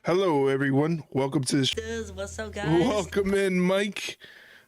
Hello, everyone. Welcome to the What's up, guys? Welcome in, Mike.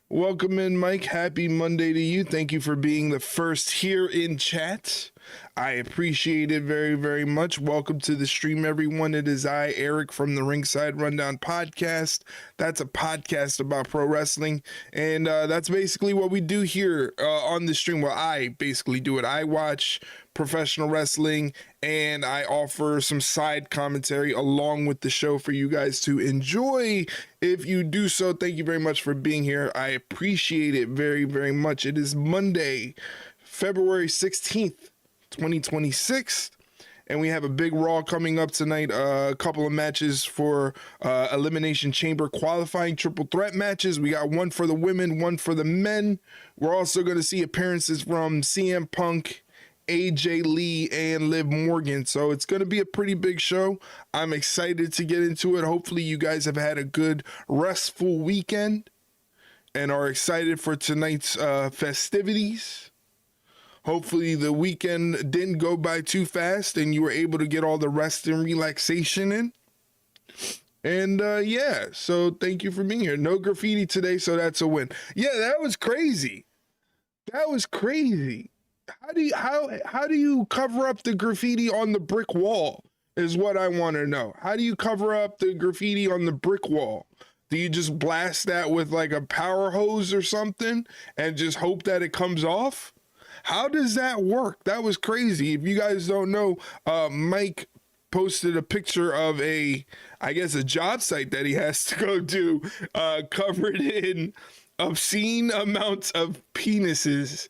Welcome in, Mike. Happy Monday to you. Thank you for being the first here in chat. I appreciate it very, very much. Welcome to the stream, everyone. It is I, Eric, from the Ringside Rundown podcast. That's a podcast about pro wrestling, and that's basically what we do here on the stream. Well, I basically do it. I watch professional wrestling, and I offer some side commentary along with the show for you guys to enjoy. If you do so, thank you very much for being here. I appreciate it very, very much. It is Monday, February 16th. 2026, and we have a big Raw coming up tonight. A couple of matches for Elimination Chamber qualifying triple threat matches. We got one for the women, one for the men. We're also going to see appearances from CM Punk, AJ Lee, and Liv Morgan. So it's going to be a pretty big show. I'm excited to get into it. Hopefully you guys have had a good restful weekend and are excited for tonight's festivities. Hopefully the weekend didn't go by too fast and you were able to get all the rest and relaxation in. And yeah, so thank you for being here. No graffiti today, so that's a win. Yeah, that was crazy. That was crazy. How do you cover up the graffiti on the brick wall is what I want to know. How do you cover up the graffiti on the brick wall? Do you just blast that with like a power hose or something and just hope that it comes off? How does that work? That was crazy. If you guys don't know, Mike posted a picture of I guess a job site that he has to go to, covered in obscene amounts of penises.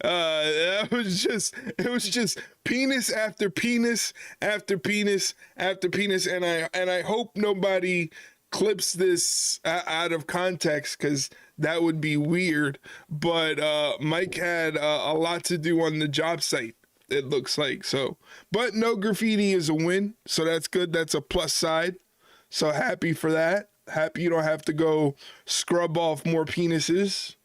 It was just penis after penis after penis after penis, and I hope nobody clips this out of context because that would be weird. But Mike had a lot to do on the job site, it looks like. So, but no graffiti is a win, so that's good. That's a plus side. So happy for that. Happy you don't have to go scrub off more penises.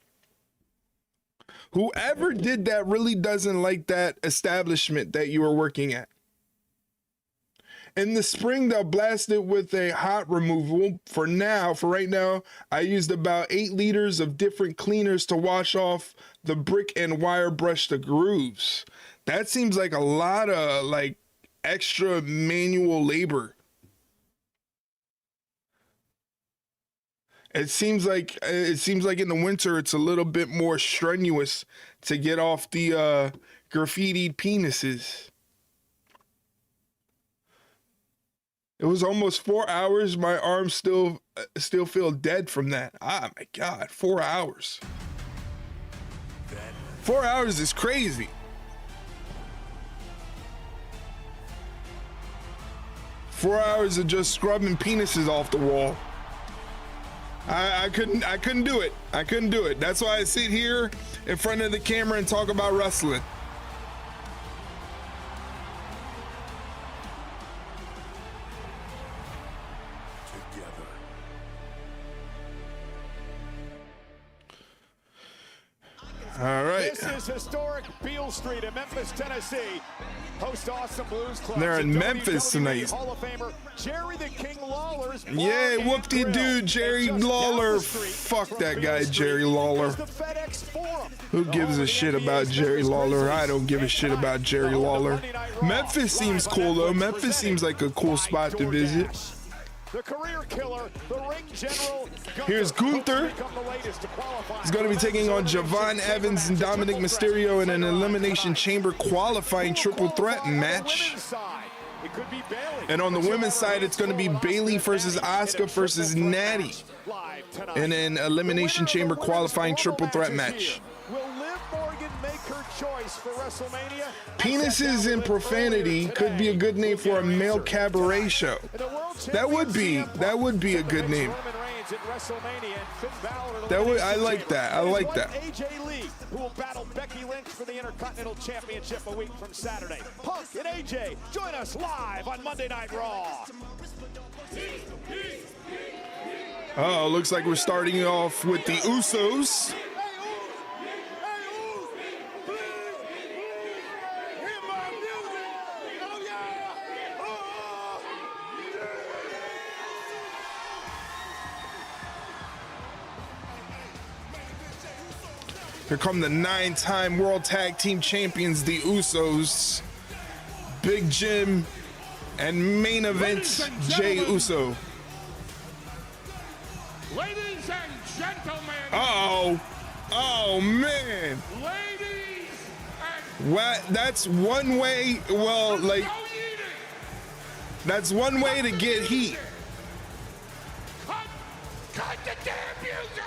Whoever did that really doesn't like that establishment that you were working at. In the spring, they'll blast it with a hot removal. For right now, I used about 8 liters of different cleaners to wash off the brick and wire brush the grooves. That seems like a lot of like extra manual labor. It seems like in the winter, it's a little bit more strenuous to get off the graffitied penises. It was almost 4 hours. My arms still feel dead from that. Ah, my God, 4 hours. 4 hours is crazy. 4 hours of just scrubbing penises off the wall. I couldn't do it. I couldn't do it. That's why I sit here in front of the camera and talk about wrestling. All right. This is historic Beale Street in Memphis, Tennessee. Host Awesome Blues Club. They're in Memphis tonight. Hall of Famer Jerry the King Lawler's yeah, whoop-de-doo, Jerry Lawler. Fuck that guy, Jerry Lawler. Who gives a shit about Jerry Lawler? I don't give a shit about Jerry Lawler. Memphis seems cool, though. Memphis seems like a cool spot to visit. The career killer, the ring general, here's Gunther. He's going to be taking on Javon Evans and Dominik Mysterio in an Elimination Chamber qualifying triple threat match. And on the women's side, it's going to be Bayley versus Asuka versus Nattie in an Elimination Chamber qualifying triple threat match. Will Liv Morgan make her choice for WrestleMania? Penises and Profanity could be a good name for a male cabaret show. That would be a good name. I like that. I like that. AJ Lee, who will battle Becky Lynch for the Intercontinental Championship a week from Saturday. Punk and AJ join us live on Monday Night Raw. Oh, looks like we're starting off with the Usos. Here come the 9-time World Tag Team Champions, the Usos. Big Jim and main event, Jey Uso. Ladies and gentlemen. Uh-oh. Oh, man. Ladies and What? That's one way, well, like, that's one way to get heat. Cut the damn music.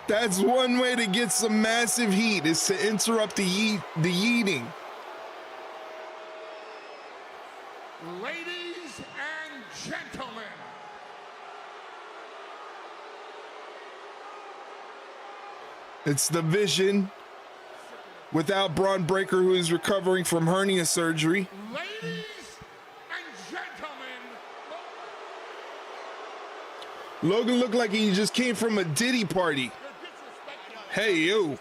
That's one way to get some massive heat, is to interrupt the yeeting. Ladies and gentlemen. It's the Vision without Braun Breaker, who is recovering from hernia surgery. Ladies and gentlemen. Logan looked like he just came from a Diddy party. Hey, you.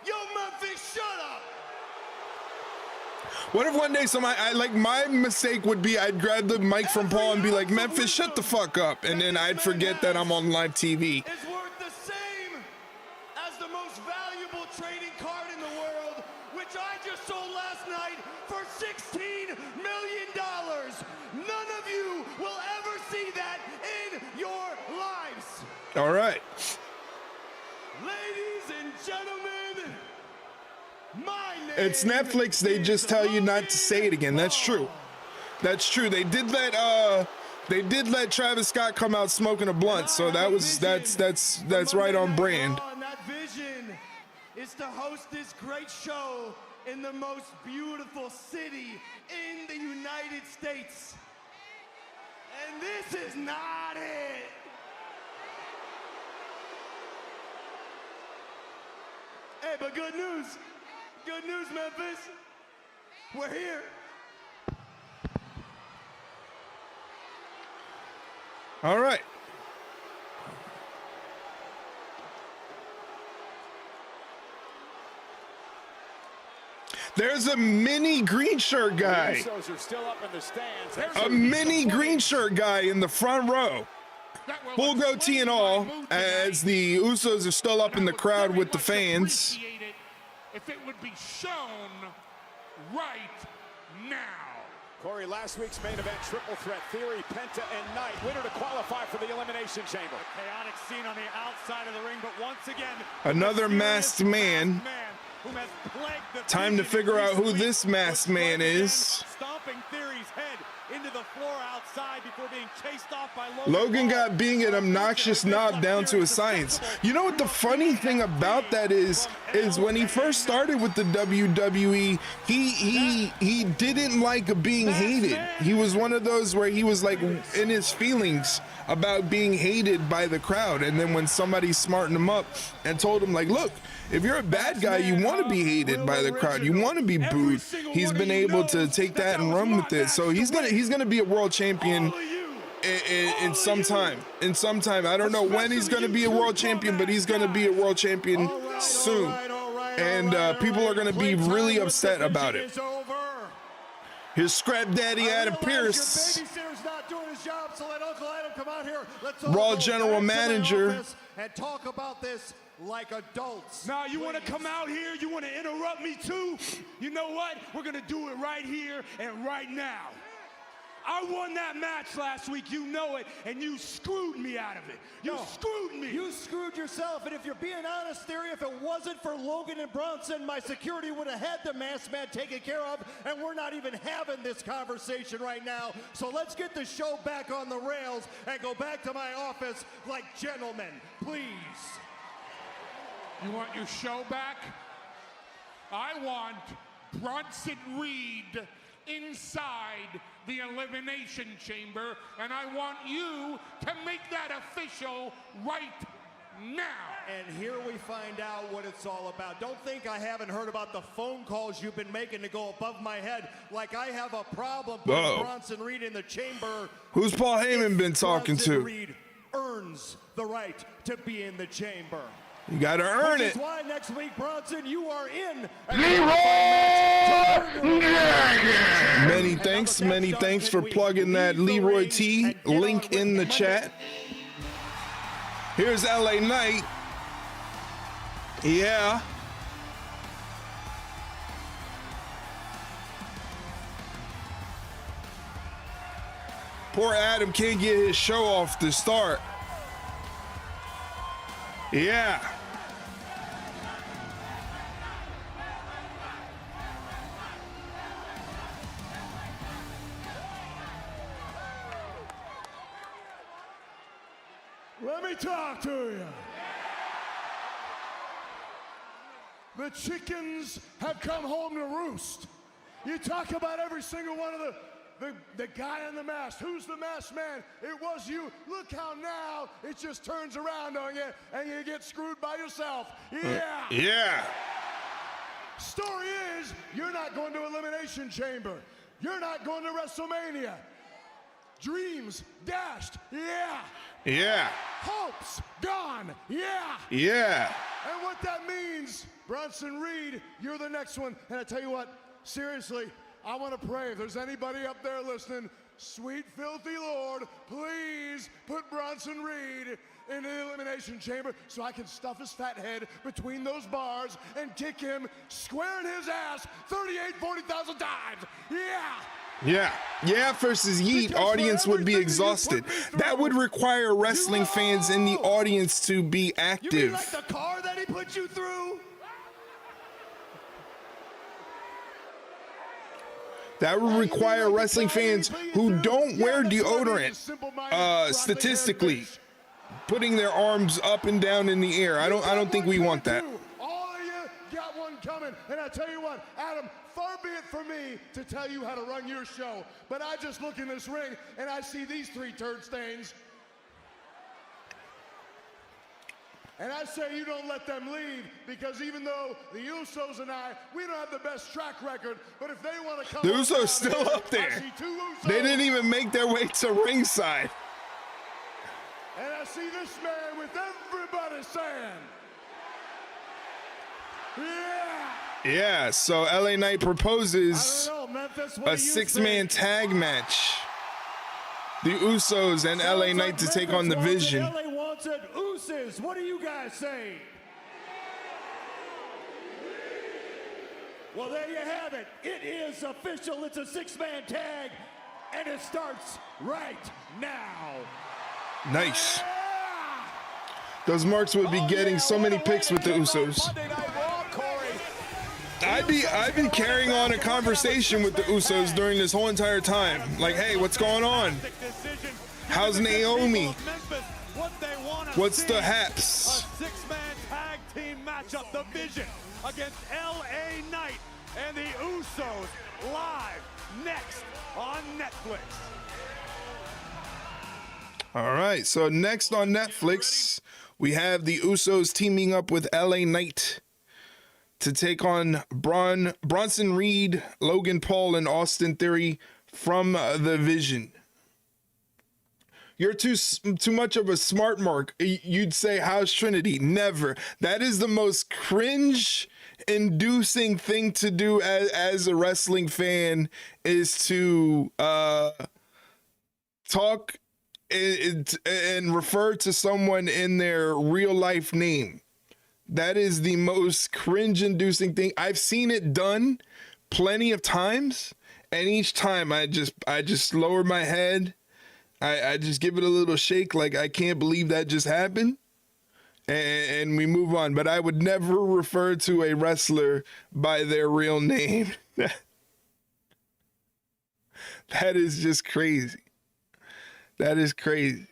Yo, Memphis, shut up. What if one day my mistake would be I'd grab the mic from Paul and be like, Memphis, shut the fuck up. And then I'd forget that I'm on live TV. Is worth the same as the most valuable trading card in the world, which I just sold last night for $16 million. None of you will ever see that in your lives. All right. Ladies and gentlemen, my name It's Netflix. They just tell you not to say it again. That's true. That's true. They did let Travis Scott come out smoking a blunt. So that's right on brand. That vision is to host this great show in the most beautiful city in the United States. And this is not it. Hey, but good news. Good news, Memphis. We're here. All right. There's a mini green shirt guy. Usos are still up in the stands. A mini green shirt guy in the front row. Full goatee and all, as the Usos are still up in the crowd with the fans. If it would be shown right now. Corey, last week's main event, triple threat, Theory, Penta, and Knight. Winner to qualify for the Elimination Chamber. Chaotic scene on the outside of the ring, but once again, another masked man. Who has plagued the Time to figure out who this masked man is. Stomping Theory's head into the floor outside before being chased off by Logan got being an obnoxious knob down to a science. You know what the funny thing about that is when he first started with the WWE, he didn't like being hated. He was one of those where he was like in his feelings about being hated by the crowd. And then when somebody smartened him up and told him, like, look, if you're a bad guy, you want to be hated by the crowd. You want to be booed. He's been able to take that and run with it. So he's gonna be a world champion in some time. In some time, I don't know when he's gonna be a world champion, but he's gonna be a world champion soon. And people are gonna be really upset about it. Here's Scrap Daddy Adam Pearce, Raw General Manager. And talk about this like adults. Now you want to come out here, you want to interrupt me too? You know what? We're going to do it right here and right now. I won that match last week, you know it, and you screwed me out of it. You screwed me. You screwed yourself, and if you're being honest, Theory, if it wasn't for Logan and Bronson, my security would have had the masked man taken care of, and we're not even having this conversation right now. So let's get the show back on the rails and go back to my office like gentlemen, please. You want your show back? I want Bronson Reed inside the Elimination Chamber, and I want you to make that official right now. And here we find out what it's all about. Don't think I haven't heard about the phone calls you've been making to go above my head like I have a problem with Bronson Reed in the chamber. Who's Paul Heyman been talking to? Bronson Reed earns the right to be in the chamber. You gotta earn it. That's why next week, Bronson, you are in. Many thanks for plugging that Leroy T link in the chat. Here's LA Knight Yeah. Poor Adam can't get his show off to start. Yeah. Let me talk to you. The chickens have come home to roost. You talk about every single one of the guy in the mask. Who's the masked man? It was you. Look how now it just turns around on you and you get screwed by yourself. Yeah. Yeah. Story is, you're not going to Elimination Chamber. You're not going to WrestleMania. Dreams dashed. Yeah. Yeah. Hopes gone. Yeah. Yeah. And what that means, Bronson Reed, you're the next one. And I tell you what, seriously, I want to pray. If there's anybody up there listening, sweet filthy Lord, please put Bronson Reed in the Elimination Chamber so I can stuff his fat head between those bars and kick him square in his ass 40,000 times. Yeah. Yeah versus Yeet, audience would be exhausted. That would require wrestling fans in the audience to be active. You mean like the car that he put you through? That would require wrestling fans who don't wear deodorant, statistically, putting their arms up and down in the air. I don't think we want that. All of you got one coming, and I tell you what, Adam, far be it for me to tell you how to run your show, but I just look in this ring and I see these 3 turd stains. And I say you don't let them leave, because even though the Usos and we don't have the best track record, but if they want to come, the Usos still up there. They didn't even make their way to ringside. And I see this man with everybody saying, yeah. Yeah, so LA Knight proposes Memphis, a what do you 6-man say? tag match. The Usos and LA Sounds Knight like to take Memphis on the wants it, Vision. LA wants it. Usos, what do you guys say? Well, there you have it. It is official. It's a 6-man tag, and it starts right now. Nice. Those marks would be getting so many picks with the Usos. I'd be carrying on a conversation with the Usos during this whole entire time. Like, hey, what's going on? How's Naomi? What's the haps? A 6-man tag team matchup, the Vision against LA Knight and the Usos, live next on Netflix. All right, so next on Netflix, we have the Usos teaming up with LA Knight to take on Bronson Reed, Logan Paul, and Austin Theory from the Vision. You're too much of a smart mark. You'd say House Trinity. Never. That is the most cringe-inducing thing to do as a wrestling fan, is to talk and refer to someone in their real life name. That is the most cringe-inducing thing. I've seen it done plenty of times, and each time I just lower my head. I just give it a little shake, like I can't believe that just happened, and we move on. But I would never refer to a wrestler by their real name. That is just crazy. That is crazy.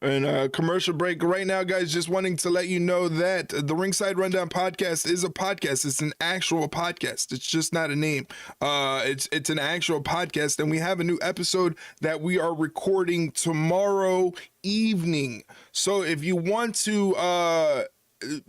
And commercial break right now, guys. Just wanting to let you know that the Ringside Rundown podcast is a podcast. It's an actual podcast. It's just not a name. It's an actual podcast, and we have a new episode that we are recording tomorrow evening. So if you want to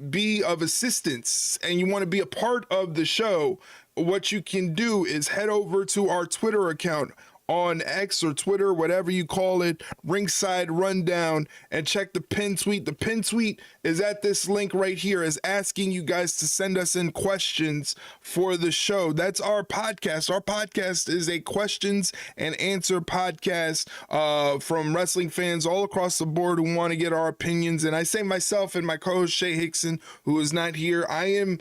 be of assistance and you want to be a part of the show, what you can do is head over to our Twitter account on X or Twitter, whatever you call it, Ringside Rundown, and check the pin tweet. The pin tweet is at this link right here, is asking you guys to send us in questions for the show. That's our podcast. Our podcast is a questions and answer podcast from wrestling fans all across the board who want to get our opinions. And I say myself and my co-host Shay Hickson, who is not here, I am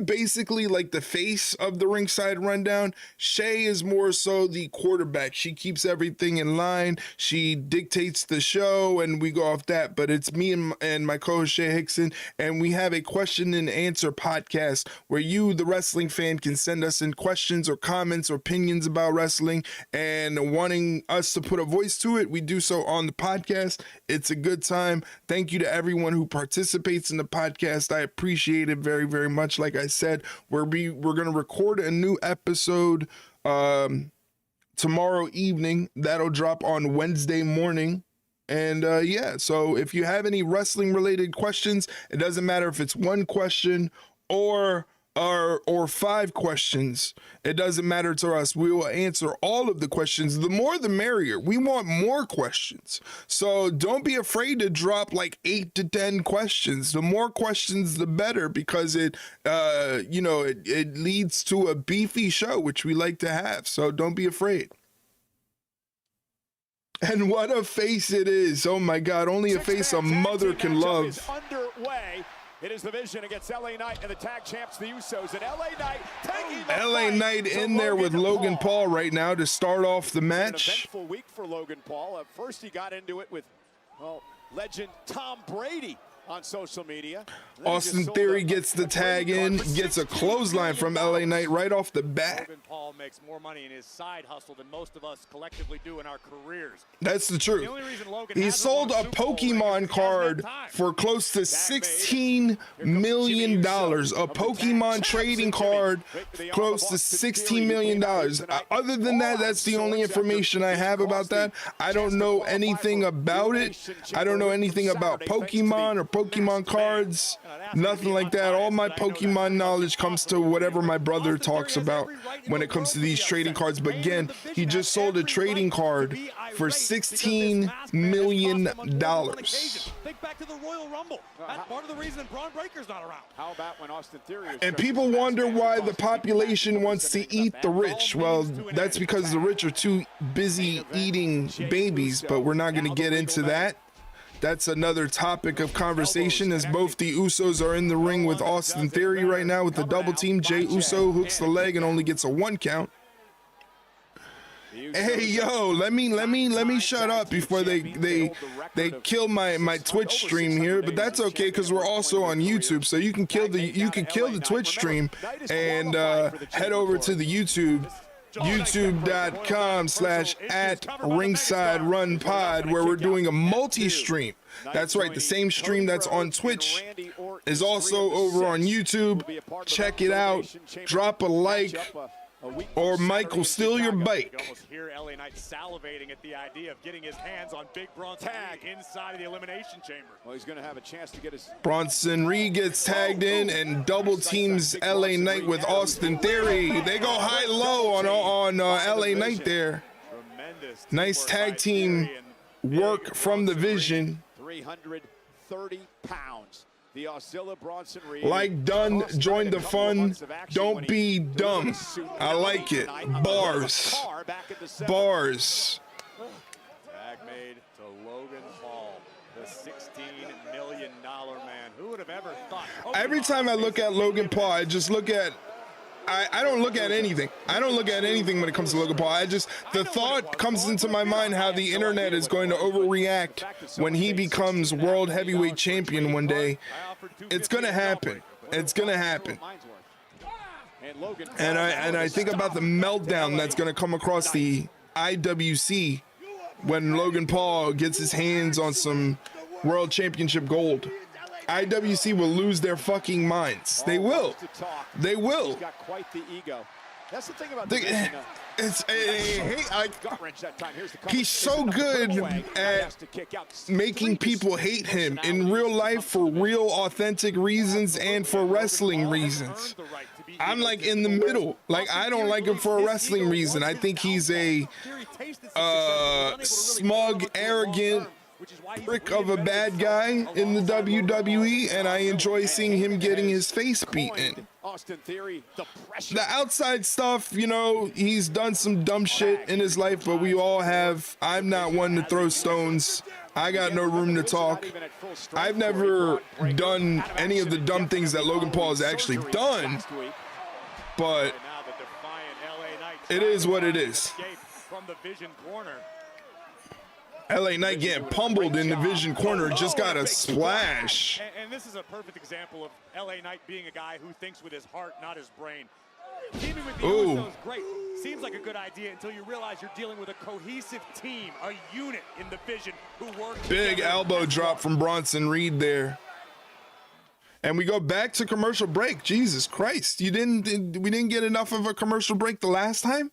basically like the face of the Ringside Rundown. Shay is more so the quarterback. She keeps everything in line. She dictates the show, and we go off that. But it's me and my co-host Shay Hickson, and we have a question and answer podcast where you, the wrestling fan, can send us in questions or comments or opinions about wrestling, and wanting us to put a voice to it, we do so on the podcast. It's a good time. Thank you to everyone who participates in the podcast. I appreciate it very, very much. Like I said, we're going to record a new episode tomorrow evening. That'll drop on Wednesday morning. And yeah, so if you have any wrestling related questions, it doesn't matter if it's one question or 5 questions. It doesn't matter to us. We will answer all of the questions. The more the merrier. We want more questions. So don't be afraid to drop like 8 to 10 questions. The more questions, the better, because it leads to a beefy show, which we like to have. So don't be afraid. And what a face it is. Oh my God. Only a face a mother can love. Underway. It is the Vision against LA Knight and the tag champs, the Usos, and LA Knight taking the LA Knight in there with Logan Paul right now to start off the match. An eventful week for Logan Paul. First, he got into it with legend Tom Brady on social media. Austin Theory gets the tag in, gets a clothesline from LA Knight right off the bat. Logan Paul makes more money in his side hustle than most of us collectively do in our careers. That's the truth. He sold a Pokemon card for close to $16 million. A Pokemon trading card close to $16 million. Other than that, that's the only information I have about that. I don't know anything about it. I don't know anything about Pokemon or Pokemon cards, nothing like that. All my Pokemon knowledge comes to whatever my brother talks about when it comes to these trading cards. But again, he just sold a trading card for $16 million. Think back to the Royal Rumble. That's part of the reason Braun Breaker's not around. How about when Austin Theory is and people wonder why the population wants to eat the rich. Well, that's because the rich are too busy eating babies, but we're not going to get into that. That's another topic of conversation, as both the Usos are in the ring with Austin Theory right now with the double team. Jey Uso hooks the leg and only gets a 1 count. Hey yo, let me shut up before they kill my Twitch stream here, but that's okay because we're also on YouTube, so you can kill the Twitch stream and head over to the youtube.com/@ringsiderunpod, where we're doing a multi-stream. That's right, the same stream that's on Twitch is also over on YouTube. Check it out, drop a like, or Mike will steal your bike. Almost hear LA Knight salivating at the idea of getting his hands on Big Braun tag inside of the Elimination Chamber. Well, he's going to have a chance to get his... Bronson Reed gets tagged in and double teams LA Knight with Austin Theory. They go high-low on LA Knight there. Nice tag team work from the Vision. 330 pounds. The Oscilla Bronson Reed. Like Dunn, join the fun. Don't be dumb. I like it. Bars. Bars. Tag made to Logan Paul, the $16 million man. Who would have ever thought? Every time I look at Logan Paul, I just look at... I don't look at anything. I don't look at anything when it comes to Logan Paul. The thought comes into my mind how the internet is going to overreact when he becomes world heavyweight champion one day. It's going to happen. It's going to happen. And I think about the meltdown that's going to come across the IWC when Logan Paul gets his hands on some world championship gold. IWC will lose their fucking minds. They will. They will. He's got quite the ego. That's the thing about he's so good at making people hate him in real life for real authentic reasons and for wrestling reasons. I'm like in the middle. Like, I don't like him for a wrestling reason. I think he's a smug, arrogant prick of a bad guy in the WWE, and I enjoy seeing him getting his face beaten. The outside stuff, you know, he's done some dumb shit in his life, but we all have. I'm not one to throw stones. I got no room to talk. I've never done any of the dumb things that Logan Paul has actually done, but it is what it is. LA Knight getting pummeled in the Vision corner, just got a splash. And this is a perfect example of LA Knight being a guy who thinks with his heart, not his brain. Teaming with the Usos, great. Seems like a good idea until you realize you're dealing with a cohesive team, a unit in the Vision who work. Big elbow drop from Bronson Reed there. And we go back to commercial break. Jesus Christ. We didn't get enough of a commercial break the last time?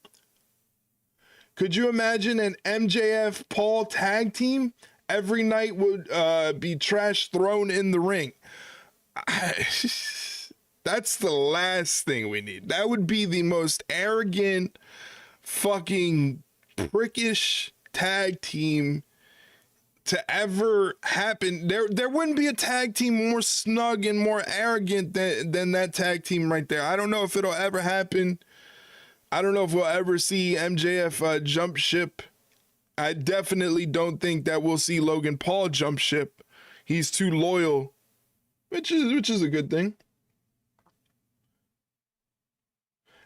Could you imagine an MJF Paul tag team? Every night would be trash thrown in the ring. That's the last thing we need. That would be the most arrogant, fucking prickish tag team to ever happen. There wouldn't be a tag team more snug and more arrogant than that tag team right there. I don't know if it'll ever happen. I don't know if we'll ever see MJF jump ship. I definitely don't think that we'll see Logan Paul jump ship. He's too loyal, which is a good thing.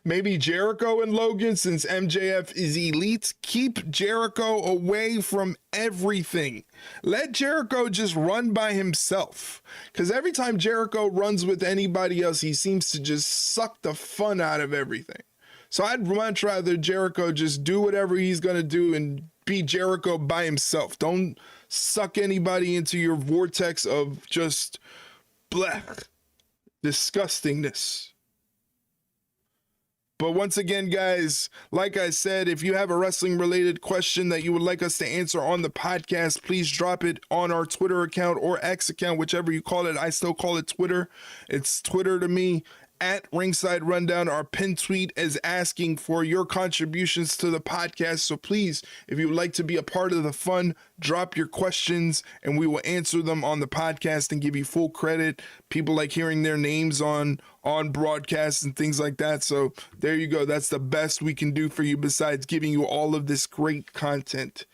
Maybe Jericho and Logan, since MJF is elite, keep Jericho away from everything. Let Jericho just run by himself. Because every time Jericho runs with anybody else, he seems to just suck the fun out of everything. So I'd much rather Jericho just do whatever he's going to do and be Jericho by himself. Don't suck anybody into your vortex of just blech, disgustingness. But once again, guys, like I said, if you have a wrestling related question that you would like us to answer on the podcast, please drop it on our Twitter account or X account, whichever you call it. I still call it Twitter. It's Twitter to me. At Ringside Rundown, our pinned tweet is asking for your contributions to the podcast. So please, if you would like to be a part of the fun, drop your questions and we will answer them on the podcast and give you full credit. People like hearing their names on broadcasts and things like that. So there you go. That's the best we can do for you besides giving you all of this great content.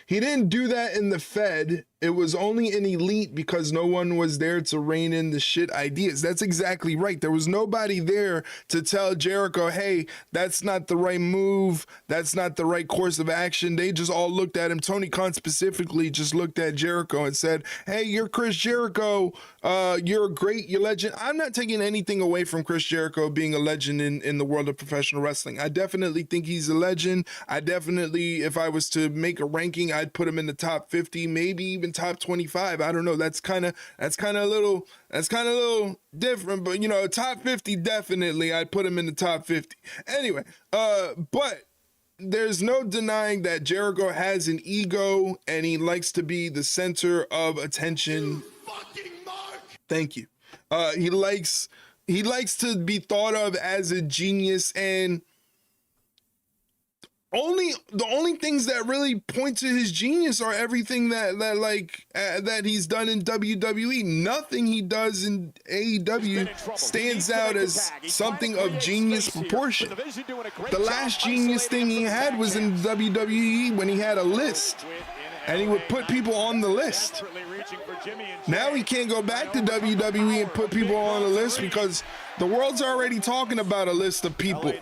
He didn't do that in the Fed. It was only in Elite because no one was there to rein in the shit ideas. That's exactly right. There was nobody there to tell Jericho, hey, that's not the right move. That's not the right course of action. They just all looked at him. Tony Khan specifically just looked at Jericho and said, hey, you're Chris Jericho. You're great. You're legend. I'm not taking anything away from Chris Jericho being a legend in the world of professional wrestling. I definitely think he's a legend. I definitely, if I was to make a ranking, I'd put him in the top 50, maybe even top 25. I don't know. That's kind of a little different, but you know, top 50 definitely. I'd put him in the top 50. Anyway, but there's no denying that Jericho has an ego and he likes to be the center of attention. Thank you. He likes to be thought of as a genius, and the only things that really point to his genius are everything that he's done in WWE. Nothing he does in AEW stands out as something of genius proportion. The last genius thing he had was in WWE when he had a list and he would put people on the list. Now he can't go back to WWE and put people on the list because the world's already talking about a list of people.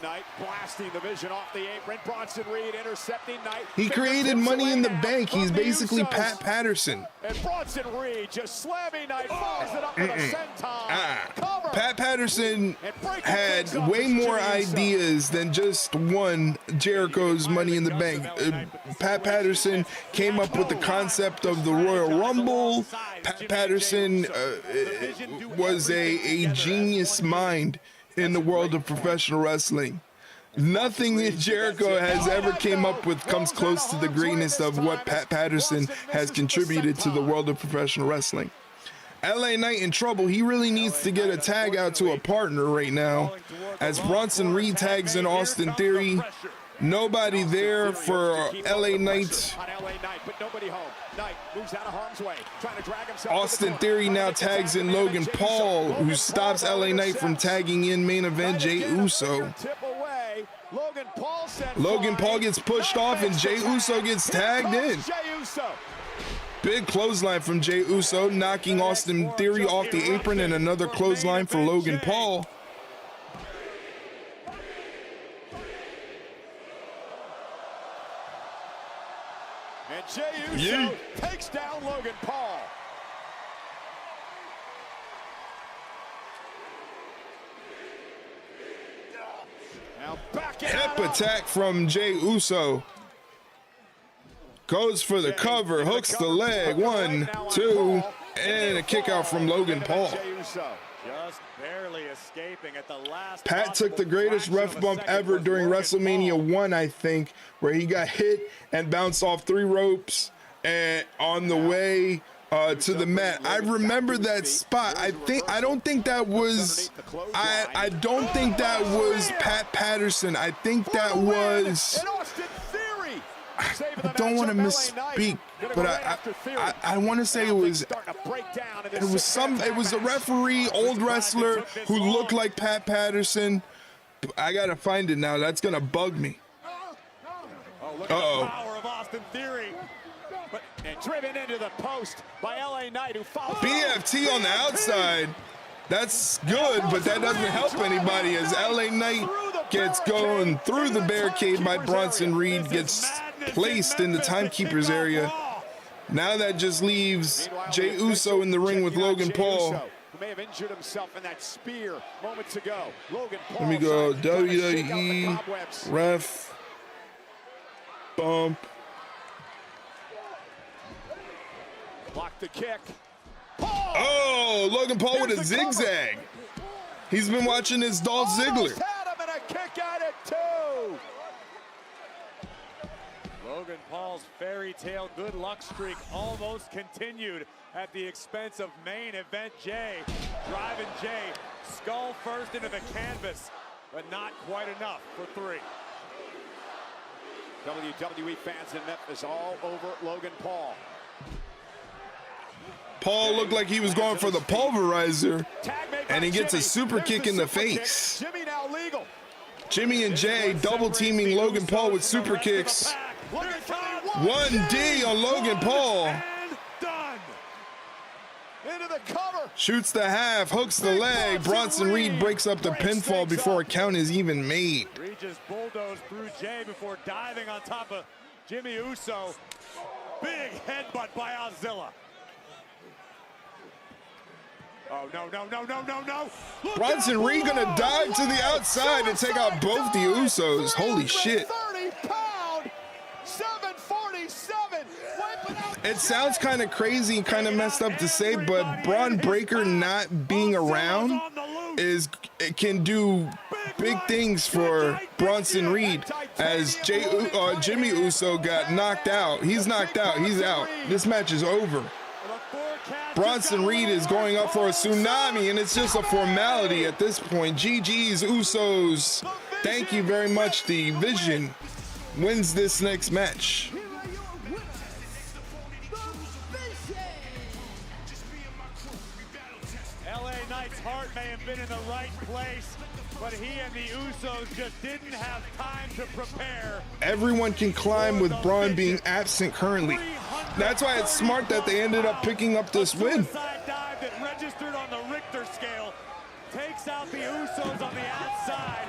He created Money in the Bank. He's basically Pat Patterson. Pat Patterson had way more ideas than just one Jericho's Money in the Bank. Pat Patterson came up with the concept of the Royal Rumble. Pat Patterson was a genius mind in the world of professional wrestling. Nothing that Jericho has ever came up with comes close to the greatness of what Pat Patterson has contributed to the world of professional wrestling. LA Knight in trouble. He really needs to get a tag out to a partner right now. As Bronson Reed tags in Austin Theory. Nobody there for LA Knight. Austin Theory now tags in Logan Paul, who stops LA Knight from tagging in main event Jey Uso. Logan Paul gets pushed off and Jey Uso gets tagged in. Big clothesline from Jey Uso, knocking Austin Theory off the apron, and another clothesline for Logan Paul. And Jey Uso takes down Logan Paul. Now back hip attack from Jey Uso. Goes for the cover, hooks the leg, 1, 2, and a kick out from Logan Paul. Just barely escaping at the last. Pat took the greatest ref bump ever during WrestleMania 1, I think, where he got hit and bounced off 3 ropes and on the way to the mat. I remember that spot. I don't think that was Pat Patterson. I think that was, I don't want to misspeak, but I want to say it was a referee, old wrestler who looked like Pat Patterson. I gotta find it now. That's gonna bug me. Uh-oh. Power of Austin Theory. And driven into the post by LA Knight, who follows. BFT on the outside. That's good, but that doesn't help anybody as LA Knight gets going through the barricade by Bronson Reed, gets placed in the timekeeper's area. Now that just leaves Jey Uso in the ring with Logan Paul. Who may have injured himself in that spear moments ago. Logan Paul. Let me go. WWE ref bump. Block the kick. Paul! Oh, Logan Paul with a zigzag. He's been watching his Dolph Ziggler. And a kick at it too. Logan Paul's fairy tale good luck streak almost continued at the expense of main event Jey. Driving Jey skull first into the canvas, but not quite enough for 3. WWE fans in Memphis all over Logan Paul. Paul looked like he was going for the pulverizer, and he gets a super kick in the face. Jimmy and Jey double teaming Logan Paul with super kicks. 1D on Logan Paul. Shoots the half, hooks the leg. Bronson Reed breaks up the pinfall before a count is even made. Reed just bulldozed through Jey before diving on top of Jimmy Uso. Big headbutt by Ozilla. Oh, no. Bronson Reed gonna dive to the outside and take out both the Usos. Holy shit. 30-pound, 747. It sounds kind of crazy and kind of messed up to say, but Braun Breaker not being around can do big things for Bronson Reed, as Jimmy Uso got knocked out. He's knocked out. He's out. This match is over. Bronson Reed is going up for a tsunami, and it's just a formality at this point. GG's Usos. Thank you very much. The Vision wins this next match. LA Knight's heart may have been in the right place, but he and the Usos just didn't have time to prepare. Everyone can climb with Braun being absent currently. That's why it's smart that they ended up picking up this win. Side dive that registered on the Richter scale takes out the Usos on the outside,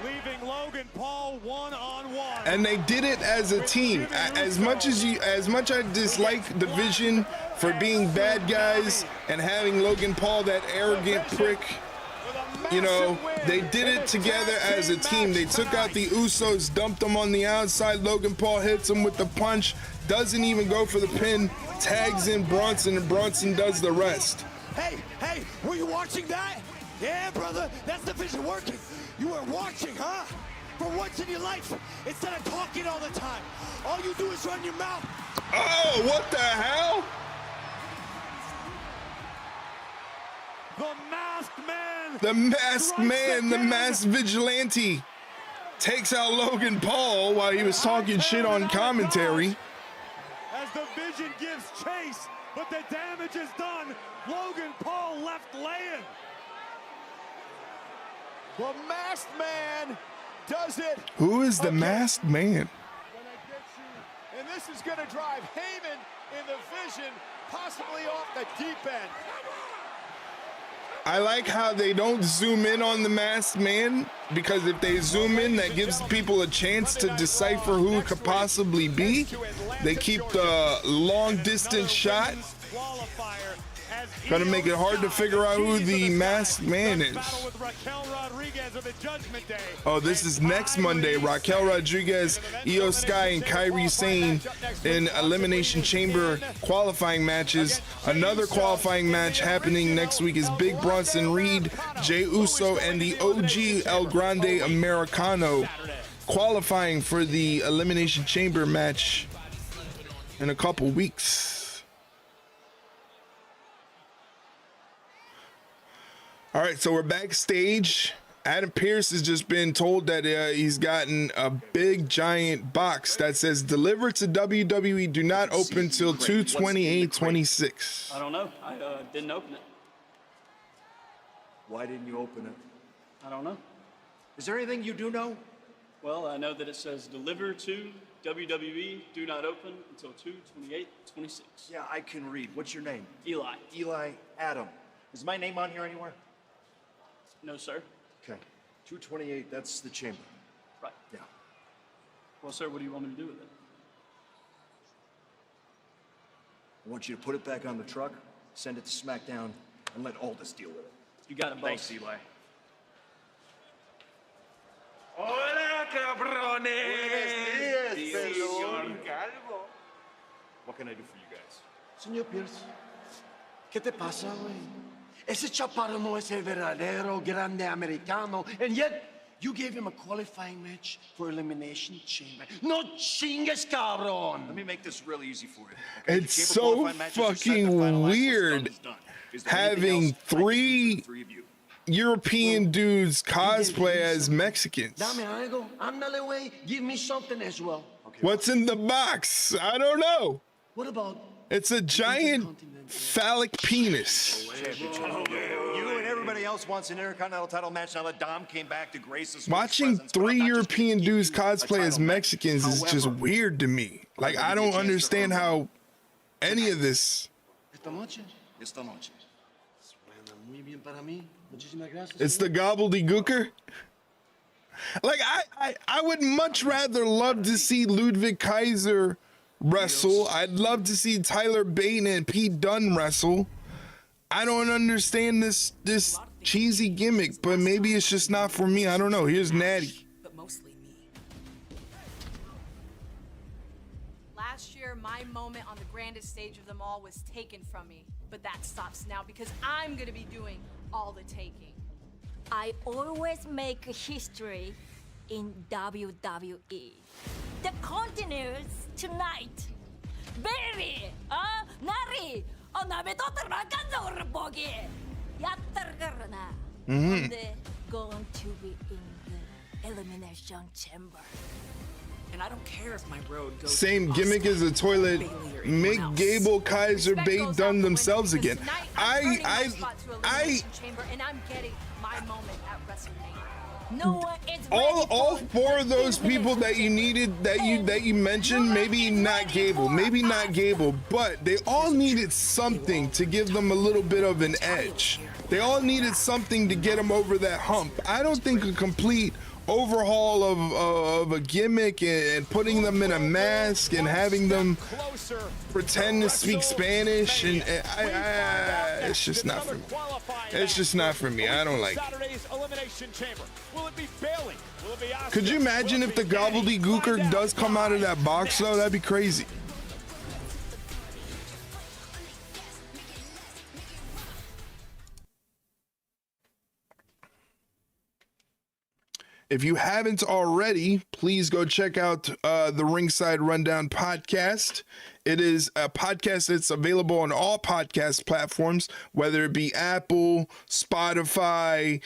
leaving Logan Paul one-on-one. And they did it as a team. As much I dislike the Vision for being bad guys and having Logan Paul, that arrogant prick, you know, they did it together as a team. They took out the Usos, dumped them on the outside. Logan Paul hits him with the punch, doesn't even go for the pin, tags in Bronson, and Bronson does the rest. Hey, were you watching that? Yeah, brother, that's the Vision working. You were watching, huh? For once in your life, instead of talking all the time, all you do is run your mouth. Oh, what the hell? The masked man. The masked man, the masked vigilante, takes out Logan Paul while he was talking shit on commentary. As the Vision gives chase, but the damage is done. Logan Paul left laying. The masked man does it. Who is the masked man? And this is going to drive Heyman in the Vision possibly off the deep end. I like how they don't zoom in on the masked man, because if they zoom in, that gives people a chance to decipher who it could possibly be. They keep the long distance shot. Gonna make it hard to figure out who the masked man is. Oh, this is next Monday. Raquel Rodriguez, Io Sky, and Kairi Sane in Elimination Chamber qualifying matches. Another qualifying match happening next week is Big Bronson Reed, Jey Uso, and the OG El Grande Americano qualifying for the Elimination Chamber match in a couple weeks. All right, so we're backstage. Adam Pearce has just been told that he's gotten a big giant box that says delivered to WWE, do not open till 2/28/26. I don't know. I didn't open it. Why didn't you open it? I don't know. Is there anything you do know? Well, I know that it says deliver to WWE, do not open until 2/28/26. Yeah, I can read. What's your name? Eli. Eli Adam. Is my name on here anywhere? No, sir. Okay. 228, that's the chamber. Right. Yeah. Well, sir, what do you want me to do with it? I want you to put it back on the truck, send it to SmackDown, and let Aldis deal with it. You got it, boss. Thanks, Eli. Hola, cabrones. What can I do for you guys? Señor Pierce, ¿qué te pasa, güey? Ese chaparro no es el verdadero grande americano, and yet you gave him a qualifying match for Elimination Chamber. No chingues, cabrón. Let me make this really easy for you. Okay? It's so fucking weird having three European dudes cosplay as Mexicans. Dame algo. Ándale, güey. Give me something as well. What's in the box? I don't know. What about It's a giant phallic penis. You and everybody else wants an Intercontinental title match now that Dom came back to grace us. Watching three European dudes cosplay as Mexicans is just weird to me. Like, I don't understand how any of this. Esta noche. Esta noche. Suena muy bien para mí. Muchísimas gracias. It's the gobbledygooker. Like, I would much rather love to see Ludwig Kaiser wrestle. I'd love to see Tyler Bate and Pete Dunne wrestle. I don't understand this cheesy gimmick, but maybe it's just not for me. I don't know. Here's Nattie. But mostly me. Last year, my moment on the grandest stage of them all was taken from me, but that stops now because I'm gonna be doing all the taking. I always make history in WWE. The continues tonight. Baby, Nattie, 나비 또 들어간다 우리 보기. 야따르가르나. They're going to be in the Elimination Chamber. And I don't care if my road goes Same gimmick as the toilet. Make Gable, Kaiser, Bate Dunne themselves again. And I'm getting my moment at WrestleMania. No one is All four of those people that you needed, that you mentioned, maybe not Gable, but they all needed something to give them a little bit of an edge. They all needed something to get them over that hump. I don't think a complete overhaul of a gimmick and putting them in a mask and having them pretend to speak Spanish and it's just not for me. It's just not for me. I don't like it. Could you imagine if the gobbledygooker does come out of that box though? That'd be crazy. If you haven't already, please go check out the Ringside Rundown podcast. It is a podcast that's available on all podcast platforms, whether it be Apple, Spotify,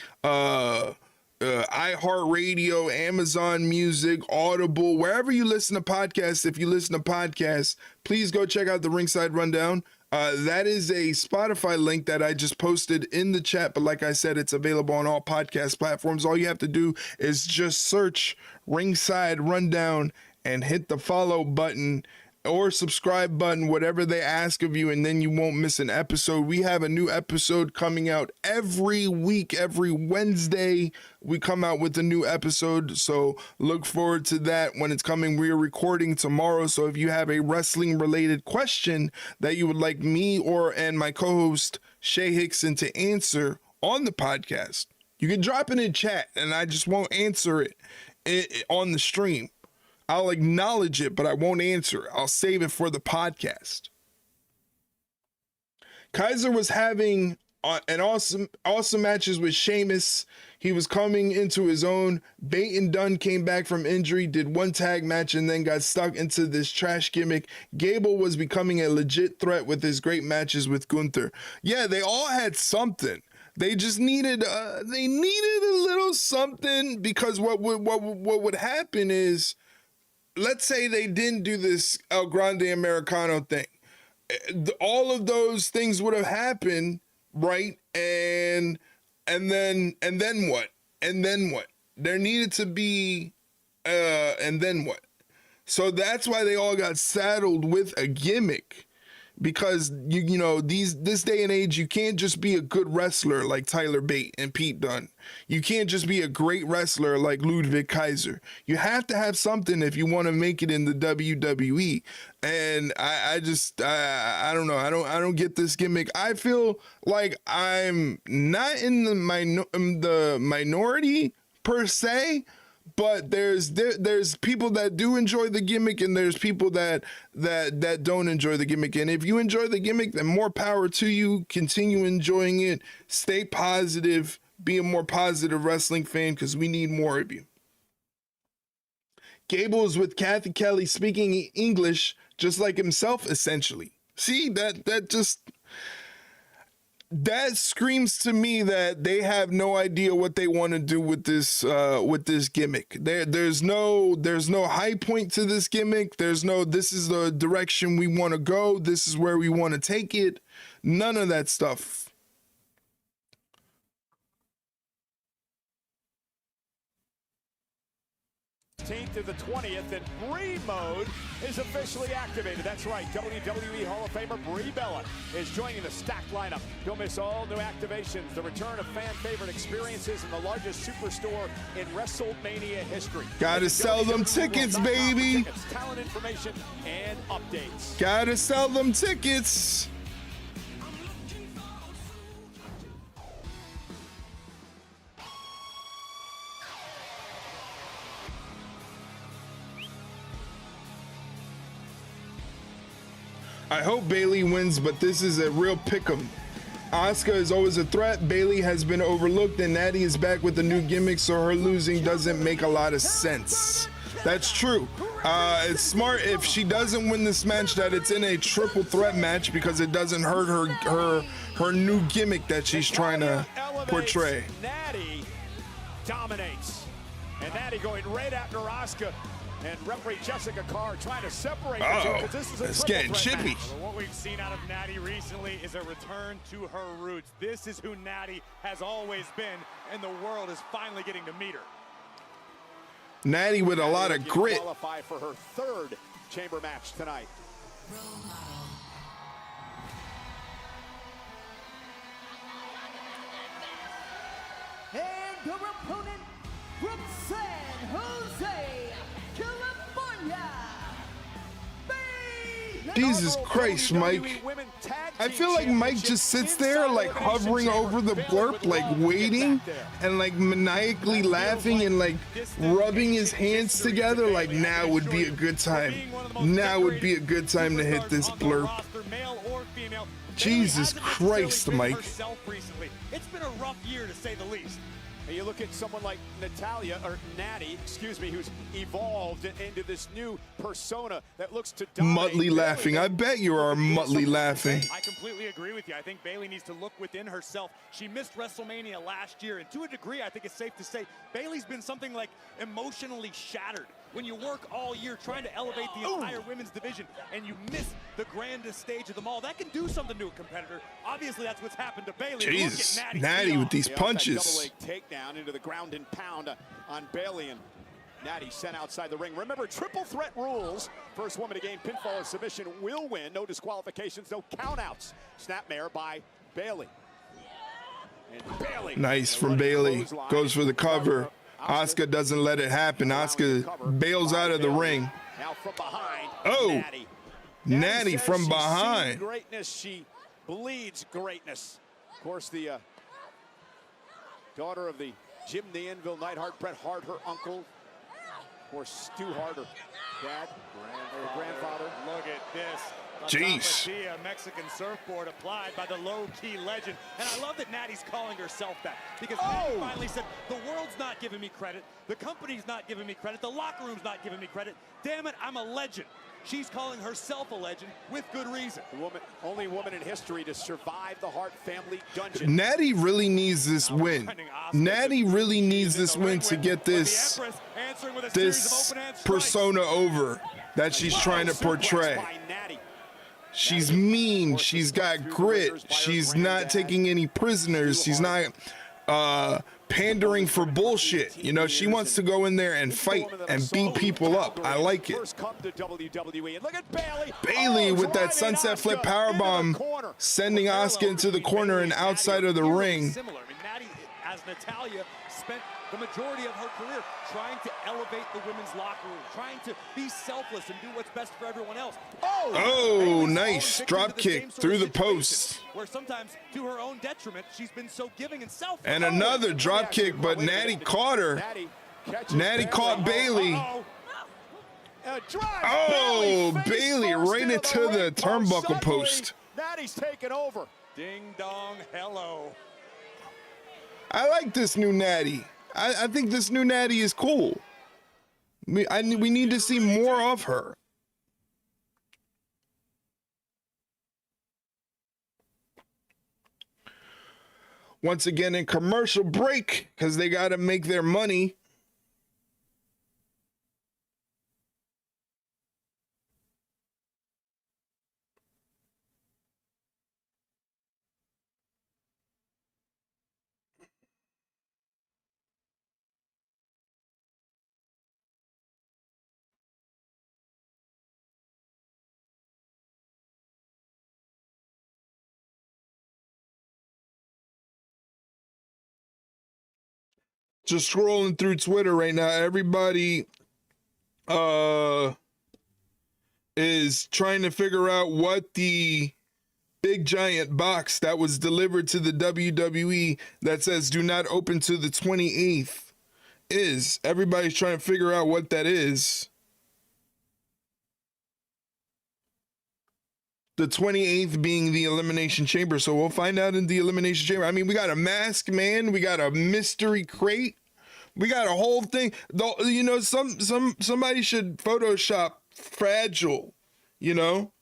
iHeartRadio, Amazon Music, Audible, wherever you listen to podcasts. If you listen to podcasts, please go check out the Ringside Rundown. That is a Spotify link that I just posted in the chat, but like I said, it's available on all podcast platforms. All you have to do is just search Ringside Rundown and hit the follow button or subscribe button, whatever they ask of you, and then you won't miss an episode. We have a new episode coming out every week. Every Wednesday we come out with a new episode, so look forward to that when it's coming. We're recording tomorrow, so if you have a wrestling related question that you would like me and my co-host Shay Hickson to answer on the podcast, you can drop it in chat and I just won't answer it on the stream. I'll acknowledge it, but I won't answer it. I'll save it for the podcast. Kaiser was having an awesome matches with Sheamus. He was coming into his own. Bate and Dunn came back from injury, did one tag match, and then got stuck into this trash gimmick. Gable was becoming a legit threat with his great matches with Gunther. Yeah, they all had something. They just needed a little something, because what would happen is, let's say they didn't do this El Grande Americano thing. All of those things would have happened, right? And then what? And then what? There needed to be and then what? So that's why they all got saddled with a gimmick. Because you know this day and age, you can't just be a good wrestler like Tyler Bate and Pete Dunne. You can't just be a great wrestler like Ludwig Kaiser. You have to have something if you want to make it in the WWE. And I don't know. I don't get this gimmick. I feel like I'm not in the minority per se. But there's people that do enjoy the gimmick, and there's people that don't enjoy the gimmick. And if you enjoy the gimmick, then more power to you. Continue enjoying it. Stay positive. Be a more positive wrestling fan, because we need more of you. Gable is with Kathy Kelly, speaking English just like himself, essentially. See, that screams to me that they have no idea what they want to do with this gimmick. There's no high point to this gimmick. There's no, this is the direction we want to go. This is where we want to take it. None of that stuff. To the 20th, and Brie mode is officially activated. That's right, WWE Hall of Famer Brie Bella is joining the stacked lineup. Don't miss all new activations, the return of fan favorite experiences, in the largest superstore in WrestleMania history. Gotta sell them tickets, baby. Tickets, talent information, and updates. Gotta sell them tickets. I hope Bayley wins, but this is a real pick'em. Asuka is always a threat. Bayley has been overlooked, and Nattie is back with a new gimmick, so her losing doesn't make a lot of sense. That's true. It's smart if she doesn't win this match that it's in a triple threat match, because it doesn't hurt her new gimmick that she's trying to portray. Nattie dominates, and Nattie going right after Asuka. And referee Jessica Carr trying to separate the two, because this is a it's getting chippy. What we've seen out of Nattie recently is a return to her roots. This is who Nattie has always been, and the world is finally getting to meet her. Nattie with a lot of grit. Qualify for her third chamber match tonight. And your opponent from San Jose, California. Jesus Christ, Mike. I feel like Mike just sits there like hovering over the blurp, like waiting and like maniacally laughing and like rubbing his hands together, like now would be a good time. Now would be a good time to hit this blurp. Jesus Christ, Mike. It's been a rough year, to say the least. And you look at someone like Nattie, excuse me, who's evolved into this new persona that looks to dominate. Muttley laughing. I bet you are Muttley laughing. I completely agree with you. I think Bayley needs to look within herself. She missed WrestleMania last year, and to a degree, I think it's safe to say Bayley's been something like emotionally shattered. When you work all year trying to elevate the entire women's division and you miss the grandest stage of them all, that can do something to a competitor. Obviously, that's what's happened to Bayley. Jesus, Nattie with these punches. Double leg takedown into the ground and pound on Bayley, and Nattie sent outside the ring. Remember, triple threat rules. First woman to gain pinfall or submission will win. No disqualifications, no countouts. Snapmare by Bayley. And Bayley. Nice from Bayley. Goes for the cover. Asuka doesn't let it happen. Asuka bails out of the ring. Now from behind. Oh, Nattie from behind. Greatness. She bleeds greatness. Of course, the daughter of the Jim the Anvil Neidhart, Bret Hart, her uncle. Of course, Stu Hart, her dad, her grandfather. Look at this. Jeez. A Mexican surfboard applied by the low-key legend. And I love that Nattie's calling herself that, because Nattie finally said, the world's not giving me credit, the company's not giving me credit, the locker room's not giving me credit. Damn it, I'm a legend. She's calling herself a legend with good reason. The only woman in history to survive the Hart family dungeon. Nattie really needs this win. Nattie really needs this win to get this persona over that she's trying to portray. She's mean, she's got grit, she's not taking any prisoners, she's not pandering for bullshit. You know, she wants to go in there and fight and beat people up. I like it. Bayley with that sunset flip powerbomb, sending Asuka into the corner and outside of the ring. Similar. I mean, Nattie, as Natalya, spent the majority of her career trying to elevate the women's locker room, trying to be selfless and do what's best for everyone else. Oh, nice drop kick through the post. Where sometimes, to her own detriment, she's been so giving and selfless. And another drop kick, but Nattie caught her. Nattie caught Bayley. Oh, Bayley right into the turnbuckle post. Nattie's taken over. Ding dong, hello. I like this new Nattie. I think this new Nattie is cool. We need to see more of her. Once again in commercial break, because they got to make their money. Just scrolling through Twitter right now, everybody is trying to figure out what the big giant box that was delivered to the WWE that says do not open to the 28th is. Everybody's trying to figure out what that is. The 28th being the Elimination Chamber. So we'll find out in the Elimination Chamber. I mean, we got a mask man. We got a mystery crate. We got a whole thing. Though, you know, somebody should Photoshop Fragile, you know?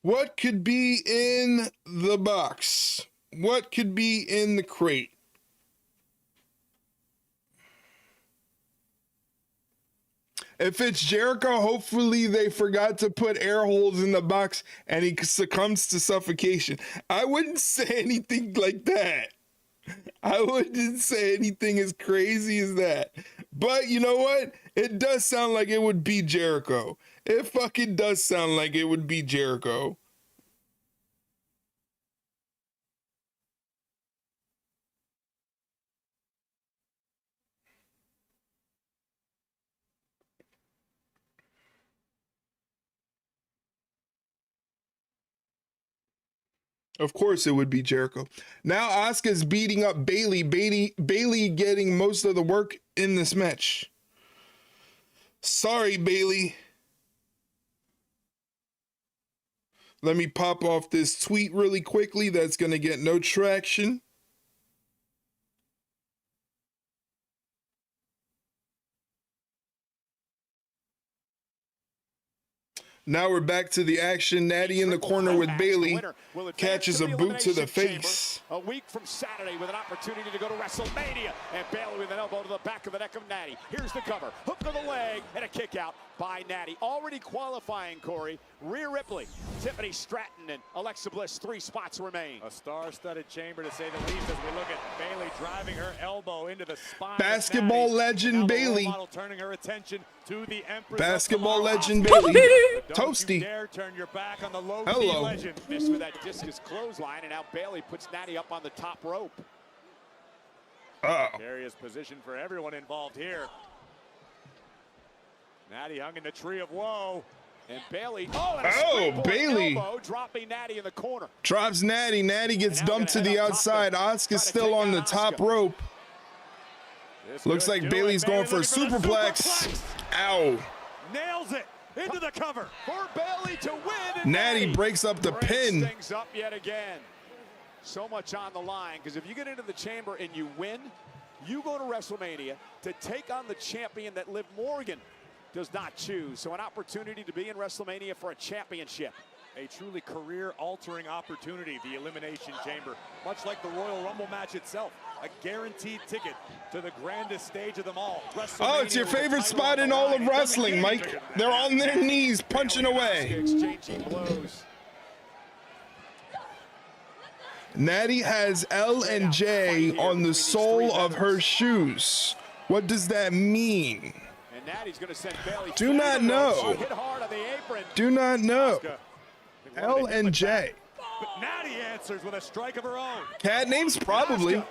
What could be in the box? What could be in the crate? If it's Jericho, hopefully they forgot to put air holes in the box and he succumbs to suffocation. I wouldn't say anything like that. I wouldn't say anything as crazy as that. But you know what? It does sound like it would be Jericho. It fucking does sound like it would be Jericho. Of course it would be Jericho. Now Asuka's beating up Bayley. Bayley getting most of the work in this match. Sorry, Bayley. Let me pop off this tweet really quickly that's going to get no traction. Now we're back to the action. Nattie in the corner with Bayley. Catches a boot to the face. A week from Saturday with an opportunity to go to WrestleMania. And Bayley with an elbow to the back of the neck of Nattie. Here's the cover. Hook to the leg and a kick out by Nattie. Already qualifying, Corey. Rhea Ripley, Tiffany Stratton, and Alexa Bliss. 3 spots remain. A star-studded chamber, to say the least, as we look at Bayley driving her elbow into the spine. Basketball legend Bayley. Turning her attention to the Empress. Basketball legend Bayley. Toasty. Dare turn your back on the low Hello. legend. Missed with that discus clothesline, and now Bayley puts Nattie up on the top rope. Various position for everyone involved here. Nattie hung in the tree of woe. And Bayley, and Bayley elbow, dropping Nattie in the corner. Drops Nattie. Nattie gets dumped to the outside. Asuka's still on the top rope. Looks like Bayley's going for a superplex. Ow. Nails it into the cover for Bayley to win. Nattie breaks up the pin. Things up yet again. So much on the line, because if you get into the chamber and you win, you go to WrestleMania to take on the champion that Liv Morgan does not choose. So an opportunity to be in WrestleMania for a championship. A truly career-altering opportunity, the Elimination Chamber. Much like the Royal Rumble match itself, a guaranteed ticket to the grandest stage of them all. Oh, it's your favorite spot in all of wrestling, Mike. They're on their knees, punching away. Exchanging blows. Nattie has L and J on the sole of her shoes. What does that mean? And Nattie's going to send Bayley. Do not know. Hit hard on the apron. Do not know. L and J. But Nattie answers with a strike of her own. Cat names probably.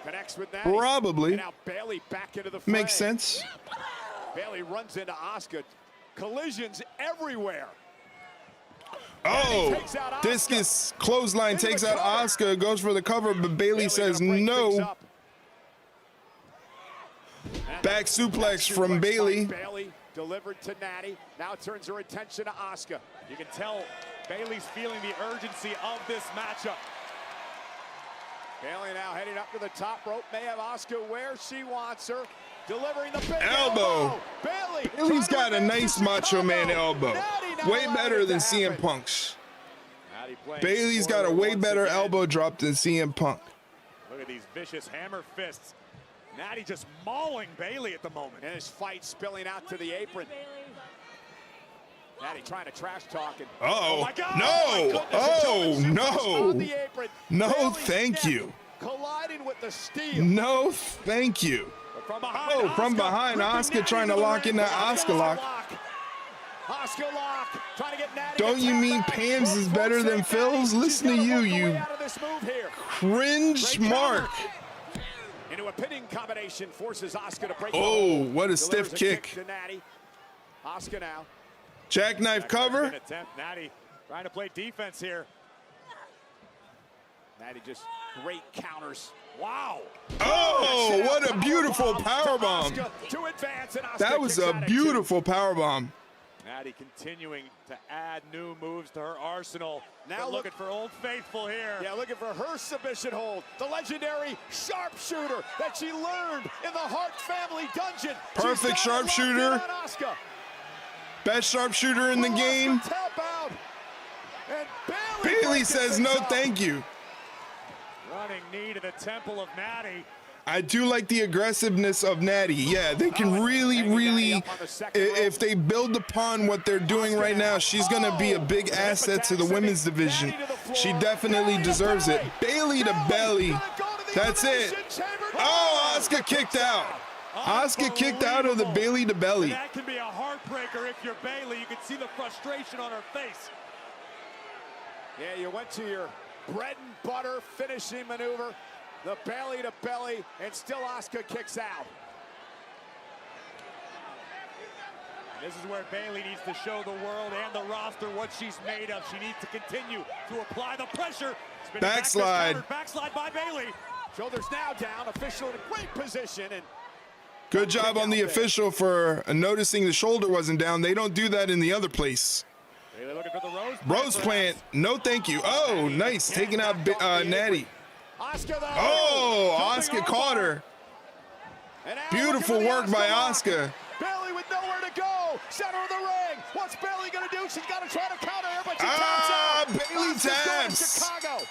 Connects with Nattie. Probably. And now Bayley back into the fray. Makes sense. Bayley runs into Asuka. Collisions everywhere. Oh, discus clothesline takes out Asuka, goes for the cover, but Bayley says no. Back suplex from Bayley. Bayley delivered to Nattie. Now turns her attention to Asuka. You can tell Bayley's feeling the urgency of this matchup. Bayley now heading up to the top rope. May have Asuka where she wants her. Delivering the big elbow. Bayley's got a nice Macho Man elbow. Way better than CM Punk's. Bayley's got a way better elbow drop than CM Punk. Look at these vicious hammer fists. Nattie just mauling Bayley at the moment. And his fight spilling out to the apron. Nattie trying to trash talk. And, oh my God, no! Oh no! No, Bayley's thank you. Colliding with the steel. No, thank you. From behind, oh, from behind, Asuka trying to lock in that Asuka lock. Asuka lock, trying to get Nattie. Don't you mean Pam's is better than Phil's? Listen to you cringe mark. Into a pinning combination, forces Asuka to break. Oh, what a stiff kick. To Nattie. Asuka now. Jackknife cover. Nattie trying to play defense here. Nattie just great counters. Wow. Oh, what a beautiful powerbomb. That was a beautiful powerbomb. Nattie continuing to add new moves to her arsenal. Now looking for Old Faithful here. Yeah, looking for her submission hold. The legendary sharpshooter that she learned in the Hart family dungeon. Perfect sharpshooter. Best sharpshooter in the game. Bayley says no thank you. Running knee to the temple of Nattie. I do like the aggressiveness of Nattie. Yeah, they can really, if they build upon what they're doing right now, she's going to be a big asset to the women's division. She definitely deserves it. Bayley to belly. That's it. Oh, Asuka kicked out. Asuka kicked out of the Bayley to belly. That can be a heartbreaker if you're Bayley. You can see the frustration on her face. Yeah, you went to your bread and butter finishing maneuver. The belly to belly, and still Asuka kicks out. This is where Bayley needs to show the world and the roster what she's made of. She needs to continue to apply the pressure Backslide. Backslide by Bayley. Shoulders now down. Official in a great position. And good job on the official for noticing the shoulder wasn't down. They don't do that in the other place. Bayley looking for the Rose plant. No, thank you. Oh, nice. Taking out Nattie. Oh, Asuka caught her. Beautiful work by Asuka. Bayley with nowhere to go. Center of the ring. What's Bayley going to do? She's got to try to counter her, but she taps out. Bayley taps. Chicago.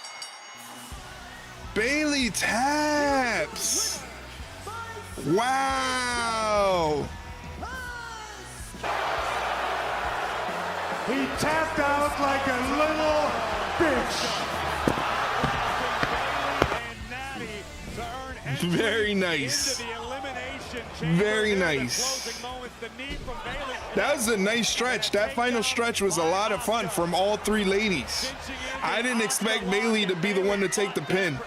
Bayley taps. Wow. He tapped out like a little bitch. Very nice. Very nice. That was a nice stretch. That final stretch was a lot of fun from all three ladies. I didn't expect Bayley to be the one to take the pin.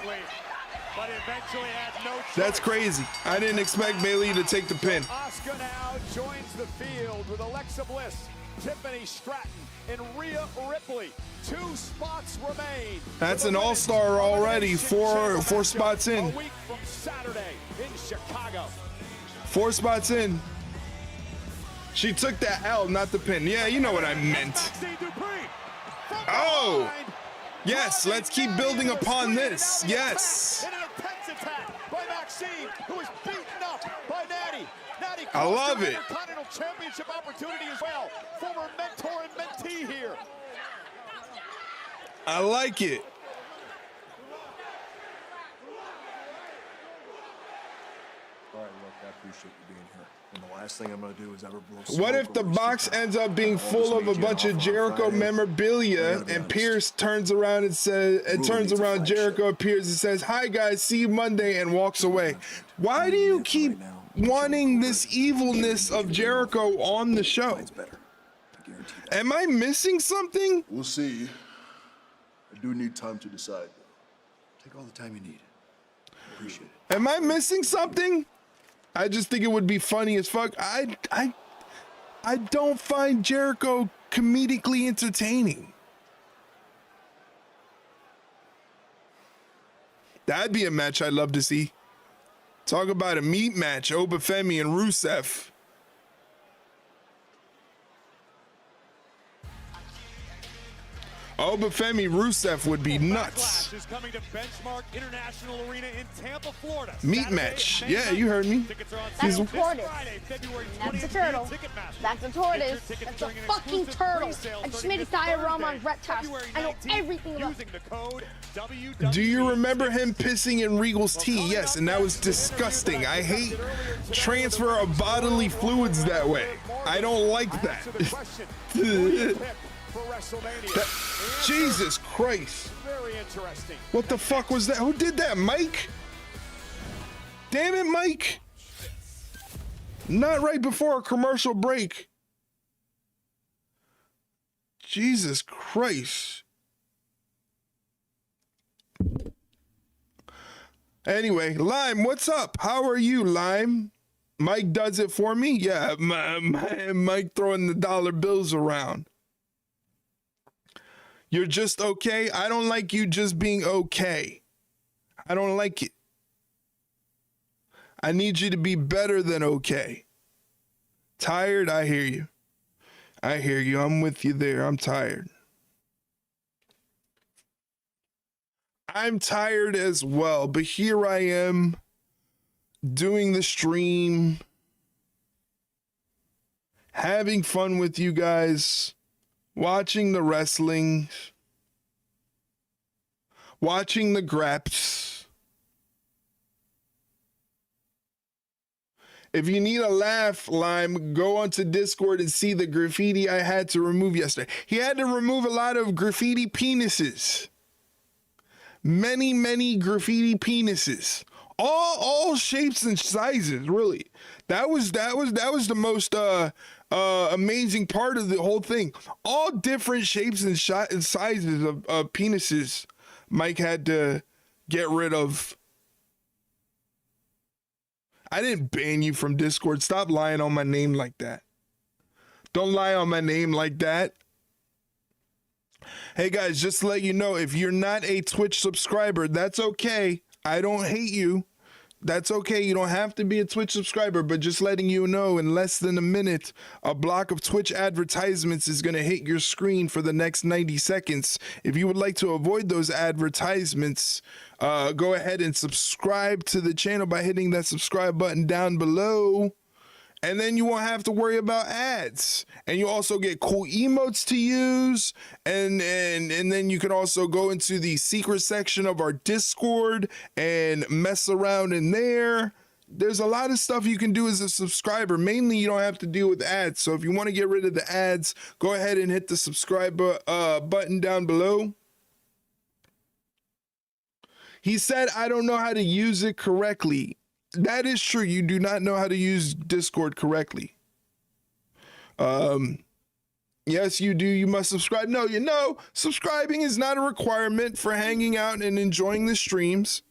That's crazy. I didn't expect Bayley to take the pin. Asuka now joins the field with Alexa Bliss, Tiffany Stratton, and Rhea Ripley. 2 spots remain. That's an all-star already. Four spots in. A week from Saturday in Chicago. 4 spots in. She took that L, not the pin. Yeah, you know what I meant. Oh! Yes, let's keep building upon this. Yes. In an intense attack by Maxine, who is beaten up by Nattie. Nattie, I love it. Intercontinental Championship opportunity as well. Former mentor and mentee here. I like it. All right, look, I appreciate you being here. And the last thing I'm going to do is ever blow. What if the box ends up being full of a bunch of Jericho memorabilia and Pierce turns around and says, Jericho appears and says, "Hi guys, see you Monday," and walks away? Why do you keep wanting this evilness of Jericho on the show? Am I missing something? We'll see. I do need time to decide. Take all the time you need. Appreciate it. Am I missing something? I just think it would be funny as fuck. I don't find Jericho comedically entertaining. That'd be a match I'd love to see. Talk about a meat match, Obafemi and Rusev. Obafemi Rusev would be nuts. Is coming to Benchmark International Arena in Tampa, Florida. Meat match. Yeah, you heard me. That's a tortoise. That's a turtle. That's a tortoise. That's a fucking turtle. I just made a diorama on reptiles. I know everything about it. Do you remember him pissing in Regal's tea? Yes, and that was disgusting. I hate transfer of bodily fluids that way. I don't like that. Jesus Christ. Very interesting. What the fuck was that? Who did that, Mike? Damn it, Mike. Not right before a commercial break. Jesus Christ. Anyway, Lime, what's up? How are you, Lime? Mike does it for me? Yeah, Mike throwing the dollar bills around. You're just okay? I don't like you just being okay. I don't like it. I need you to be better than okay. Tired? I hear you. I hear you. I'm with you there. I'm tired. I'm tired as well, but here I am doing the stream, having fun with you guys. Watching the wrestling, watching the graps. If you need a laugh, Lime, go onto Discord and see the graffiti I had to remove yesterday. He had to remove a lot of graffiti penises. Many graffiti penises. All shapes and sizes, really. That was the most amazing part of the whole thing. All different shapes and sizes of penises Mike had to get rid of. I didn't ban you from Discord. Stop lying on my name like that. Don't lie on my name like that. Hey guys, just to let you know, if you're not a Twitch subscriber, that's okay. I don't hate you. That's okay. You don't have to be a Twitch subscriber, but just letting you know, in less than a minute, a block of Twitch advertisements is going to hit your screen for the next 90 seconds. If you would like to avoid those advertisements, go ahead and subscribe to the channel by hitting that subscribe button down below. And then you won't have to worry about ads. And you also get cool emotes to use. And then you can also go into the secret section of our Discord and mess around in there. There's a lot of stuff you can do as a subscriber. Mainly, you don't have to deal with ads. So if you want to get rid of the ads, go ahead and hit the subscribe button down below. He said, I don't know how to use it correctly. That is true. You do not know how to use Discord correctly. Yes, you do. You must subscribe. No, you know, subscribing is not a requirement for hanging out and enjoying the streams.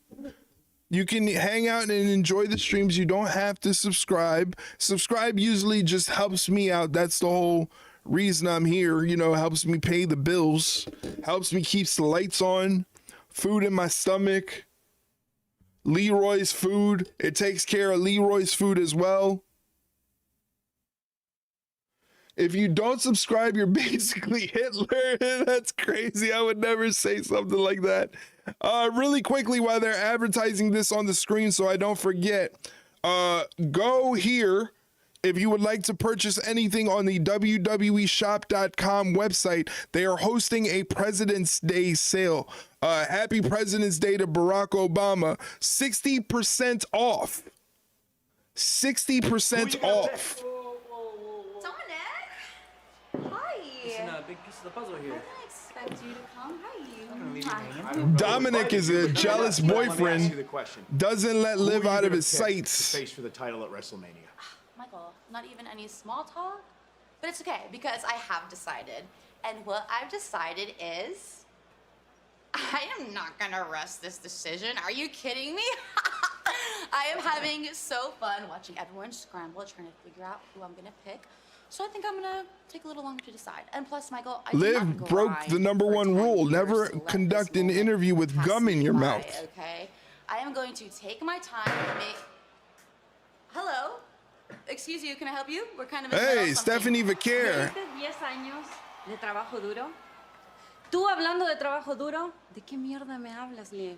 You can hang out and enjoy the streams. You don't have to subscribe. Subscribe usually just helps me out. That's the whole reason I'm here. You know, helps me pay the bills, helps me keep the lights on, food in my stomach. Leroy's food. It takes care of Leroy's food as well. If you don't subscribe, you're basically Hitler. That's crazy. I would never say something like that. Really quickly, while they're advertising this on the screen so I don't forget, go here. If you would like to purchase anything on the WWEshop.com website, they are hosting a President's Day sale. Happy President's Day to Barack Obama. 60% off. 60% off. Dominic! Hi! Missing a big piece of the puzzle here. I didn't expect you to come. Hi. Dominic is a jealous boyfriend. Doesn't let Liv out of his sights. Face for the title at WrestleMania. Michael, not even any small talk? But it's okay, because I have decided. And what I've decided is, I am not gonna rush this decision. Are you kidding me? I am having so fun watching everyone scramble, trying to figure out who I'm gonna pick. So I think I'm gonna take a little longer to decide. And plus, Michael, I Liv broke the #1 rule. Never conduct an interview with gum in your mouth. Okay? I am going to take my time and make... Hello? Excuse you, can I help you? We're kind of in the middle Hey, of something. Stephanie Vicaire. 10 años de trabajo duro. Tú hablando de trabajo duro, ¿de qué mierda me hablas, Liv?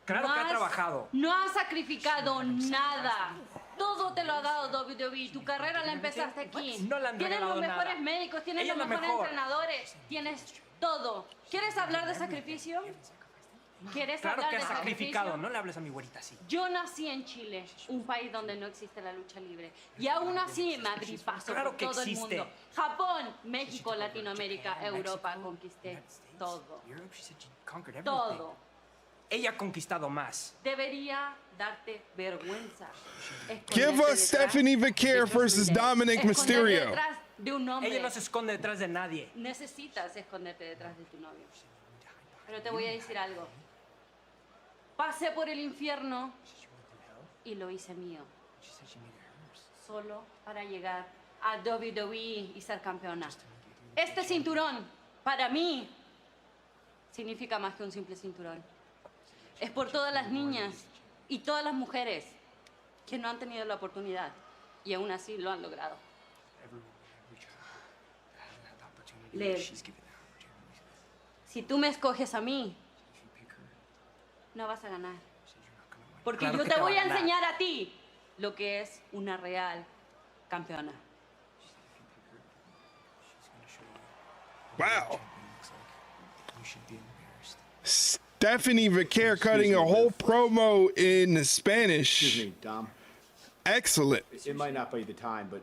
Claro que ha trabajado. No has sacrificado nada. Todo te lo ha dado WWE. Tu carrera la empezaste aquí. No le han Tienes regalado los mejores nada. médicos, tienes Ella los es la mejores mejor. entrenadores, tienes todo. ¿Quieres hablar de sacrificio? ¿Quieres Claro hablar que de ha sacrificado. sacrificio? No le hables a mi güerita así. Yo nací en Chile, un país donde no existe la lucha libre. Y aún así me abrí paso Claro por que todo el existe. mundo. Japón, México, Latinoamérica, Europa, conquisté todo. Todo. Ella ha conquistado más. Debería darte vergüenza. Give us Stephanie Vicaire versus Dominik Mysterio. Detrás de un hombre. Ella no se esconde detrás de nadie. Necesitas esconderte detrás de tu novio. Pero te voy a decir algo. Pasé por el infierno y lo hice mío. Solo para llegar a WWE y ser campeona. Este cinturón, para mí, significa más que un simple cinturón. Es por todas las niñas y todas las mujeres que no han tenido la oportunidad y aún así lo han logrado. Liv, si tú me escoges a mí, no vas a ganar. Porque Claro yo que te te voy va a a ganar. enseñar a ti lo que es una real campeona. Wow. Stephanie Vicaire cutting a whole promo in Spanish. Excuse me, Dom. Excellent. It might not be the time, but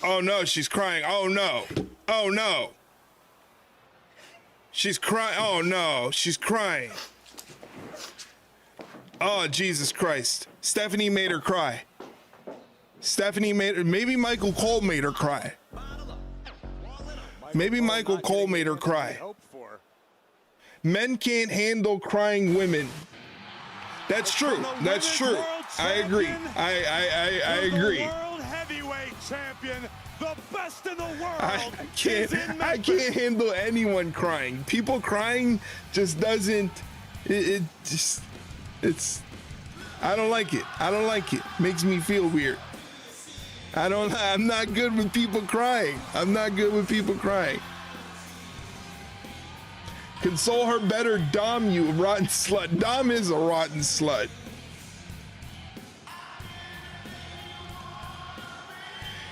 Oh no, she's crying. Oh no. Oh no. She's crying. Oh no, she's crying. Oh, Jesus Christ. Stephanie made her cry. Stephanie made her, maybe Michael Cole made her cry. Maybe Michael Cole made her cry. Men can't handle crying women. That's true. That's true. I agree. I agree. champion, the best in the world. I can't handle anyone crying. People crying just doesn't. It's. I don't like it. I don't like it. Makes me feel weird. I'm not good with people crying. I'm not good with people crying. Console her better, Dom, you rotten slut. Dom is a rotten slut.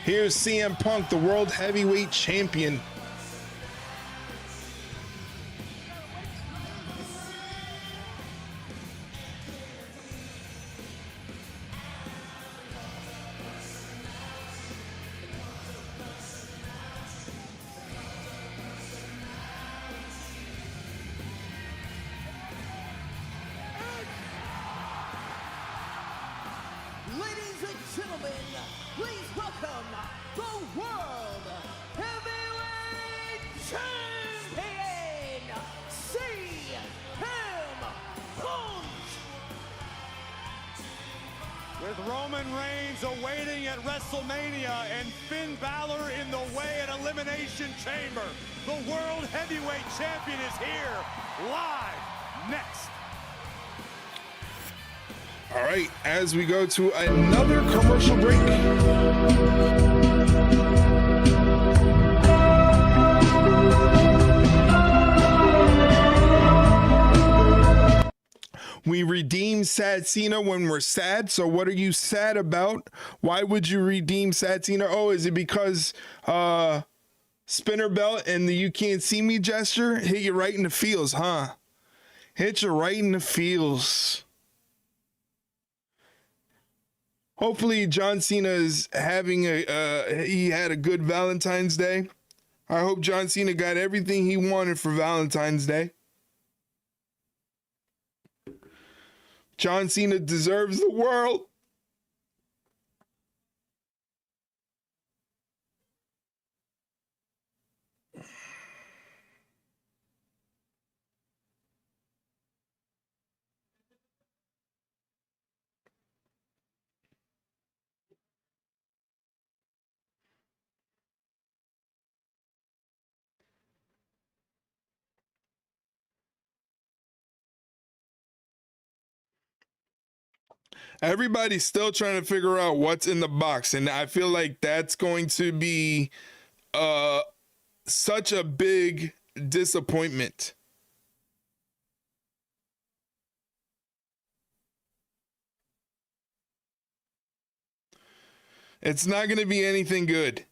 Here's CM Punk, the World Heavyweight Champion. Ladies and gentlemen, please welcome the World Heavyweight Champion, CM Punk! With Roman Reigns awaiting at WrestleMania and Finn Balor in the way at Elimination Chamber, the World Heavyweight Champion is here, live next. All right, as we go to another commercial break. We redeem Sad Cena when we're sad. So what are you sad about? Why would you redeem Sad Cena? Oh, is it because spinner belt and the you can't see me gesture hit you right in the feels, huh? Hit you right in the feels. Hopefully John Cena is having he had a good Valentine's Day. I hope John Cena got everything he wanted for Valentine's Day. John Cena deserves the world. Everybody's still trying to figure out what's in the box, and I feel like that's going to be such a big disappointment. It's not going to be anything good.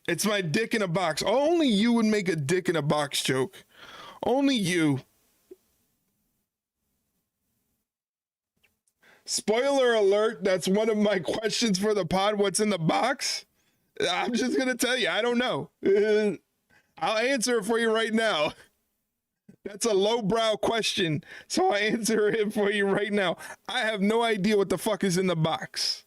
It's my dick in a box. Only you would make a dick in a box joke. Only you. Spoiler alert, that's one of my questions for the pod. What's in the box? I'm just going to tell you, I don't know. I'll answer it for you right now. That's a lowbrow question, so I'll answer it for you right now. I have no idea what the fuck is in the box.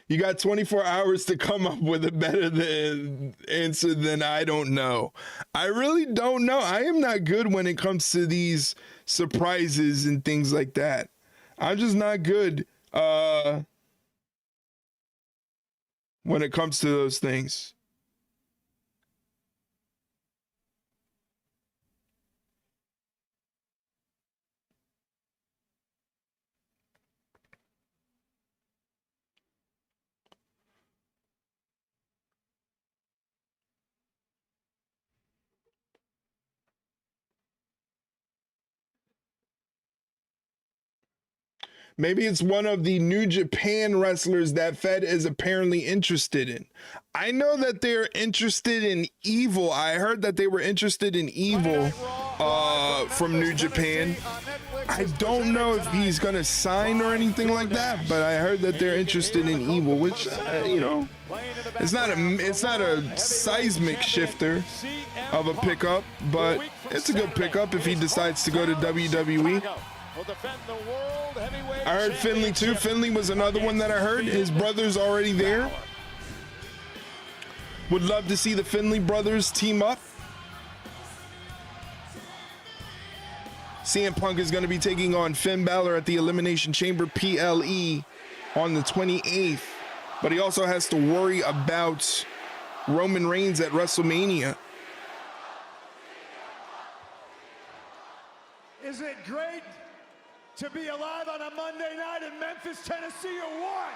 You got 24 hours to come up with a better answer than I don't know. I really don't know. I am not good when it comes to these surprises and things like that. I'm just not good when it comes to those things. Maybe it's one of the New Japan wrestlers that Fed is apparently interested in. I know that they're interested in Evil. I heard that they were interested in Evil from New Japan. I don't know if he's going to sign or anything like that, but I heard that they're interested in Evil, which, you know, it's not a seismic shifter of a pickup, but it's a good pickup if he decides to go to WWE. I heard Finley too. Finley was another one that I heard. His brother's already there. Would love to see the Finley brothers team up. CM Punk is going to be taking on Finn Balor at the Elimination Chamber PLE on the 28th. But he also has to worry about Roman Reigns at WrestleMania. Is it great to be alive on a Monday night in Memphis, Tennessee, or what?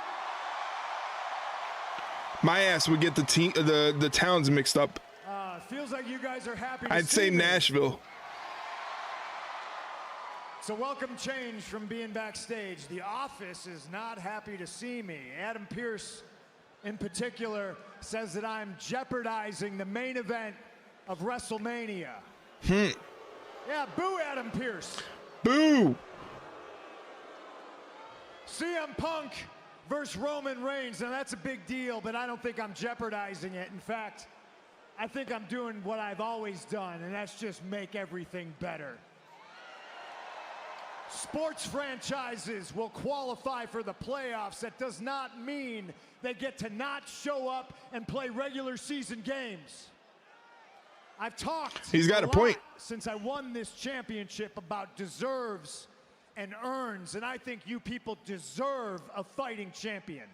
My ass would get the towns mixed up. Feels like you guys are happy to I'd see say me. Nashville. So welcome change from being backstage. The office is not happy to see me. Adam Pearce, in particular, says that I'm jeopardizing the main event of WrestleMania. Yeah, boo Adam Pearce. Boo! CM Punk versus Roman Reigns. Now that's a big deal, but I don't think I'm jeopardizing it. In fact, I think I'm doing what I've always done, and that's just make everything better. Sports franchises will qualify for the playoffs. That does not mean they get to not show up and play regular season games. I've talked He's got a point since I won this championship about deserves and earns, and I think you people deserve a fighting champion.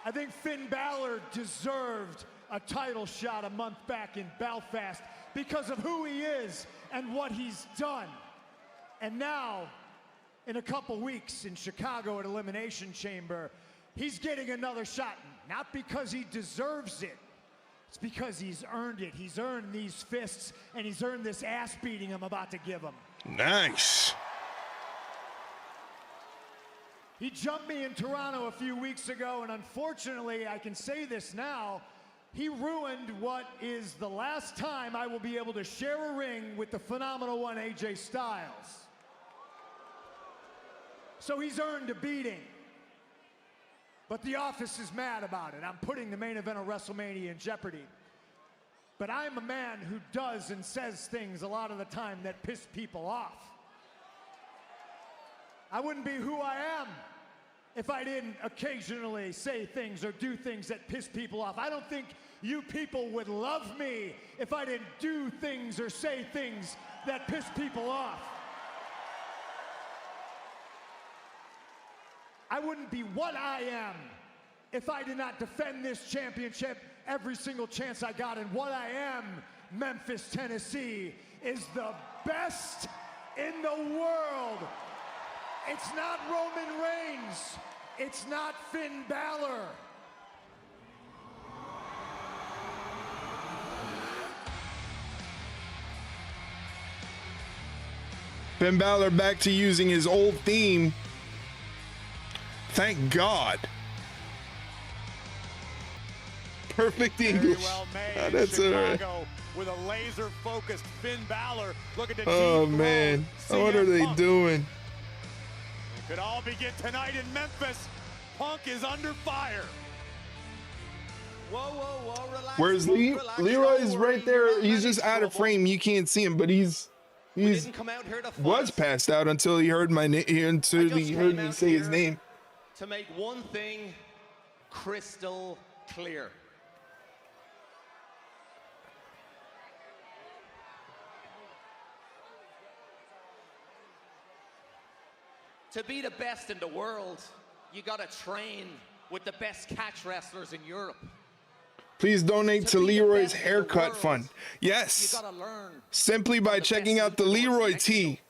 I think Finn Balor deserved a title shot a month back in Belfast because of who he is and what he's done. And now, in a couple weeks in Chicago at Elimination Chamber, he's getting another shot, not because he deserves it. It's because he's earned it. He's earned these fists, and he's earned this ass beating I'm about to give him. Nice. He jumped me in Toronto a few weeks ago, and unfortunately, I can say this now, he ruined what is the last time I will be able to share a ring with the phenomenal one, AJ Styles. So he's earned a beating. But the office is mad about it. I'm putting the main event of WrestleMania in jeopardy. But I'm a man who does and says things a lot of the time that piss people off. I wouldn't be who I am if I didn't occasionally say things or do things that piss people off. I don't think you people would love me if I didn't do things or say things that piss people off. I wouldn't be what I am if I did not defend this championship every single chance I got. And what I am, Memphis, Tennessee, is the best in the world. It's not Roman Reigns. It's not Finn Balor. Finn Balor back to using his old theme. Thank God. Perfect English. Well made. Oh, that's Chicago with a laser-focused Finn Balor looking to oh man, what are they doing? It could all begin tonight in Memphis. Punk is under fire. Whoa, whoa, whoa, relax. Where's Leroy's right there? He's just out of frame. You can't see him, but he's was passed out until he heard my name. Until he heard me say his name. To make one thing crystal clear. To be the best in the world, you gotta train with the best catch wrestlers in Europe. Please donate to Leroy's haircut fund. Yes, simply by checking out the Leroy tee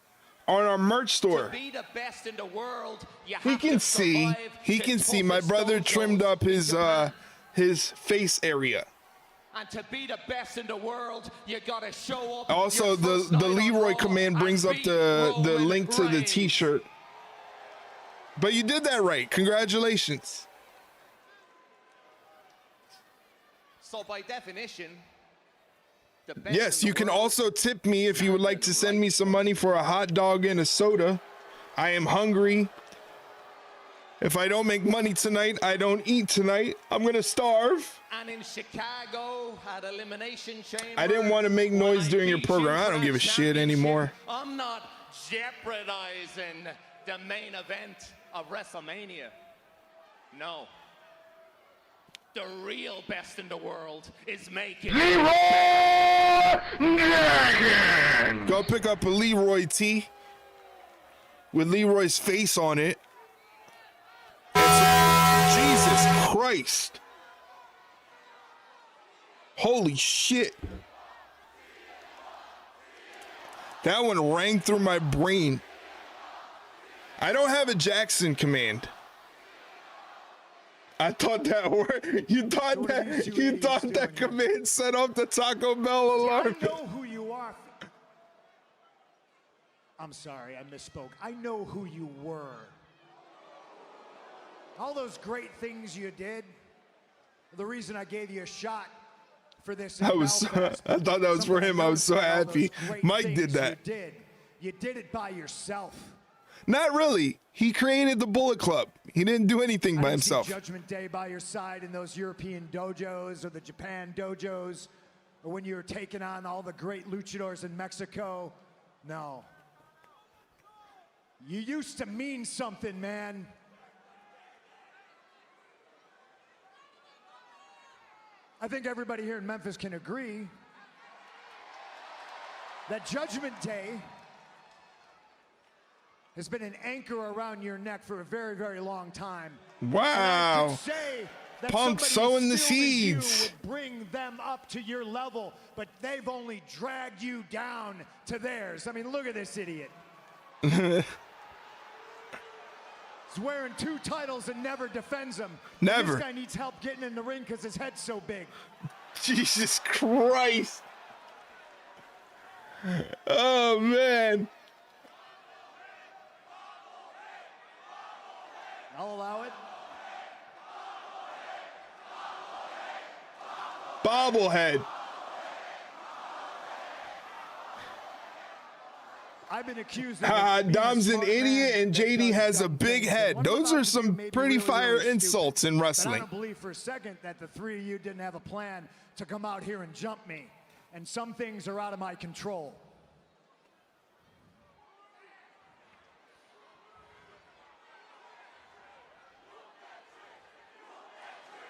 on our merch store. To be the best in the world, you He have can to see. survive He the can see. My toughest brother dojos trimmed up in his Japan. his face area. And to be the best in the world, you gotta show up. Also, your the first night on Leroy Raw command and brings up beat the Roman link to the Reigns. T-shirt. But you did that right. Congratulations. So by definition, the best Yes, in the you can world also tip me if you would like to send me some money for a hot dog and a soda. I am hungry. If I don't make money tonight, I don't eat tonight. I'm gonna starve. And in Chicago at Elimination Chamber, I didn't want to make noise during your program. I don't give a shit anymore. I'm not jeopardizing the main event of WrestleMania. No. The real best in the world is making Go pick up a Leroy tee with Leroy's face on it. Jesus Christ. Holy shit. That one rang through my brain. I don't have a Jackson command. I thought that word. You thought that command set off the Taco Bell alarm. I know who you are. I'm sorry, I misspoke. I know who you were. All those great things you did. The reason I gave you a shot for this. I thought that was for him. I was so happy. Mike did that. You did it by yourself. Not really. He created the Bullet Club. He didn't do anything by himself. Judgment Day by your side in those European dojos or the Japan dojos, or when you were taking on all the great luchadors in Mexico. No. You used to mean something, man. I think everybody here in Memphis can agree that Judgment Day has been an anchor around your neck for a very, very long time. Wow. Punk sowing the seeds. Would bring them up to your level, but they've only dragged you down to theirs. I mean, look at this idiot. He's wearing 2 titles and never defends them. Never. This guy needs help getting in the ring because his head's so big. Jesus Christ. Oh, man. I'll allow it. Bobblehead. I've been accused of Dom's an idiot and JD has a big head. Those are some pretty fire insults in wrestling. I don't believe for a second that the 3 of you didn't have a plan to come out here and jump me. And some things are out of my control.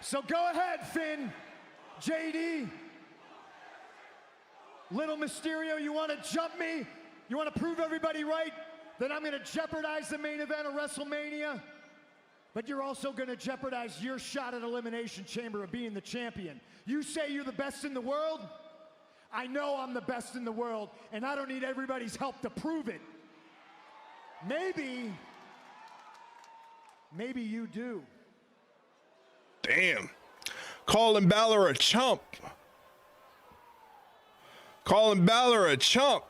So go ahead, Finn, JD. Little Mysterio, you want to jump me? You want to prove everybody right? Then I'm going to jeopardize the main event of WrestleMania. But you're also going to jeopardize your shot at Elimination Chamber of being the champion. You say you're the best in the world? I know I'm the best in the world, and I don't need everybody's help to prove it. Maybe you do. Damn. Calling Balor a chump. Calling Balor a chump.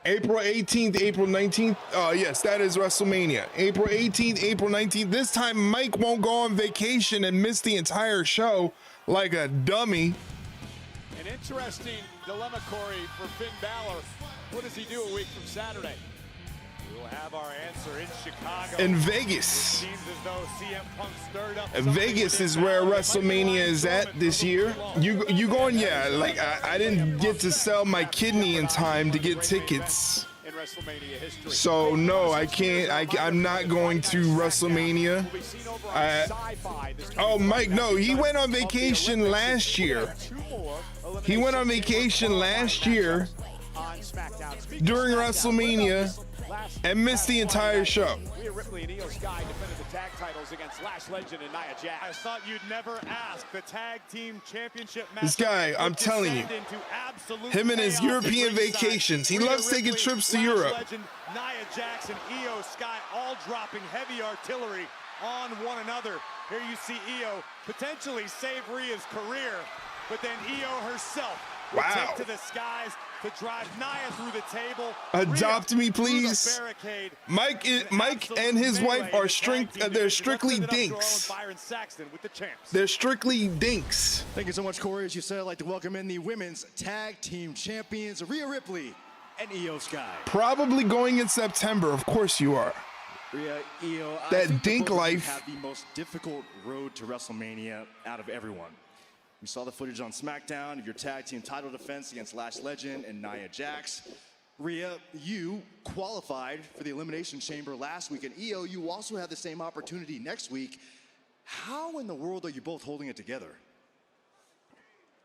April 18th, April 19th. Yes, that is WrestleMania. April 18th, April 19th. This time Mike won't go on vacation and miss the entire show like a dummy. An interesting dilemma, Corey, for Finn Balor. What does he do a week from Saturday? We'll have our answer in Chicago. In Vegas. It seems as though CM Punk stirred up Vegas is where WrestleMania is at this year. You going? Yeah, like I didn't get to sell my kidney in time to get tickets. So no, I can't. I'm not going to WrestleMania. Oh, Mike, no, he went on vacation last year. He went on vacation last year during WrestleMania and missed the entire show. Rhea Ripley and Io Sky defended the tag titles against Lash Legend and Nia Jax. I thought you'd never ask. The tag team championship match. This guy, I'm telling you, him and his European vacations, he loves taking trips to Europe. Legend, Nia Jax and Io Sky all dropping heavy artillery on one another. Here you see Io potentially save Rhea's career, but then Io herself will take to the skies to drive Nia through the table. Adopt me, please. Mike and his wife are they're strictly dinks. They're strictly dinks. Thank you so much, Corey. As you said, I'd like to welcome in the women's tag team champions, Rhea Ripley and Io Sky. Probably going in September. Of course you are. Rhea, Io, that dink life. Have the most difficult road to WrestleMania out of everyone. We saw the footage on SmackDown of your tag team title defense against Lash Legend and Nia Jax. Rhea, you qualified for the Elimination Chamber last week, and EO, you also have the same opportunity next week. How in the world are you both holding it together?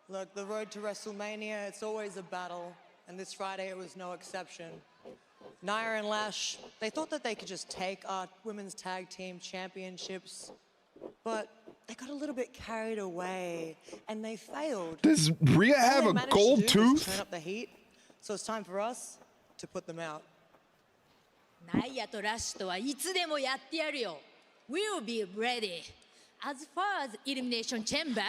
Look, the road to WrestleMania, it's always a battle, and this Friday it was no exception. Nia and Lash, they thought that they could just take our women's tag team championships, but they got a little bit carried away, and they failed. Does Rhea have a gold tooth? Turn up the heat, so it's time for us to put them out. ナイアとラッシュとはいつでもやってやるよ。We'll be ready. As far as Elimination Chamber,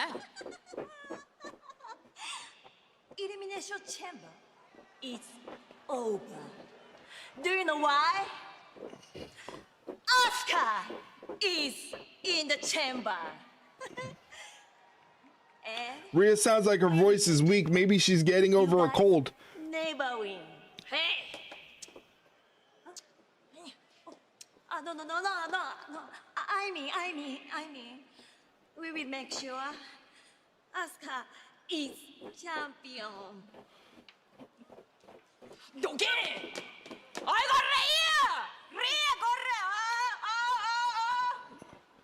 Elimination Chamber is over. Do you know why? Asuka is in the chamber. Rhea sounds like her voice is weak. Maybe she's getting over a cold. Never win. Hey. No. I mean, we will make sure Asuka is champion. Okay. I got Rhea, corre.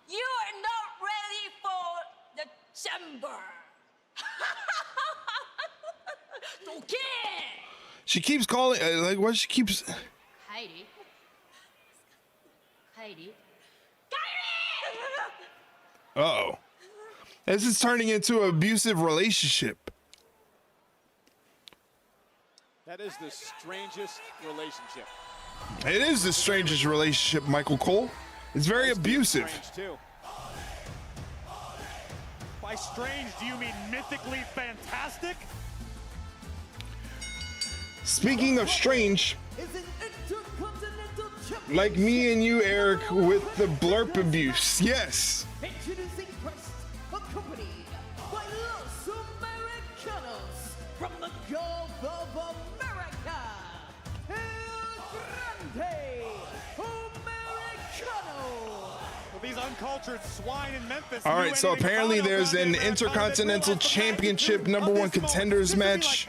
You are not ready for the chamber. Okay. She keeps calling, like, what she keeps. Heidi. Uh-oh. This is turning into an abusive relationship. That is the strangest relationship. It is the strangest relationship, Michael Cole. It's very abusive. Too. By strange, do you mean mythically fantastic? Speaking of strange, like me and you, Eric, with the blurp abuse. Yes. Introducing first, accompanied by Los Americanos from the Gulf of America, El Grande Americano. Well, these uncultured swine in Memphis. All right, so apparently there's an Intercontinental Championship #1 contenders match,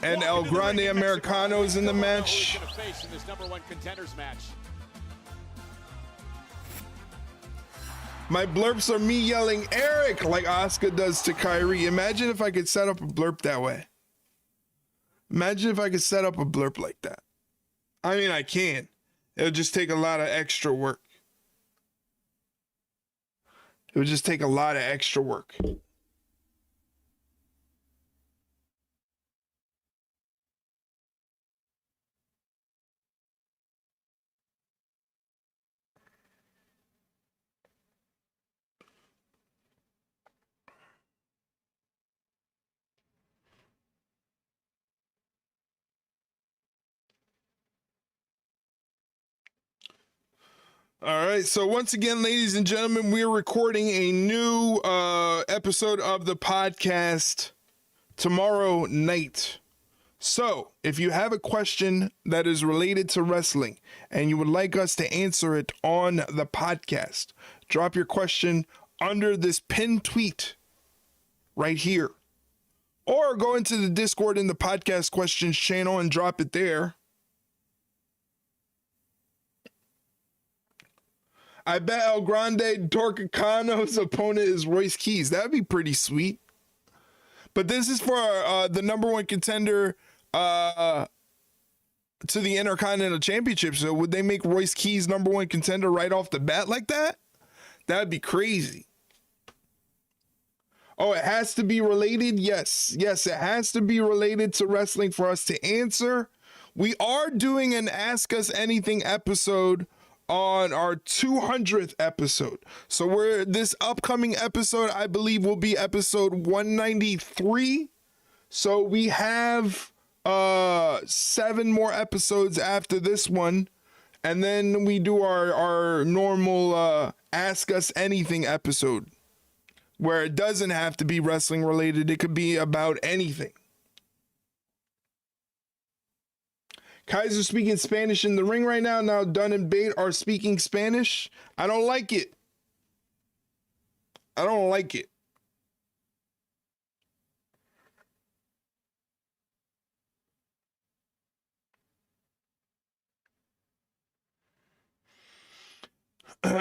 and El Grande Americano's in the match. Face in this #1 contenders match. My blurps are me yelling Eric like Asuka does to Kyrie. Imagine if I could set up a blurp that way. Imagine if I could set up a blurp like that. I mean, I can. It'll just take a lot of extra work. It would just take a lot of extra work. All right, so once again, ladies and gentlemen, we're recording a new episode of the podcast tomorrow night. So if you have a question that is related to wrestling and you would like us to answer it on the podcast, drop your question under this pinned tweet right here. Or go into the Discord in the podcast questions channel and drop it there. I bet El Grande Torcano's opponent is Royce Keys. That'd be pretty sweet. But this is for the #1 contender to the Intercontinental Championship. So would they make Royce Keys #1 contender right off the bat like that? That'd be crazy. Oh, it has to be related? Yes, it has to be related to wrestling for us to answer. We are doing an Ask Us Anything episode on our 200th episode. So this upcoming episode, I believe, will be episode 193. So we have 7 more episodes after this one. And then we do our normal Ask Us Anything episode, where it doesn't have to be wrestling related. It could be about anything. Kaiser speaking Spanish in the ring right now. Now Dunn and Bate are speaking Spanish. I don't like it. I don't like it. Da,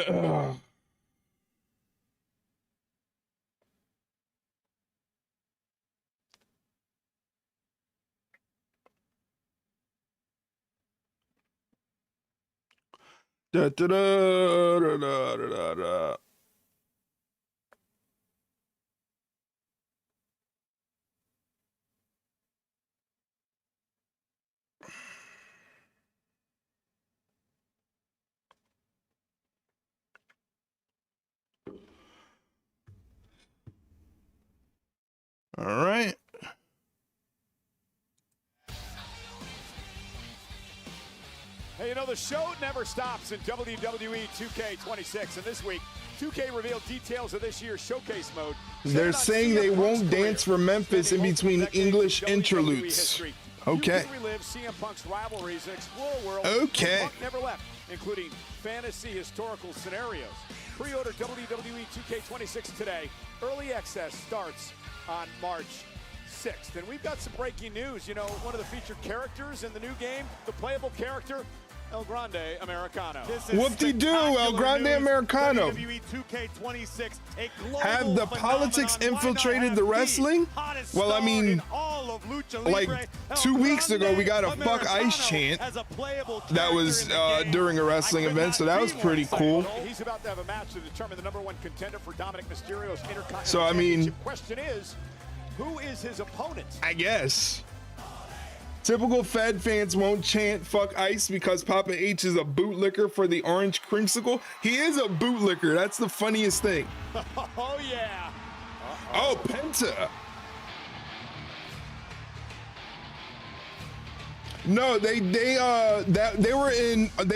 da, da, da, da, da, da. All right. Hey, you know, the show never stops in WWE 2K26, and this week, 2K revealed details of this year's showcase mode. They're saying they won't dance for Memphis in between English interludes. Okay. You can relive CM Punk's rivalries and explore a world okay. Punk never left, including fantasy historical scenarios. Pre-order WWE 2K26 today. Early access starts on March 6th. And we've got some breaking news. You know, one of the featured characters in the new game, the playable character, El Grande Americano. Whoop-de-doo, El Grande Americano. WWE 2K26, have the politics infiltrated the wrestling? Well, I mean, like 2 weeks ago, we got a fuck ice chant that was during a wrestling event, so that was pretty cool. He's about to have a match to determine the #1 contender for Dominik Mysterio's Intercontinental So, I mean, Championship. Question is, who is his opponent? I guess. Typical Fed fans won't chant fuck ice because Papa H is a bootlicker for the orange creamsicle. He is a bootlicker. That's the funniest thing. Oh yeah. Oh, Penta. No, they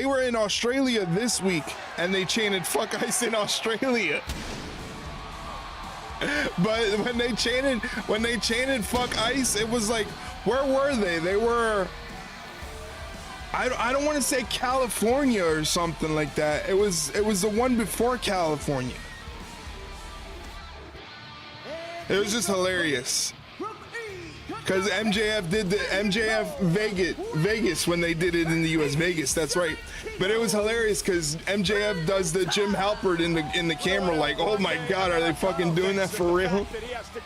were in Australia this week and they chanted fuck ice in Australia. But when they chanted fuck ice, it was like, where were they? They were, I don't want to say California or something like that. It was the one before California. It was just hilarious. Because MJF did the MJF Vegas when they did it in the US Vegas. That's right. But it was hilarious because MJF does the Jim Halpert in the camera, like, oh my God, are they fucking doing that for real? That he has to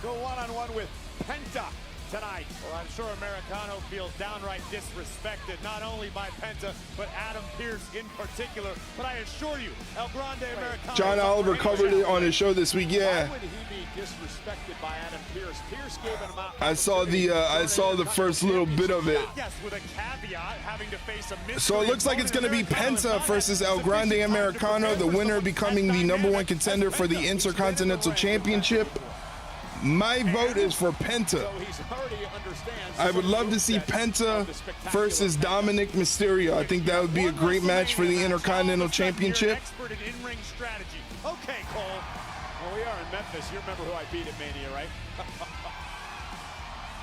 go one-on-one with Penta tonight. Well, I'm sure Americano feels downright disrespected, not only by Penta, but Adam Pearce in particular. But I assure you, El Grande Americano... John Oliver covered it on his show this week, yeah. Why would he be disrespected by Adam Pearce? Pearce gave him out. I saw the first little bit of it. Yes, with a caveat, having to face a So it looks like it's going to be Penta versus El Grande Americano, the winner becoming the #1 contender for the Intercontinental Championship. My vote is for Penta. I would love to see Penta versus Dominik Mysterio. I think that would be a great match for the Intercontinental Championship. Okay, Cole. Well, we are in Memphis. You remember who I beat at Mania, right?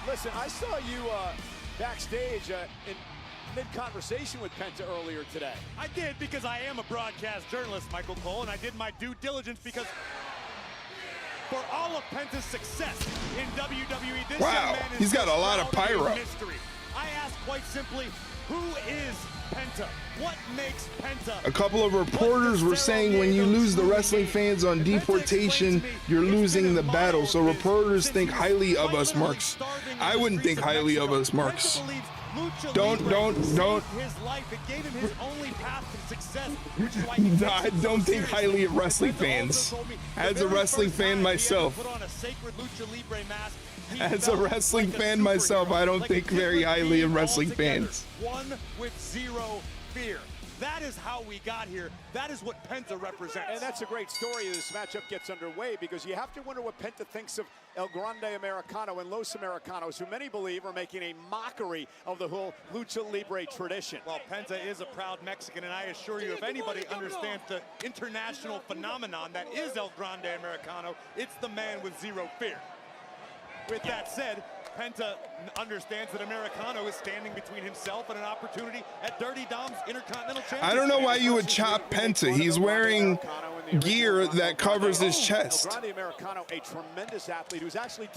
Listen, I saw you backstage in mid-conversation with Penta earlier today. I did, because I am a broadcast journalist, Michael Cole, and I did my due diligence because for all of Penta's success in WWE, this wow, young man is he's got a lot of pyro. Mystery. I ask quite simply, who is Penta? What makes Penta? A couple of reporters were saying when you lose the wrestling fans on deportation, you're losing the battle. So reporters think highly of us, Marks. I wouldn't think highly of us, Marks. Don't. His life. It gave him his only path to success. I don't think highly of wrestling fans. As a wrestling fan myself. As a wrestling fan myself, I don't think very highly of wrestling fans. One with zero fear. That is how we got here. That is what Penta represents. And that's a great story as this matchup gets underway, because you have to wonder what Penta thinks of El Grande Americano and Los Americanos, who many believe are making a mockery of the whole Lucha Libre tradition. Well, Penta is a proud Mexican, and I assure you, if anybody understands the international phenomenon that is El Grande Americano, it's the man with zero fear. With that said, Penta understands that Americano is standing between himself and an opportunity at Dirty Dom's Intercontinental Championship. I don't know why you would chop Penta. He's wearing gear that covers his chest.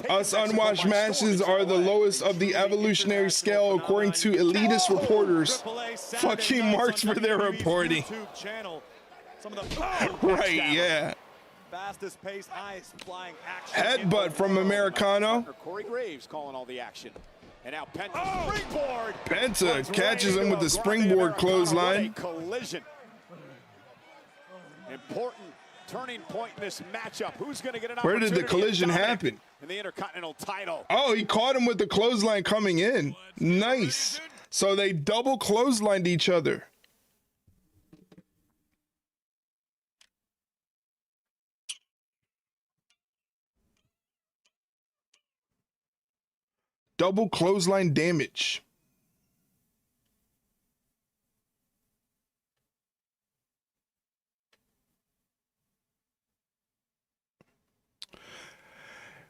Us unwatched matches are the lowest of the evolutionary scale according to elitist reporters. Fucking marks for their reporting. Some of the Right, yeah. fastest paced, highest flying action. Headbutt from Americano. Corey Graves calling all the action. And now Penta springboard. Penta catches him with the springboard clothesline. Collision. Important turning point in this matchup. Who's going to get an Where opportunity? did the collision happen? In the Intercontinental title. Oh, he caught him with the clothesline coming in. Nice. So they double clotheslined each other. Double clothesline damage.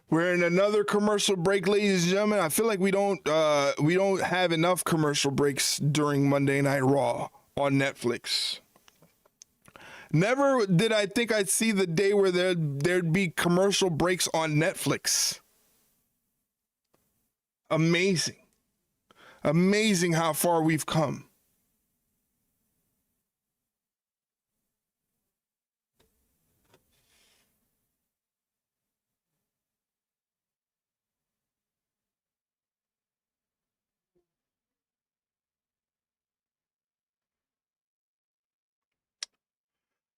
We're in another commercial break, ladies and gentlemen. I feel like we don't have enough commercial breaks during Monday Night Raw on Netflix. Never did I think I'd see the day where there'd be commercial breaks on Netflix. Amazing. Amazing how far we've come.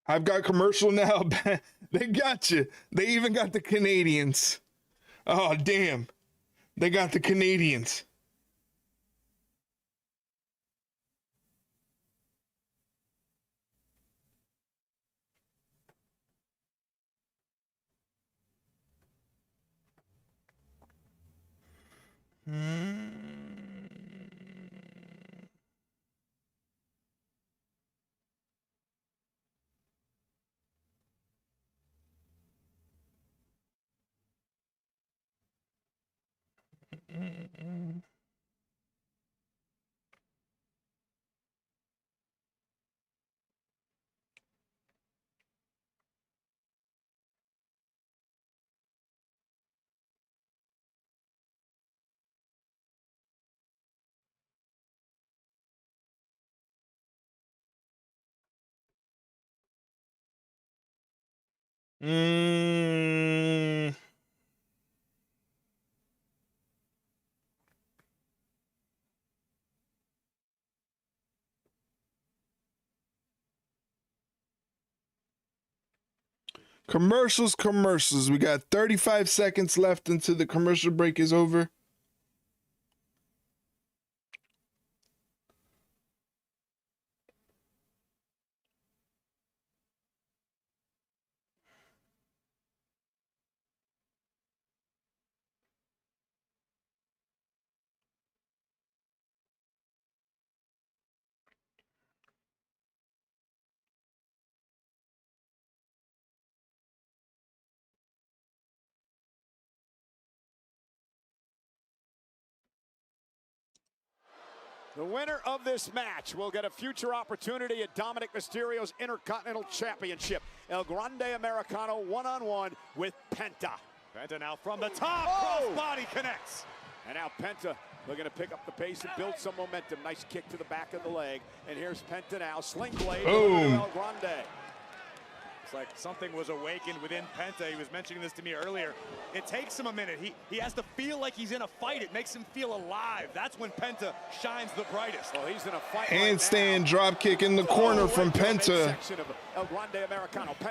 I've got commercial now. They got you. They even got the Canadians. Oh, damn. They got the Canadians. Commercials. We got 35 seconds left until the commercial break is over. The winner of this match will get a future opportunity at Dominik Mysterio's Intercontinental Championship. El Grande Americano one-on-one with Penta. Penta now from the top. Crossbody connects. And now Penta looking to pick up the pace and build some momentum. Nice kick to the back of the leg. And here's Penta now. Sling blade. Boom. El Grande. It's like something was awakened within Penta. He was mentioning this to me earlier. It takes him a minute. He has to feel like he's in a fight. It makes him feel alive. That's when Penta shines the brightest. Well, he's in a fight. Handstand drop kick in the corner from Penta.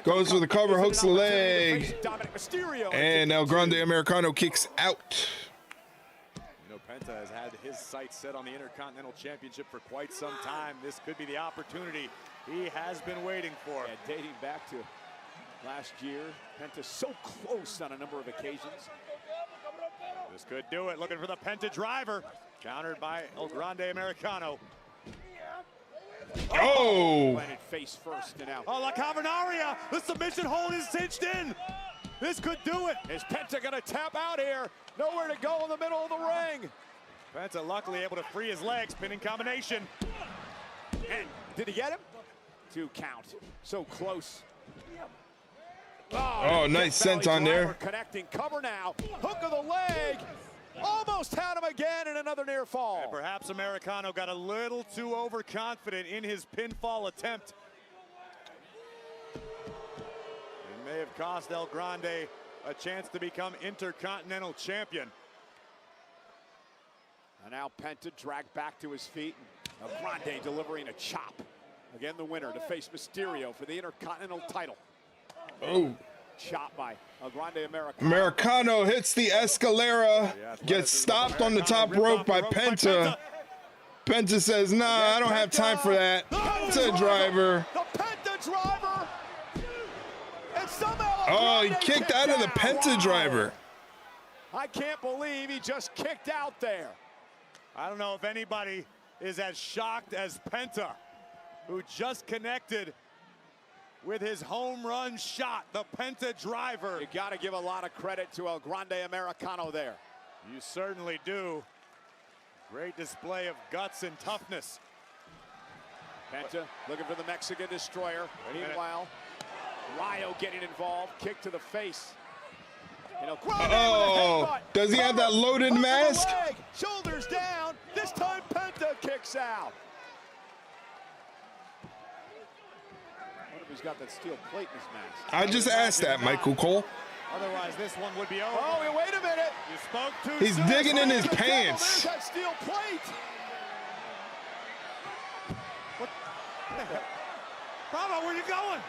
Goes for the cover, hooks the leg. And El Grande Americano kicks out. You know, Penta has had his sights set on the Intercontinental Championship for quite some time. This could be the opportunity he has been waiting for. Yeah, dating back to last year. Penta so close on a number of occasions. This could do it. Looking for the Penta driver. Countered by El Grande Americano. Oh! Planted face first and out. Oh, La Cavernaria. The submission hold is cinched in. This could do it. Is Penta going to tap out here? Nowhere to go in the middle of the ring. Penta luckily able to free his legs. Pinning combination. And did he get him? 2 count. So close. Oh, nice sense on there. Connecting, cover now. Hook of the leg. Almost had him again in another near fall. And perhaps Americano got a little too overconfident in his pinfall attempt. may have cost El Grande a chance to become Intercontinental Champion. And now Penta dragged back to his feet. El Grande delivering a chop. Again, the winner to face Mysterio for the Intercontinental title. Oh. Chop by El Grande Americano. Americano hits the Escalera, gets stopped on the top rope by Penta. Penta says, nah, I don't have time for that. Penta driver. The Penta driver. And somehow oh, he kicked out of the Penta driver. I can't believe he just kicked out there. I don't know if anybody is as shocked as Penta, who just connected with his home run shot, the Penta driver. You got to give a lot of credit to El Grande Americano there. You certainly do. Great display of guts and toughness. Penta looking for the Mexican destroyer. Meanwhile, Ryo getting involved. Kick to the face. You know, oh, does he have that loaded mask? Shoulders down. This time Penta kicks out. What if he's got that steel plate in his mask? I just asked that, Michael Cole. Otherwise, this one would be over. Oh, wait a minute. You spoke too He's soon. digging in his pants. There's that steel plate. What the heck? Bravo, where you going?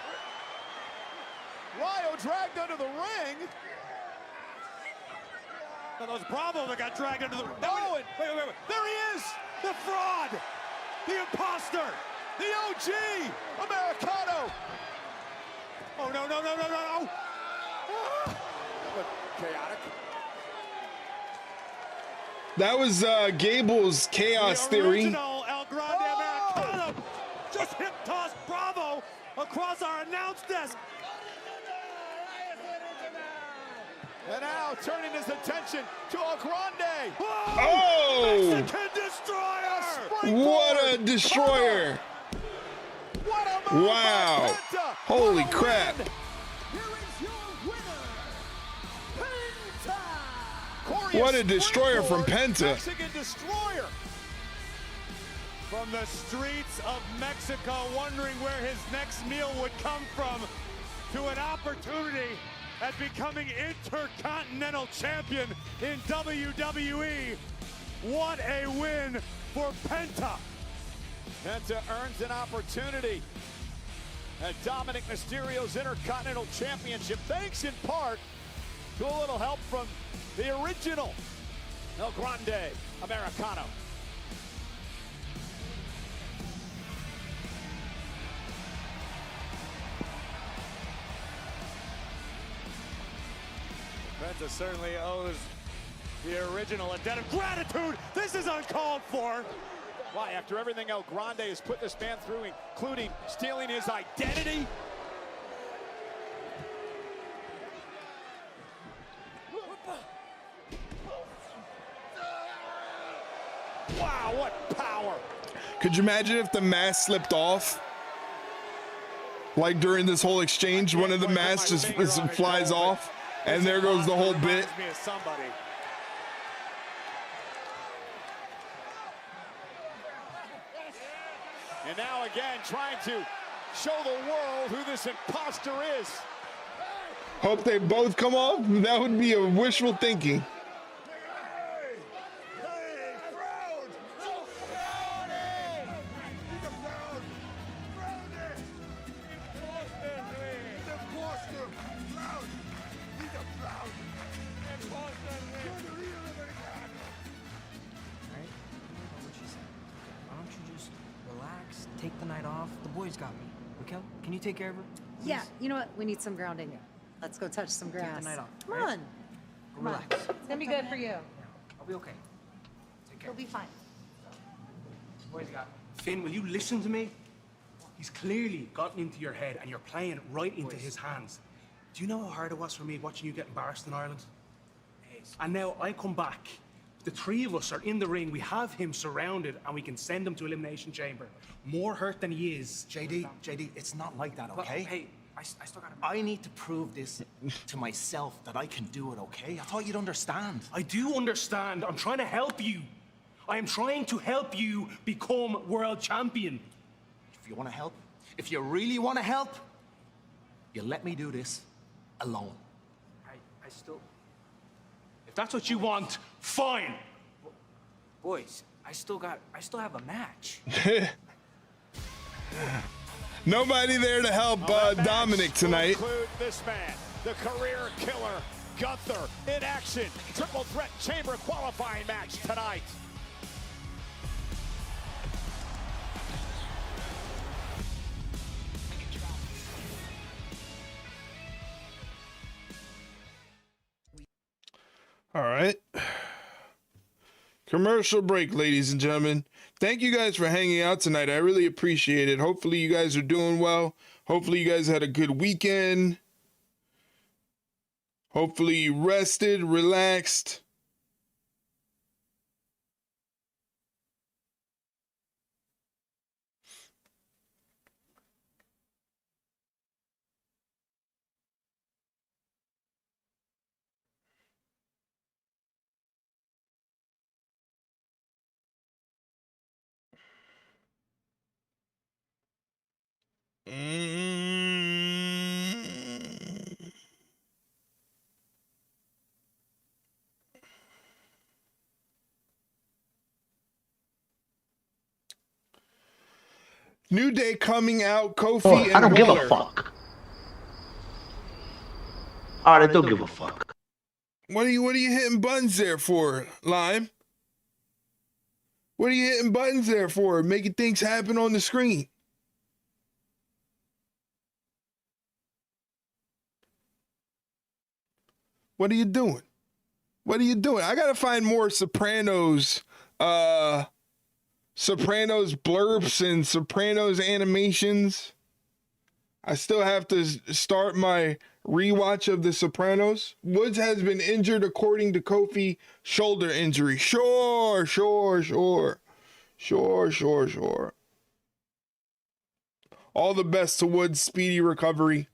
Ryo dragged under the ring. No, that was Bravo that got dragged under the ring. No, wait. There he is. The fraud. The imposter. The OG. Americano. Oh, no. Chaotic. That was Gable's chaos theory. El Grande Americano just hip tossed Bravo across our announce desk. And now turning his attention to El Grande. Oh! Mexican destroyer! What a destroyer! What a move wow! by Penta. Holy crap! What a destroyer from Penta. Mexican destroyer. From the streets of Mexico, wondering where his next meal would come from, to an opportunity at becoming Intercontinental Champion in WWE. What a win for Penta. Penta earns an opportunity at Dominik Mysterio's Intercontinental Championship, thanks in part to a little help from the original El Grande Americano. Penta certainly owes the original a debt of gratitude. This is uncalled for. Why, after everything El Grande has put this man through, including stealing his identity? Wow, what power. Could you imagine if the mask slipped off? Like during this whole exchange, one of the masks just flies off, and there goes the whole bit. And now again, trying to show the world who this imposter is. Hope they both come off. That would be a wishful thinking. Take the night off. The boys got me. Raquel, can you take care of her? Please? Yeah, you know what? We need some grounding. Let's go touch some grass. Take the night off. Come right? on. Come Relax. on. It's gonna be good for you. I'll be okay. Take care. You'll be fine. Boys got me. Finn, will you listen to me? He's clearly gotten into your head and you're playing it right into his hands. Do you know how hard it was for me watching you get embarrassed in Ireland? And now I come back. The three of us are in the ring. We have him surrounded and we can send him to Elimination Chamber. More hurt than he is. JD, it's not like that, But, okay? hey, I still gotta... I need to prove this to myself that I can do it, okay? I thought you'd understand. I do understand. I'm trying to help you. I am trying to help you become world champion. If you want to help, if you really want to help, you let me do this, alone. I still... If that's what you want, fine. Boys, I still have a match. Nobody there to help Dominik tonight. Include this man, the career killer, Gunther, in action. Triple threat chamber qualifying match tonight. All right. Commercial break, ladies and gentlemen. Thank you guys for hanging out tonight. I really appreciate it. Hopefully you guys are doing well. Hopefully you guys had a good weekend. Hopefully you rested, relaxed. New Day coming out, Kofi and I don't give Waller. a fuck. Alright, I don't give a fuck. What are you hitting buttons there for, Lime? What are you hitting buttons there for? Making things happen on the screen. What are you doing? What are you doing? I gotta find more Sopranos, Sopranos blurbs and Sopranos animations. I still have to start my rewatch of The Sopranos. Woods has been injured according to Kofi, shoulder injury. Sure. All the best to Woods, speedy recovery.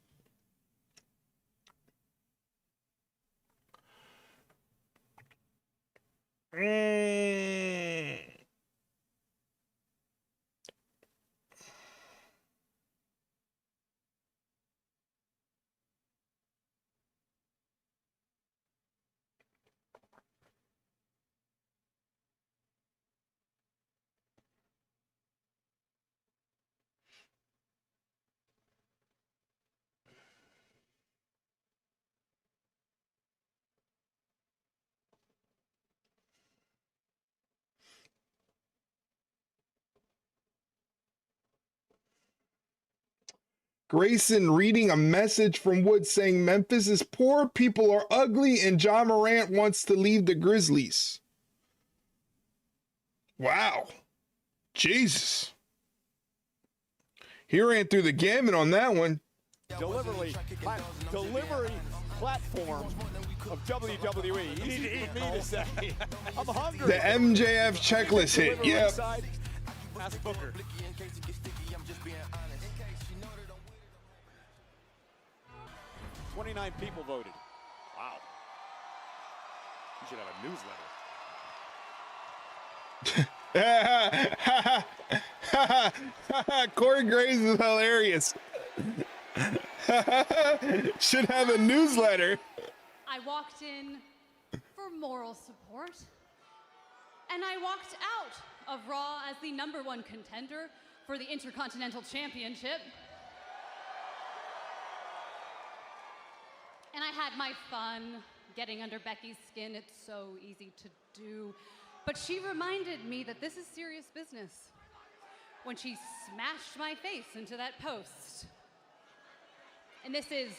Grayson reading a message from Woods saying Memphis is poor, people are ugly, and John Morant wants to leave the Grizzlies. Wow. Jesus. He ran through the gamut on that one. Delivery platform of WWE. Easy for me to say. I'm hungry. The MJF checklist hit. Yep. Ask Booker. 29 people voted. Wow. You should have a newsletter. Corey Graves is hilarious. Should have a newsletter. I walked in for moral support, and I walked out of Raw as the #1 contender for the Intercontinental Championship. And I had my fun getting under Becky's skin. It's so easy to do. But she reminded me that this is serious business when she smashed my face into that post. And this is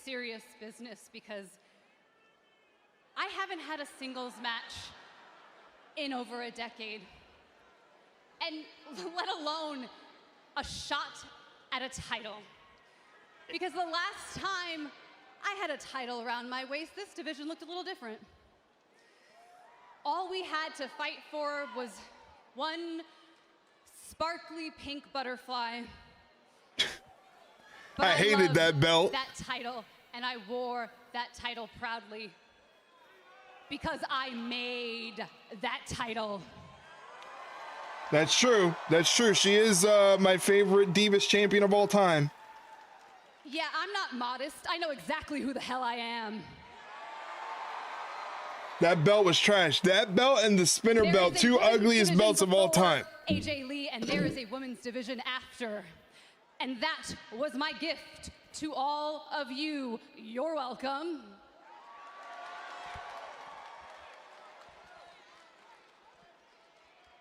serious business because I haven't had a singles match in over a decade. And let alone a shot at a title. Because the last time I had a title around my waist, this division looked a little different. All we had to fight for was one sparkly pink butterfly. But I hated that belt. That title, and I wore that title proudly because I made that title. That's true. That's true. She is my favorite Divas champion of all time. Yeah, I'm not modest. I know exactly who the hell I am. That belt was trash. That belt and the spinner belt, two ugliest belts of all time. AJ Lee, and there is a women's division after. And that was my gift to all of you. You're welcome.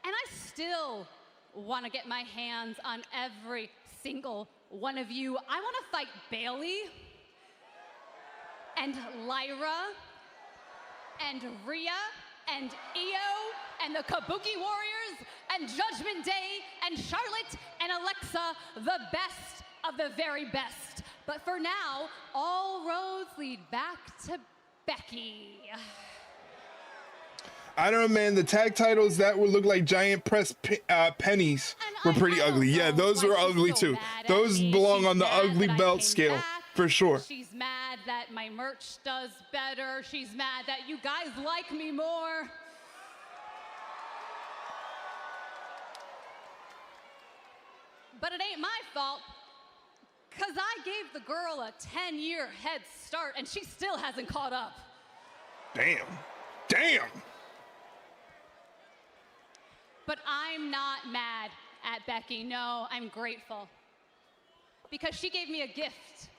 And I still want to get my hands on every single one of you. I want to fight Bayley and Lyra and Rhea and Io and the Kabuki Warriors and Judgment Day and Charlotte and Alexa, the best of the very best. But for now, all roads lead back to Becky. I don't know, man. The tag titles that would look like giant press pennies were pretty ugly. Yeah, those were ugly too. Those belong on the ugly belt scale for sure. She's mad that my merch does better. She's mad that you guys like me more. But it ain't my fault, because I gave the girl a 10-year head start, and she still hasn't caught up. Damn. Damn. But I'm not mad at Becky. No, I'm grateful. Because she gave me a gift.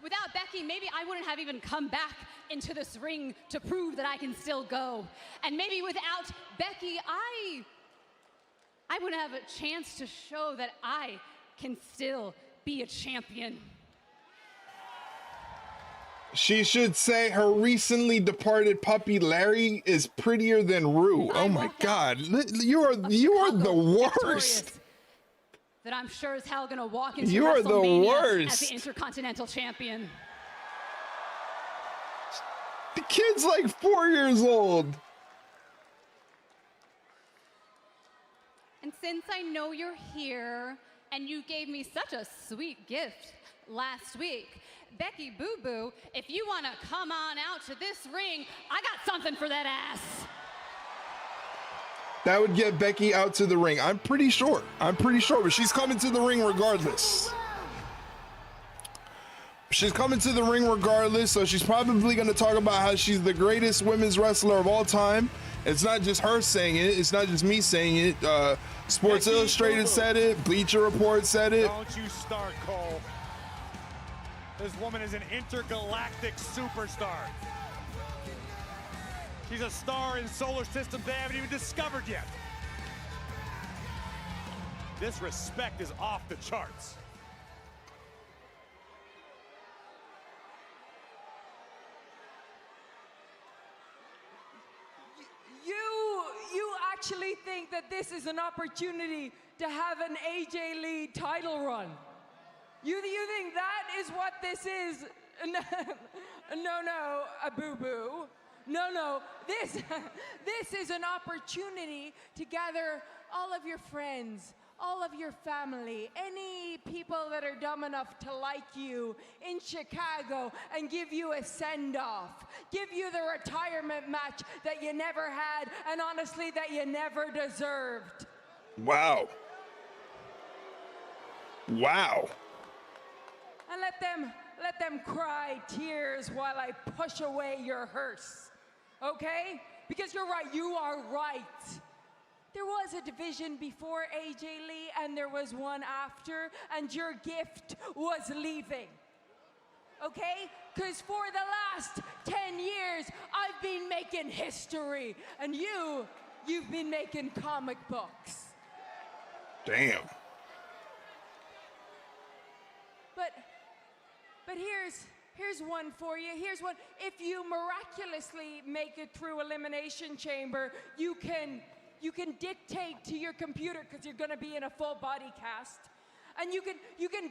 Without Becky, maybe I wouldn't have even come back into this ring to prove that I can still go. And maybe without Becky, I wouldn't have a chance to show that I can still be a champion. She should say her recently departed puppy Larry is prettier than Rue. Oh my God, you are the worst. That I'm sure as hell gonna walk into You are the WrestleMania worst. as the Intercontinental Champion. The kid's like 4 years old. And since I know you're here and you gave me such a sweet gift last week, Becky Boo Boo, if you want to come on out to this ring, I got something for that ass. That would get Becky out to the ring. I'm pretty sure, but she's coming to the ring regardless. She's coming to the ring regardless, so she's probably going to talk about how she's the greatest women's wrestler of all time. It's not just her saying it. It's not just me saying it. Sports Illustrated said it. Bleacher Report said it. Don't you start, Cole. This woman is an intergalactic superstar. She's a star in solar systems they haven't even discovered yet. This respect is off the charts. You actually think that this is an opportunity to have an AJ Lee title run? You think that is what this is? No, a boo-boo. No, this is an opportunity to gather all of your friends, all of your family, any people that are dumb enough to like you in Chicago and give you a send-off, give you the retirement match that you never had and honestly that you never deserved. Wow. Wow. And let them cry tears while I push away your hearse, okay? Because you're right, you are right. There was a division before AJ Lee and there was one after, and your gift was leaving, okay? Because for the last 10 years, I've been making history, and you've been making comic books. Damn. But here's one for you. Here's one. If you miraculously make it through Elimination Chamber, you can dictate to your computer, because you're going to be in a full body cast, and you can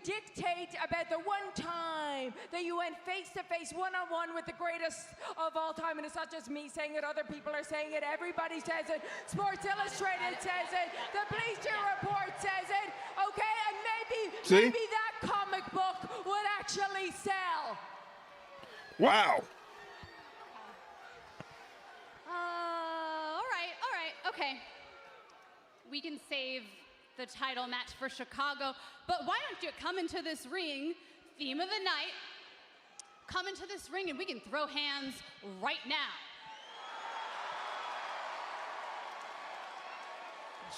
dictate about the one time that you went face-to-face, one-on-one with the greatest of all time. And it's not just me saying it, other people are saying it, everybody says it, Sports Illustrated says it, the Bleacher Report says it, okay? And maybe that comic book would actually sell. Wow. All right, okay. We can save the title match for Chicago, but why don't you come into this ring theme of the night. Come into this ring and we can throw hands right now.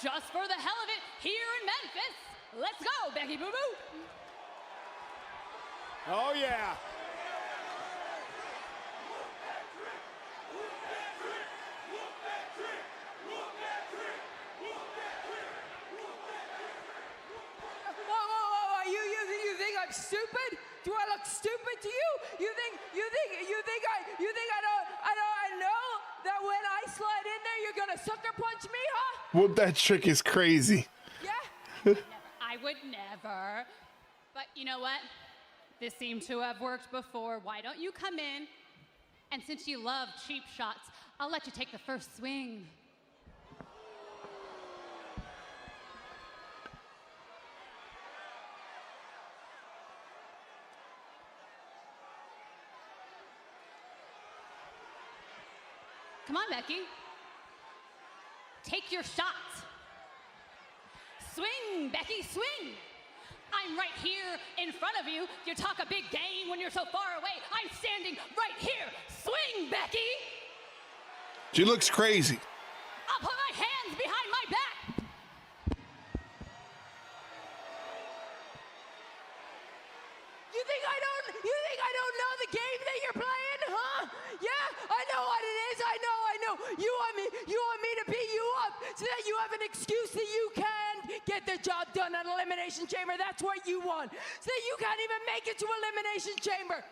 Just for the hell of it, here in Memphis, let's go, Becky Boo Boo. Oh, yeah. Whoa, you think I'm stupid? Do I look stupid to you? You think I know that when I slide in there, you're gonna sucker punch me, huh? Whoop, that trick is crazy. Never. I would never. But you know what? This seemed to have worked before. Why don't you come in? And since you love cheap shots, I'll let you take the first swing. Come on, Becky. Take your shot. Swing, Becky, swing. I'm right here in front of you. You talk a big game when you're so far away. I'm standing right here. Swing, Becky. She looks crazy. I'll put my hands behind my back. You think I don't know the game that you're playing, huh? Yeah, I know what it is. I know. You want me to beat you up so that you have an excuse that you can get the job done at Elimination Chamber. That's what you want. So that you can't even make it to Elimination Chamber.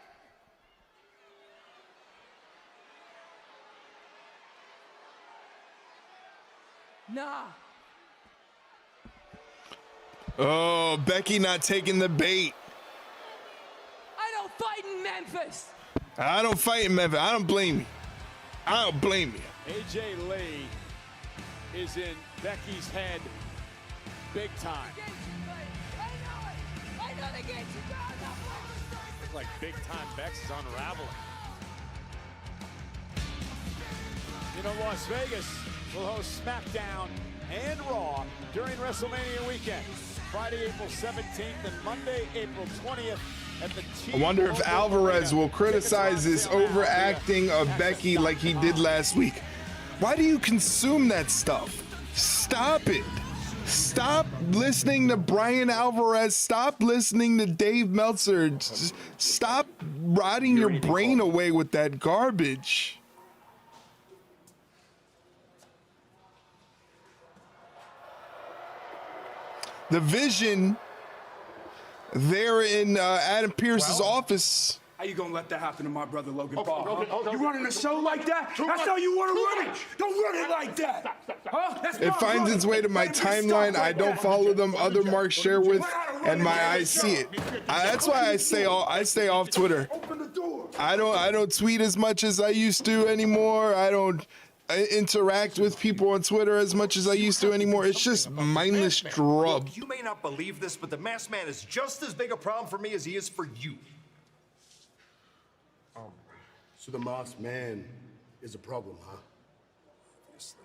Nah. Oh, Becky not taking the bait. I don't fight in Memphis. I don't fight in Memphis. I don't blame you. I don't blame you. AJ Lee is in Becky's head big time. I know they get you down. Looks like big time Bex is unraveling. You know, Las Vegas will host SmackDown and Raw during WrestleMania weekend. Friday, April 17th and Monday, April 20th at the I wonder if Alvarez will criticize this overacting of Becky like he did last week. Why do you consume that stuff? Stop it. Stop listening to Brian Alvarez. Stop listening to Dave Meltzer. Just stop rotting your brain away with that garbage. The Vision, they're in Adam Pearce's office. How you gonna let that happen to my brother Logan Paul? Huh? You running a show like that? That's how you want to run it. Don't run it like that. Huh? That's It finds its way to my timeline. I don't follow them. Other marks share with, and my eyes see it. That's why I stay off Twitter. I don't tweet as much as I used to anymore. I don't interact with people on Twitter as much as I used to anymore. It's just mindless drub. Look, you may not believe this, but the Masked Man is just as big a problem for me as he is for you. So the Masked Man is a problem, huh? Obviously.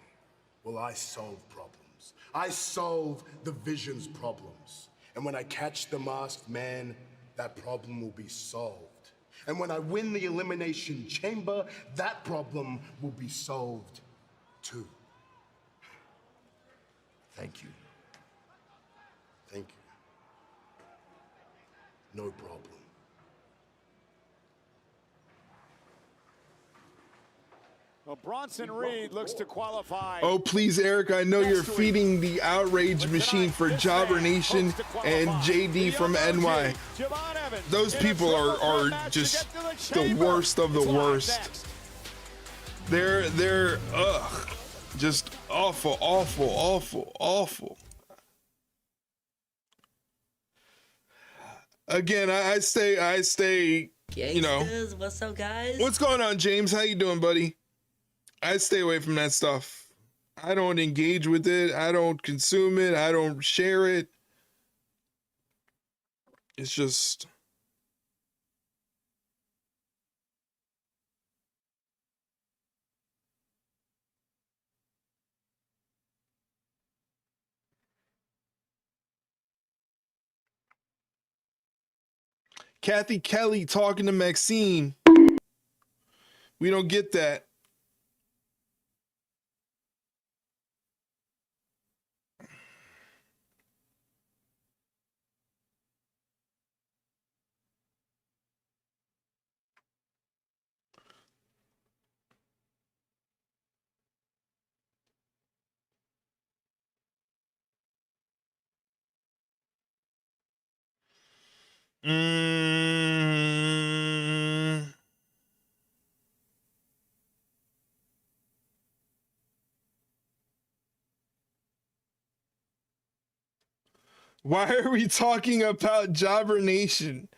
Well, I solve problems. I solve the Vision's problems. And when I catch the Masked Man, that problem will be solved. And when I win the Elimination Chamber, that problem will be solved too. Thank you. Thank you. No problem. Well, Bronson Reed looks to qualify. Oh, please, Eric, I know you're feeding the outrage machine for Jobber Nation and JD from NY. Those people are just the worst of the worst. They're just awful. Again, I stay, you know. What's up, guys? What's going on, James? How you doing, buddy? I stay away from that stuff. I don't engage with it. I don't consume it. I don't share it. It's just... Kathy Kelly talking to Maxine. We don't get that. Why are we talking about Jobber Nation?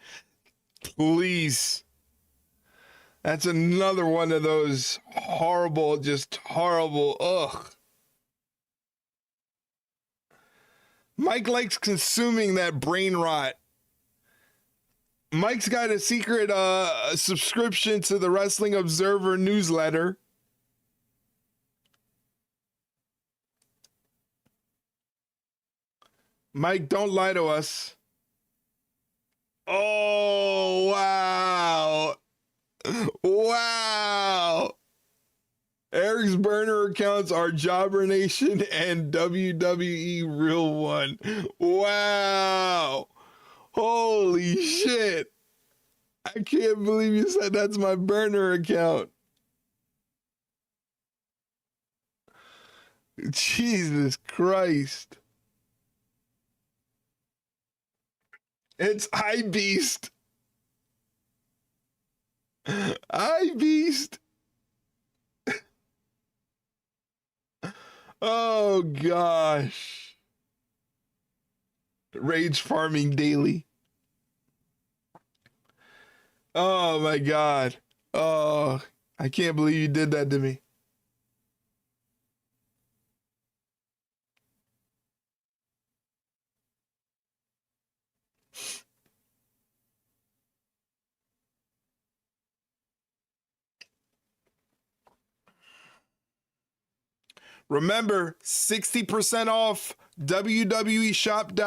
Please. That's another one of those horrible, just horrible, ugh. Mike likes consuming that brain rot. Mike's got a secret subscription to the Wrestling Observer newsletter. Mike, don't lie to us. Oh, wow. Wow. Eric's burner accounts are Jobber Nation and WWE Real One. Wow. Holy shit. I can't believe you said that's my burner account. Jesus Christ. It's iBeast. iBeast. Oh gosh. Rage farming daily. Oh my God. Oh, I can't believe you did that to me. Remember, 60% off WWEshop.com.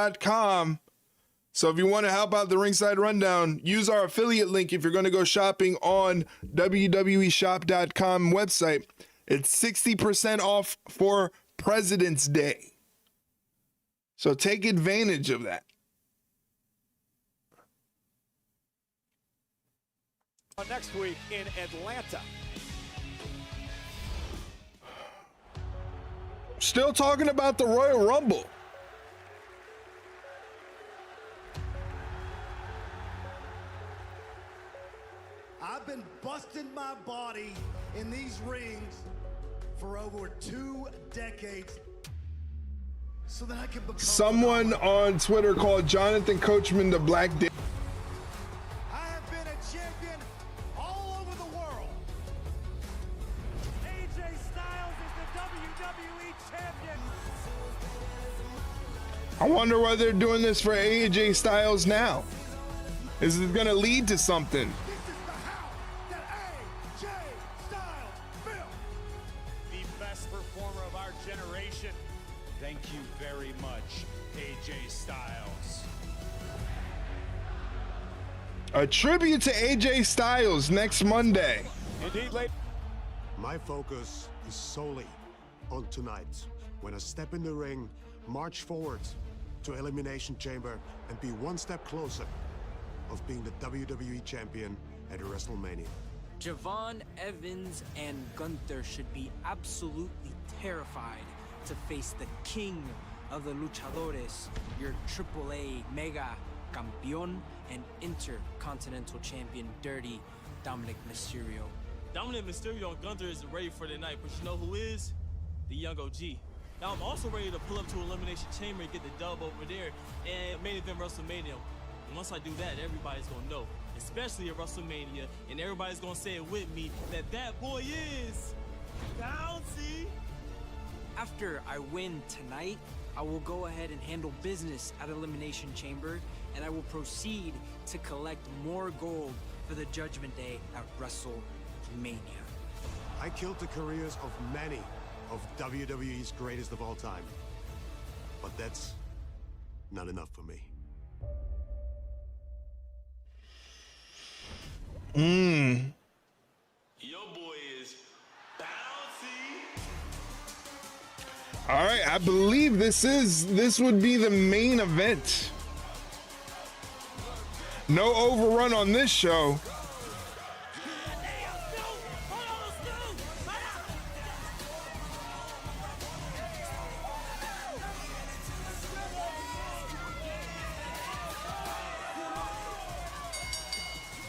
So if you want to help out the Ringside Rundown, use our affiliate link if you're going to go shopping on WWEshop.com website. It's 60% off for President's Day. So take advantage of that. Next week in Atlanta. Still talking about the Royal Rumble. I've been busting my body in these rings for over 2 decades so that I can become... Someone on Twitter called Jonathan Coachman the Black Day. I have been a champion all over the world. AJ Styles is the WWE champion. I wonder why they're doing this for AJ Styles now. Is it going to lead to something? The best performer of our generation. Thank you very much, AJ Styles. A tribute to AJ Styles next Monday. Indeed, late. My focus is solely on tonight. When I step in the ring, march forward to Elimination Chamber and be one step closer of being the WWE champion at WrestleMania. Javon Evans and Gunther should be absolutely terrified to face the king of the luchadores, your AAA Mega Campeón and Intercontinental Champion Dirty Dominik Mysterio. Dominik Mysterio and Gunther is ready for the night, but you know who is? The young OG. Now I'm also ready to pull up to Elimination Chamber and get the dub over there and main event WrestleMania. And once I do that, everybody's gonna know, especially at WrestleMania, and everybody's gonna say it with me, that boy is bouncy. After I win tonight, I will go ahead and handle business at Elimination Chamber, and I will proceed to collect more gold for the Judgment Day at WrestleMania. I killed the careers of many of WWE's greatest of all time. But that's not enough for me. Mmm. Your boy is bouncy. All right, I believe this would be the main event. No overrun on this show.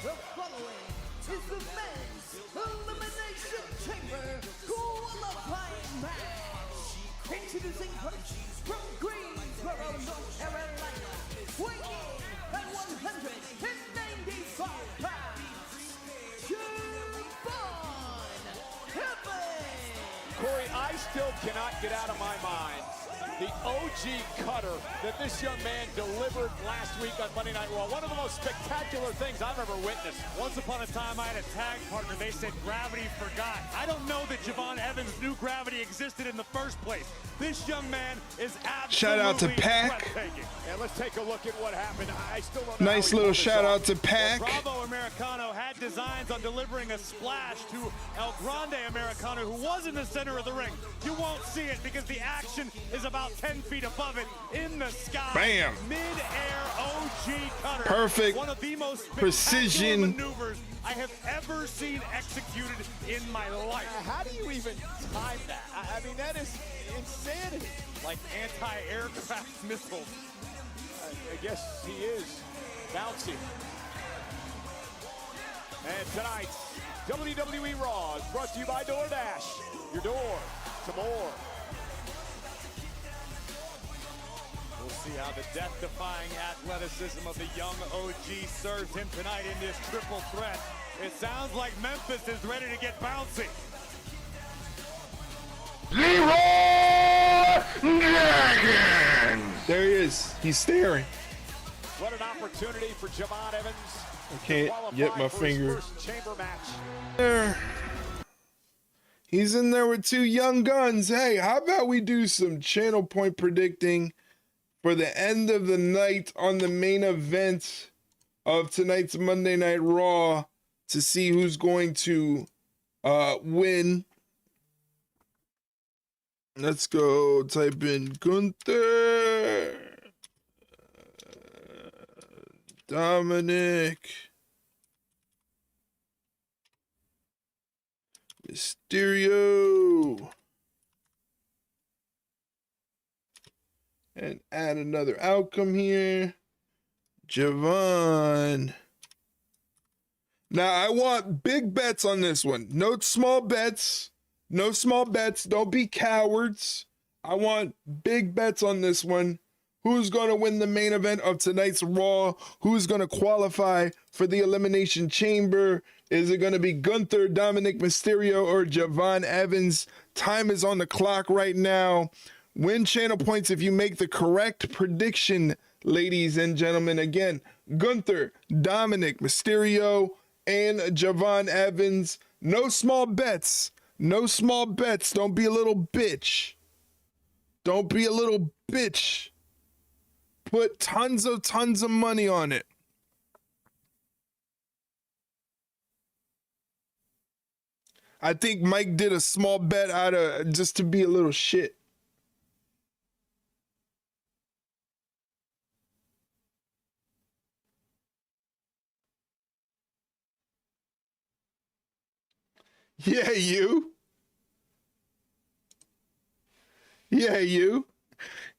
The following is the men's Elimination Chamber qualifying match. Introducing first from Greensboro, North Carolina, weighing in at 195 pounds, Javon Evans. Corey, I still cannot get out of my mind the OG cutter that this young man delivered last week on Monday Night Raw. One of the most spectacular things I've ever witnessed. Once upon a time, I had a tag partner. They said gravity forgot. I don't know that Javon Evans knew gravity existed in the first place. This young man is absolutely Shout out to Pac. breathtaking. And let's take a look at what happened. I still don't know. Nice little shout out to Pac. Bravo Americano had designs on delivering a splash to El Grande Americano, who was in the center of the ring. You won't see it because the action is about 10 feet above it in the sky. Bam. Mid-air OG cutter. Perfect One of the most precision maneuvers I have ever seen executed in my life. How do you even time that? I mean, that is insanity. Like anti-aircraft missiles. I guess he is bouncy. And tonight's WWE Raw is brought to you by DoorDash. Your door to more. We'll see how the death-defying athleticism of the young OG serves him tonight in this triple threat. It sounds like Memphis is ready to get bouncy. Leroy Dragon! There he is. He's staring. What an opportunity for Javon Evans. I can't get my finger. First chamber match. There. He's in there with two young guns. Hey, how about we do some channel point predicting for the end of the night on the main event of tonight's Monday Night Raw to see who's going to win. Let's go type in Gunther, Dominik Mysterio, and add another outcome here. Javon. Now I want big bets on this one. No small bets. No small bets. Don't be cowards. I want big bets on this one. Who's going to win the main event of tonight's Raw? Who's going to qualify for the Elimination Chamber? Is it going to be Gunther, Dominik Mysterio, or Javon Evans? Time is on the clock right now. Win channel points if you make the correct prediction, ladies and gentlemen. Again, Gunther, Dominik Mysterio, and Javon Evans. No small bets. No small bets. Don't be a little bitch. Don't be a little bitch. Put tons of money on it. I think Mike did a small bet out of just to be a little shit. Yeah, you. Yeah, you.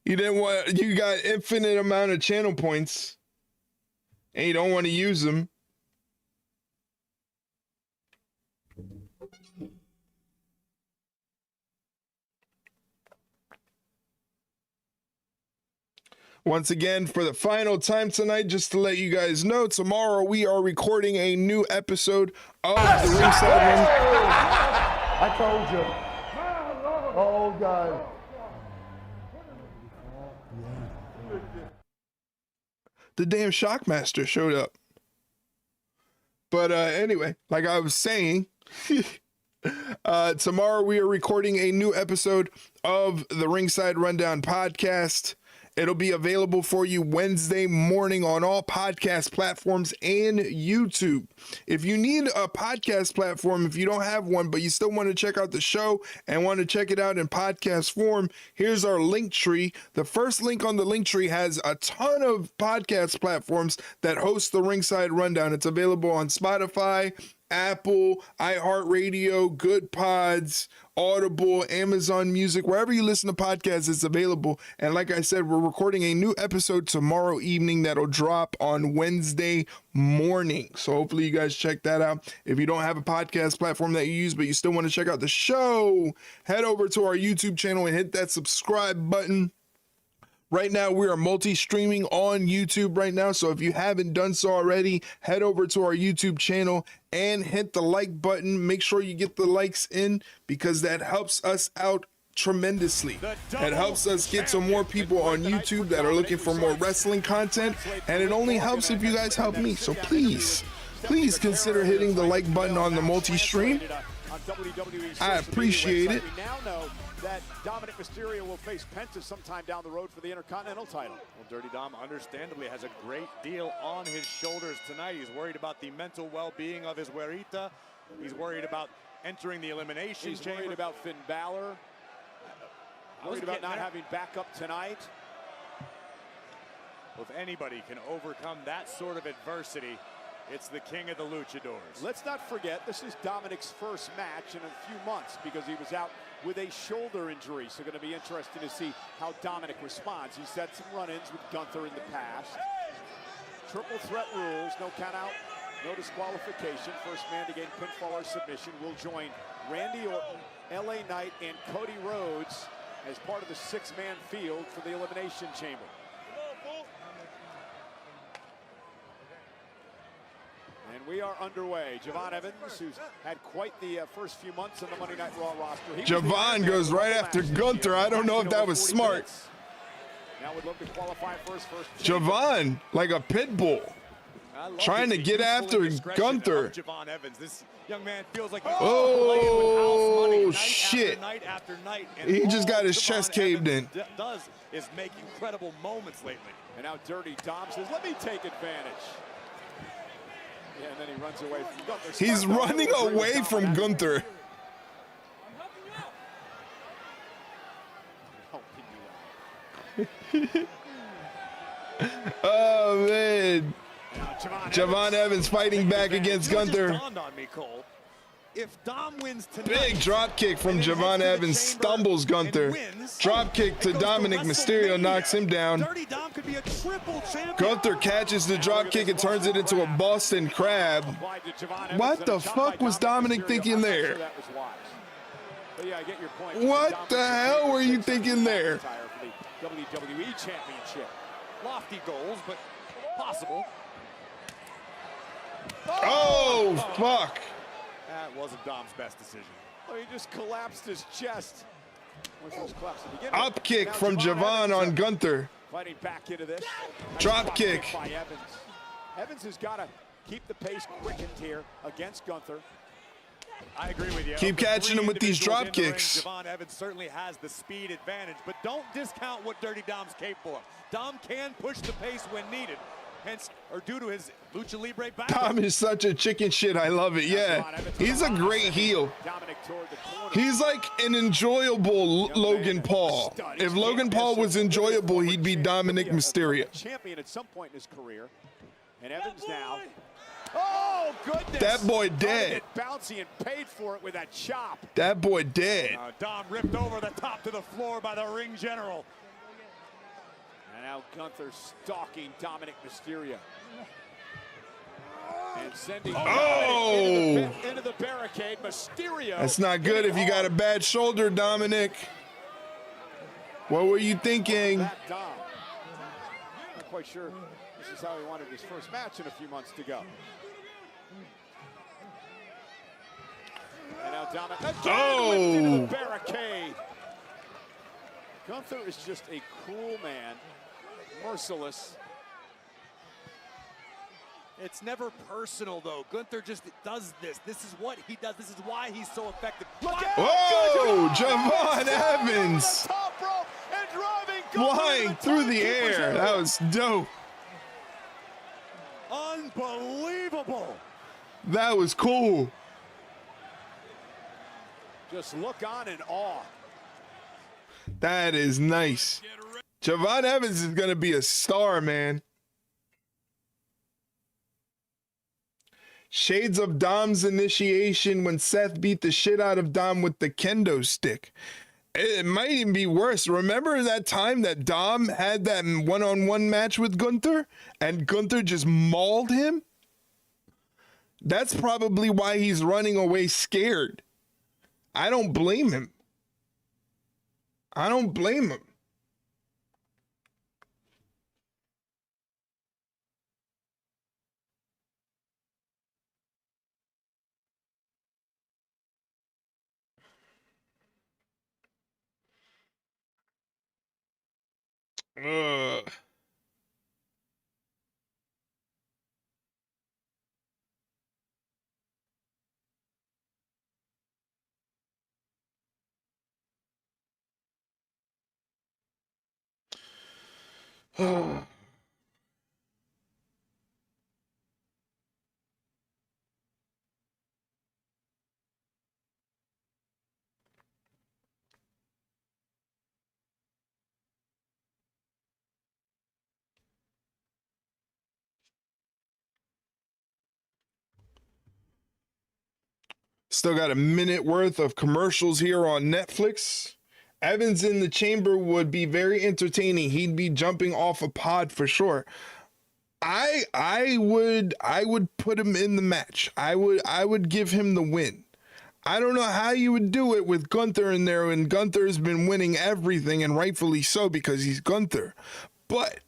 You didn't want, you got infinite amount of channel points and you don't want to use them. Once again, for the final time tonight, just to let you guys know, tomorrow we are recording a new episode of the Ringside Run. I told you. Oh, God. The damn Shockmaster showed up. But anyway, like I was saying, tomorrow we are recording a new episode of the Ringside Rundown podcast. It'll be available for you Wednesday morning on all podcast platforms and YouTube. If you need a podcast platform, if you don't have one, but you still want to check out the show and want to check it out in podcast form, here's our link tree. The first link on the link tree has a ton of podcast platforms that host the Ringside Rundown. It's available on Spotify, Apple, iHeartRadio, Good Pods, Audible, Amazon Music, wherever you listen to podcasts, it's available. And like I said, we're recording a new episode tomorrow evening that'll drop on Wednesday morning. So hopefully you guys check that out. If you don't have a podcast platform that you use, but you still want to check out the show, head over to our YouTube channel and hit that subscribe button. Right now, we are multi-streaming on YouTube right now, so if you haven't done so already, head over to our YouTube channel and hit the like button. Make sure you get the likes in because that helps us out tremendously. It helps us get some more people on YouTube that are looking for more wrestling content, and it only helps if you guys help me. So please consider hitting the like button on the multi-stream. I appreciate it. We now know that Dominik Mysterio will face Penta sometime down the road for the Intercontinental title. Well, Dirty Dom understandably has a great deal on his shoulders tonight. He's worried about the mental well-being of his güerita. He's worried about entering the Elimination Chamber. He's worried about Finn Balor. Worried about not having backup tonight. Well, if anybody can overcome that sort of adversity, it's the king of the luchadors. Let's not forget, this is Dominik's first match in a few months because he was out with a shoulder injury. So going to be interesting to see how Dominik responds. He's had some run-ins with Gunther in the past. Triple threat rules, no count out, no disqualification. First man to gain pinfall or submission will join Randy Orton, LA Knight, and Cody Rhodes as part of the six-man field for the Elimination Chamber. And we are underway. Javon Evans, who's had quite the first few months on the Monday Night Raw roster. Javon goes right after Gunther. I don't know if that was smart. Now would love to qualify first. Javon, like a pit bull, trying to get after Gunther. Javon Evans. This young man feels like oh shit! Night after night, and he just got his chest caved in. Does is make incredible moments lately. And now Dirty Dom says, "Let me take advantage." Yeah, and then he runs away from Gunther. He's running away from Gunther. Oh man. Javon Evans fighting back against Gunther. If Dom wins tonight, big drop kick from Javon Evans, stumbles Gunther. Drop kick to Dominik Mysterio, knocks him down. Gunther catches the drop kick and turns it into a Boston Crab. What the fuck was Dominik thinking there? What the hell were you thinking there? WWE Championship. Lofty goals, but possible. Oh, fuck. That wasn't Dom's best decision. Oh, he just collapsed his chest. Up kick from Javon on Gunther. Fighting back into this. Drop kick. By Evans. Evans has got to keep the pace quickened here against Gunther. I agree with you. Keep catching him with these drop kicks. Javon Evans certainly has the speed advantage, but don't discount what Dirty Dom's capable of. Dom can push the pace when needed. Hence, or due to his Lucha Libre background. Dom is such a chicken shit. I love it. Yeah, he's a great heel. He's like an enjoyable Logan Paul. If Logan Paul was enjoyable, he'd be Dominik Mysterio. Champion at some point in his career. And Evans now. Oh, goodness. That boy dead. Bouncy and paid for it with that chop. That boy dead. Dom ripped over the top to the floor by the ring general. And now Gunther stalking Dominik Mysterio. And sending into the barricade. Mysterio. That's not good if you got a bad shoulder, Dominik. What were you thinking? Not quite sure this is how he wanted his first match in a few months to go. And now Dominik again into the barricade. Gunther is just a cool man. Merciless. It's never personal, though. Gunther just does this. This is what he does. This is why he's so effective. Whoa, Javon Evans. Top rope and driving flying through the air. That was dope. Unbelievable. That was cool. Just look on in awe. That is nice. Javon Evans is going to be a star, man. Shades of Dom's initiation when Seth beat the shit out of Dom with the kendo stick. It might even be worse. Remember that time that Dom had that one-on-one match with Gunther and Gunther just mauled him? That's probably why he's running away scared. I don't blame him. I don't blame him. Ugh. Still got a minute worth of commercials here on Netflix. Evans in the chamber would be very entertaining. He'd be jumping off a pod for sure. I would put him in the match. I would give him the win. I don't know how you would do it with Gunther in there, and Gunther's been winning everything, and rightfully so because he's Gunther. But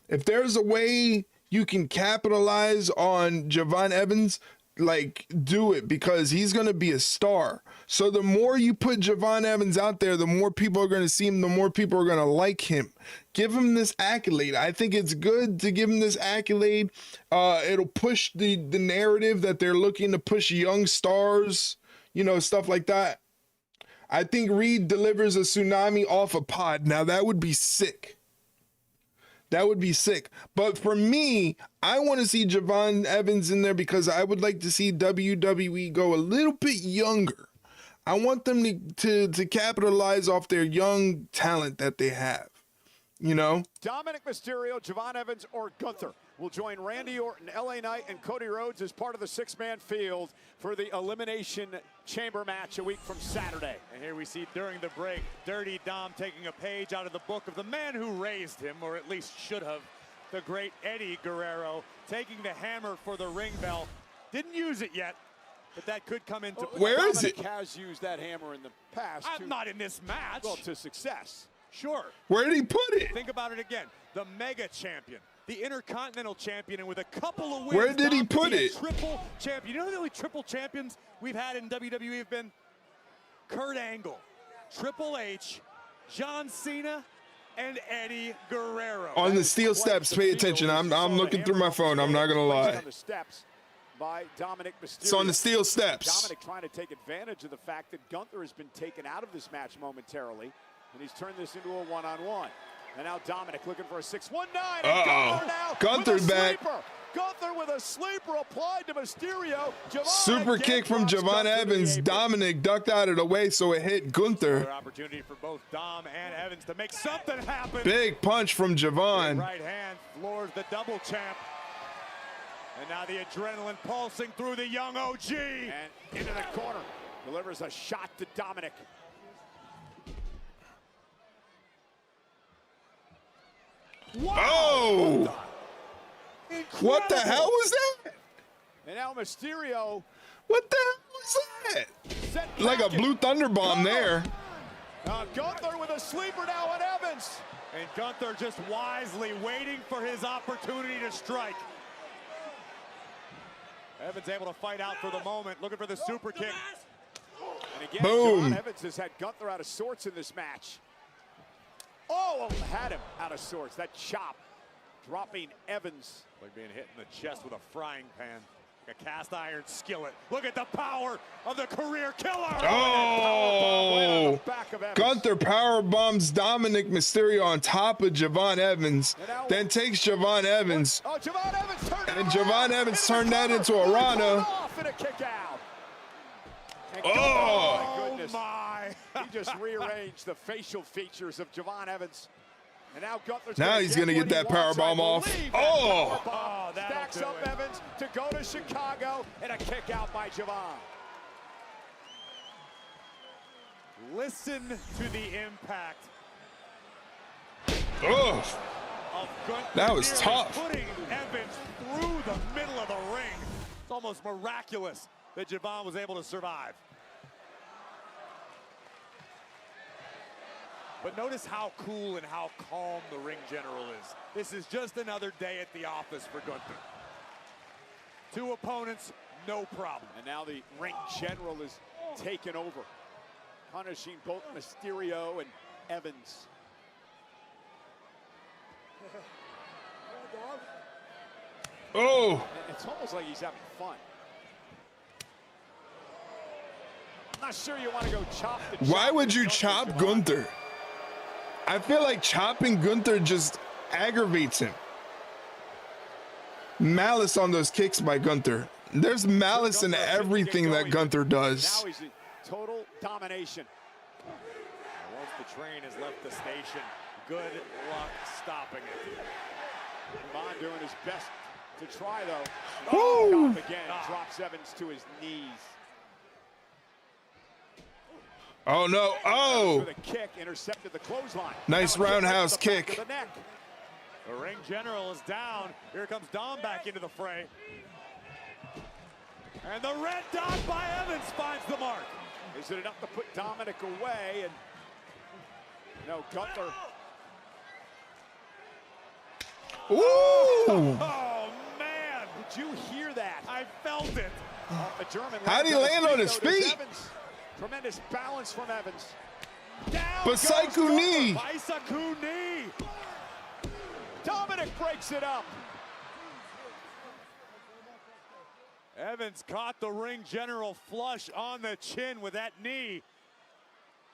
if there's a way you can capitalize on Javon Evans, like, do it, because he's going to be a star. So the more you put Javon Evans out there, the more people are going to see him, the more people are going to like him. Give him this accolade. I think it's good to give him this accolade. It'll push the narrative that they're looking to push young stars, you know, stuff like that. I think Reed delivers a tsunami off a pod. Now, that would be sick. That would be sick. But for me, I want to see Javon Evans in there because I would like to see WWE go a little bit younger. I want them to capitalize off their young talent that they have. You know? Dominik Mysterio, Javon Evans, or Gunther will join Randy Orton, LA Knight, and Cody Rhodes as part of the six-man field for the Elimination Chamber match a week from Saturday. And here we see during the break, Dirty Dom taking a page out of the book of the man who raised him, or at least should have, the great Eddie Guerrero, taking the hammer for the ring bell. Didn't use it yet, but that could come into play. Where is it? Dominik has used that hammer in the past. I'm not in this match. Well, to success. Sure. Where did he put it? Think about it again. The mega champion, the intercontinental champion, and with a couple of wins. Where did he put it? Triple champion. You know the only triple champions we've had in WWE have been Kurt Angle, Triple H, John Cena, and Eddie Guerrero. On the steel steps, pay attention. I'm looking through my phone. I'm not gonna lie. On the steps by Dominik Mysterio. It's on the steel steps. Dominik trying to take advantage of the fact that Gunther has been taken out of this match momentarily, and he's turned this into a one-on-one. And now Dominik looking for a 6-1-9. Gunther's back. Gunther with a sleeper applied to Mysterio. Super kick from Javon Evans. Dominik ducked out of the way, so it hit Gunther. Another opportunity for both Dom and Evans to make something happen. Big punch from Javon. Right hand floors the double champ. And now the adrenaline pulsing through the young OG. And into the corner. Delivers a shot to Dominik. Wow. Oh! Incredible. What the hell was that? And now Mysterio. What the hell was that? Like a blue thunder bomb there. Gunther with a sleeper now on Evans. And Gunther just wisely waiting for his opportunity to strike. Evans able to fight out for the moment, looking for the super kick. And again, boom. John Evans has had Gunther out of sorts in this match. Oh, had him out of sorts. That chop dropping Evans. Like being hit in the chest with a frying pan. A cast iron skillet. Look at the power of the career killer. Oh, Gunther power bombs Dominik Mysterio on top of Javon Evans, then takes Javon Evans, and Javon Evans turned that into a Rana. Oh, my. He just rearranged the facial features of Javon Evans. And now Gunther's he's going to get that powerbomb off. Oh! Stacks up Evans to go to Chicago, and a kick out by Javon. Listen to the impact. Oh! That was tough. Putting Evans through the middle of the ring. It's almost miraculous that Javon was able to survive. But notice how cool and how calm the ring general is. This is just another day at the office for Gunther. 2 opponents, no problem. And now the ring general is taken over, punishing both Mysterio and Evans. Oh! It's almost like he's having fun. I'm not sure you want to go chop the Why would you chop Gunther? I feel like chopping Gunther just aggravates him. Malice on those kicks by Gunther. There's malice in everything that Gunther does. Now he's in total domination. Once the train has left the station, good luck stopping it. Javon doing his best to try, though. Woo! Again, drops Evans to his knees. Oh no! Oh! With a kick, intercepted the clothesline. Nice roundhouse kick. The ring general is down. Here comes Dom back into the fray. And the red dot by Evans finds the mark. Is it enough to put Dominik away? And no, Gunther. Ooh! Oh man! Did you hear that? I felt it. The German. How'd he land on his feet? Tremendous balance from Evans. Basaiku knee. Basaiku knee. Dominik breaks it up. Evans caught the ring general flush on the chin with that knee.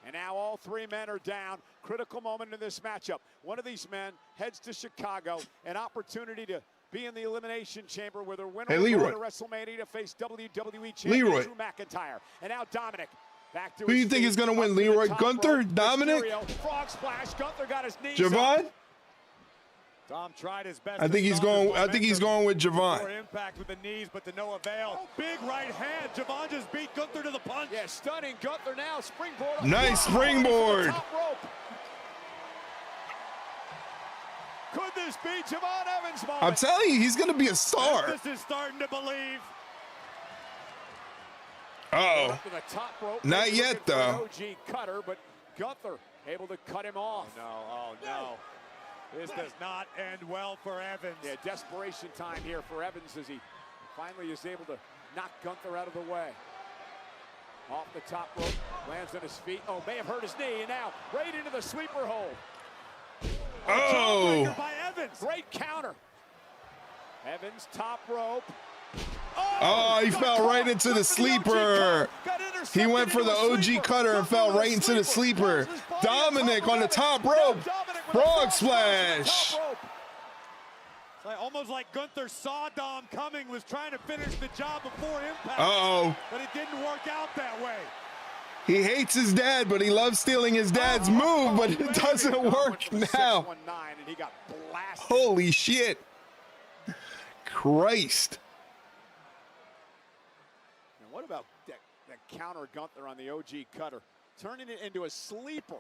And now all 3 men are down. Critical moment in this matchup. One of these men heads to Chicago. An opportunity to be in the Elimination Chamber where the winner will go to WrestleMania to face WWE Champion Drew McIntyre. And now Dominik. Back to Who do you think is going to win, Leroy? Gunther? Dominik? Frog splash. Gunther got his knees Javon? up. Dom tried his best. I think he's going with Javon. Impact with the knees, but to no avail. Big right hand. Javon just beat Gunther to the punch. Yeah, stunning Gunther now. Springboard. Nice springboard. Could this be Javon Evans' moment? I'm telling you, he's going to be a star. This is starting to believe. Uh-oh. Not yet, though. OG cutter, but Gunther able to cut him off. Oh, no. This does not end well for Evans. Yeah, desperation time here for Evans as he finally is able to knock Gunther out of the way. Off the top rope, lands on his feet. Oh, may have hurt his knee, and now right into the sleeper hold. Oh! By Evans. Great counter. Evans, top rope. Oh, he fell right into the sleeper. He went for the OG cutter and fell right into the sleeper. Dominik on the top rope. Frog splash. It's like, almost like Gunther saw Dom coming, was trying to finish the job before impact. Uh-oh. But it didn't work out that way. He hates his dad, but he loves stealing his dad's move, but it doesn't work now. And he got blasted. Holy shit. Christ. And what about that counter Gunther on the OG cutter? Turning it into a sleeper.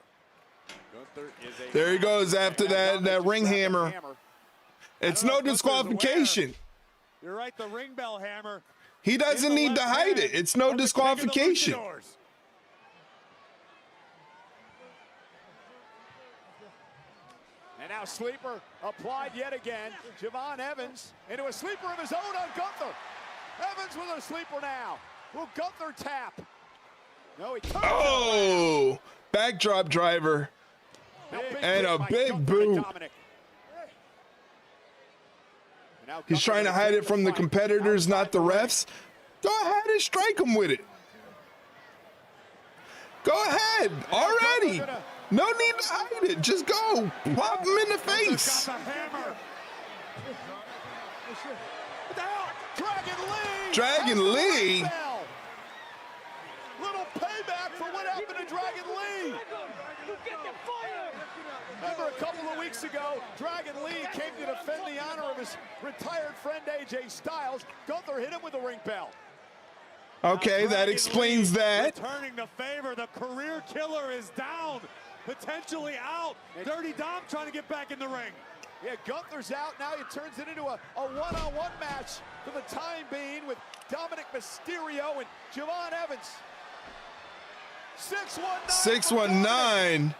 Gunther is a there he goes after that ring hammer. It's no disqualification. You're right, the ring bell hammer. He doesn't need to hide it. It's no disqualification. And now sleeper applied yet again. Javon Evans into a sleeper of his own on Gunther. Evans with a sleeper now. Will Gunther tap? No, he turns. Oh, backdrop driver. And a big boot. He's trying to hide it from the competitors, not the refs. Go ahead and strike him with it. Go ahead already. No need to hide it. Just go. Pop him in the face. Dragon Lee. Little payback for what happened to Dragon Lee. Remember a couple of weeks ago, Dragon Lee came to defend the honor of his retired friend AJ Styles. Gunther hit him with a ring bell. Okay, that explains that. Returning the favor, the career killer is down, potentially out. Dirty Dom trying to get back in the ring. Yeah, Gunther's out. Now he turns it into a one-on-one match for the time being with Dominik Mysterio and Javon Evans. 619. 619.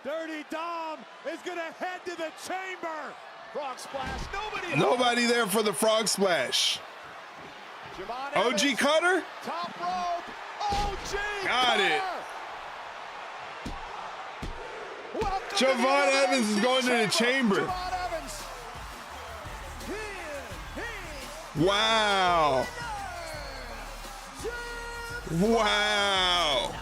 Dirty Dom is going to head to the chamber. Frog splash. Nobody there for the frog splash. Javon OG Evans, Cutter. top rope. OG Got Cutter. it. Javon Evans is going to the chamber. Wow. Wow.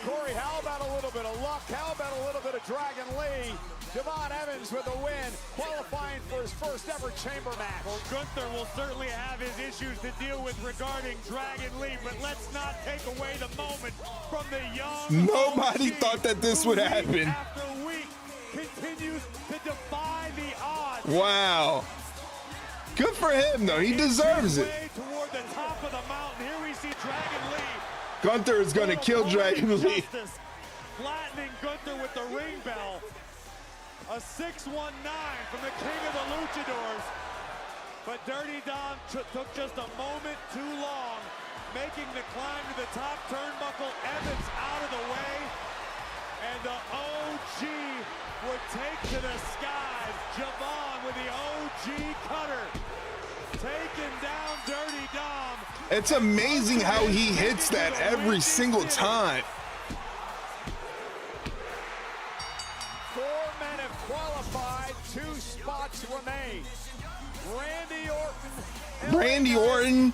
Corey, how about a little bit of luck? How about a little bit of Dragon Lee? Javon Evans with the win, qualifying for his first ever chamber match. Well, Gunther will certainly have his issues to deal with regarding Dragon Lee, but let's not take away the moment from the young. Nobody thought that this would happen. Week after week continues to defy the odds. Wow. Good for him, though. He deserves it. Toward the top of the mountain. Here we see Dragon Lee. Gunther is going to kill Dragon Lee. Flattening Gunther with the ring bell. A 619 from the king of the luchadors. But Dirty Dom took just a moment too long, making the climb to the top turnbuckle. Evans out of the way. And the OG would take to the skies. Javon with the OG cutter. Taking down Dirty Dom. It's amazing how he hits that every single time. 4 men have qualified. 2 spots remain. Randy Orton,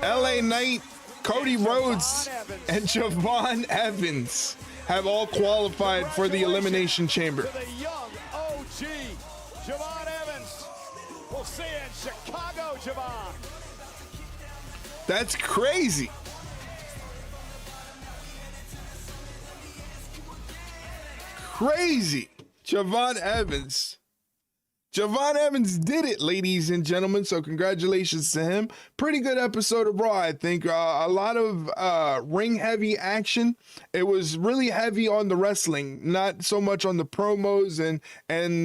LA Knight, Cody Rhodes, and Javon Evans have all qualified for the Elimination Chamber. To the young OG, Javon Evans. We'll see you in Chicago, Javon. That's crazy. Crazy. Javon Evans. Javon Evans did it, ladies and gentlemen, so congratulations to him. Pretty good episode of Raw, I think. A lot of ring-heavy action. It was really heavy on the wrestling, not so much on the promos and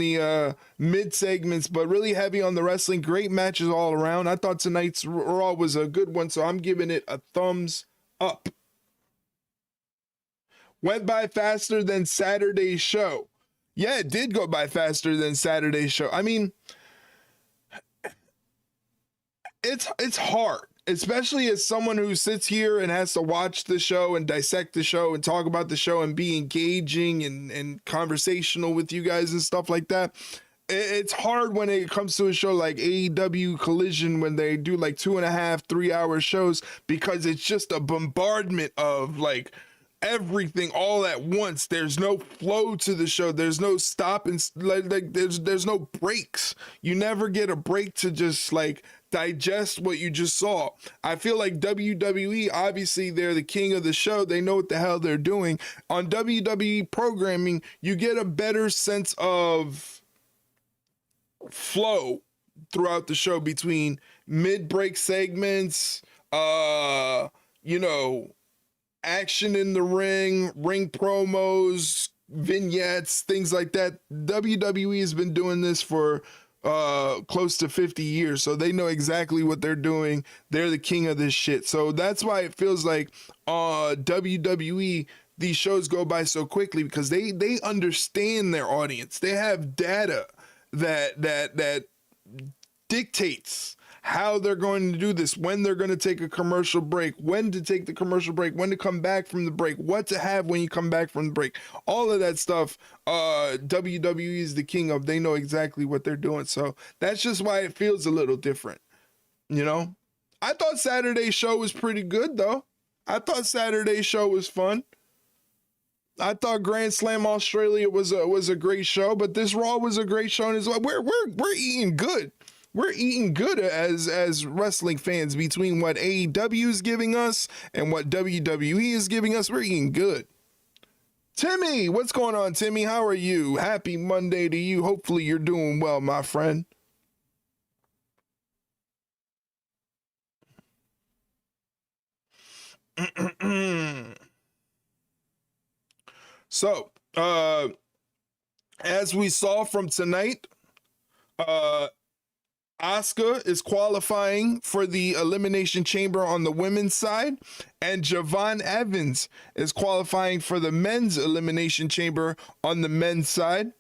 the mid-segments, but really heavy on the wrestling. Great matches all around. I thought tonight's Raw was a good one, so I'm giving it a thumbs up. Went by faster than Saturday's show. Yeah, it did go by faster than Saturday's show. I mean, it's hard, especially as someone who sits here and has to watch the show and dissect the show and talk about the show and be engaging and conversational with you guys and stuff like that. It's hard when it comes to a show like AEW Collision when they do like 2.5, 3 hour shows, because it's just a bombardment of like everything all at once. There's no flow to the show. There's no stop and like there's no breaks. You never get a break to just like digest what you just saw. I feel like WWE, obviously they're the king of the show. They know what the hell they're doing. On WWE programming, you get a better sense of flow throughout the show between mid-break segments, action in the ring promos, vignettes, things like that. WWE has been doing this for close to 50 years, so they know exactly what they're doing. They're the king of this shit. So that's why it feels like WWE, these shows go by so quickly, because they understand their audience. They have data that dictates how they're going to do this, when they're going to take a commercial break, when to take the commercial break, when to come back from the break, what to have when you come back from the break. All of that stuff, WWE is the king of. They know exactly what they're doing. So that's just why it feels a little different, you know? I thought Saturday's show was pretty good, though. I thought Saturday's show was fun. I thought Grand Slam Australia was a great show, but this Raw was a great show as well. We're eating good. We're eating good as wrestling fans between what AEW is giving us and what WWE is giving us. We're eating good. Timmy, what's going on, Timmy? How are you? Happy Monday to you. Hopefully you're doing well, my friend. So, as we saw from tonight, Asuka is qualifying for the Elimination Chamber on the women's side, and Javon Evans is qualifying for the men's Elimination Chamber on the men's side.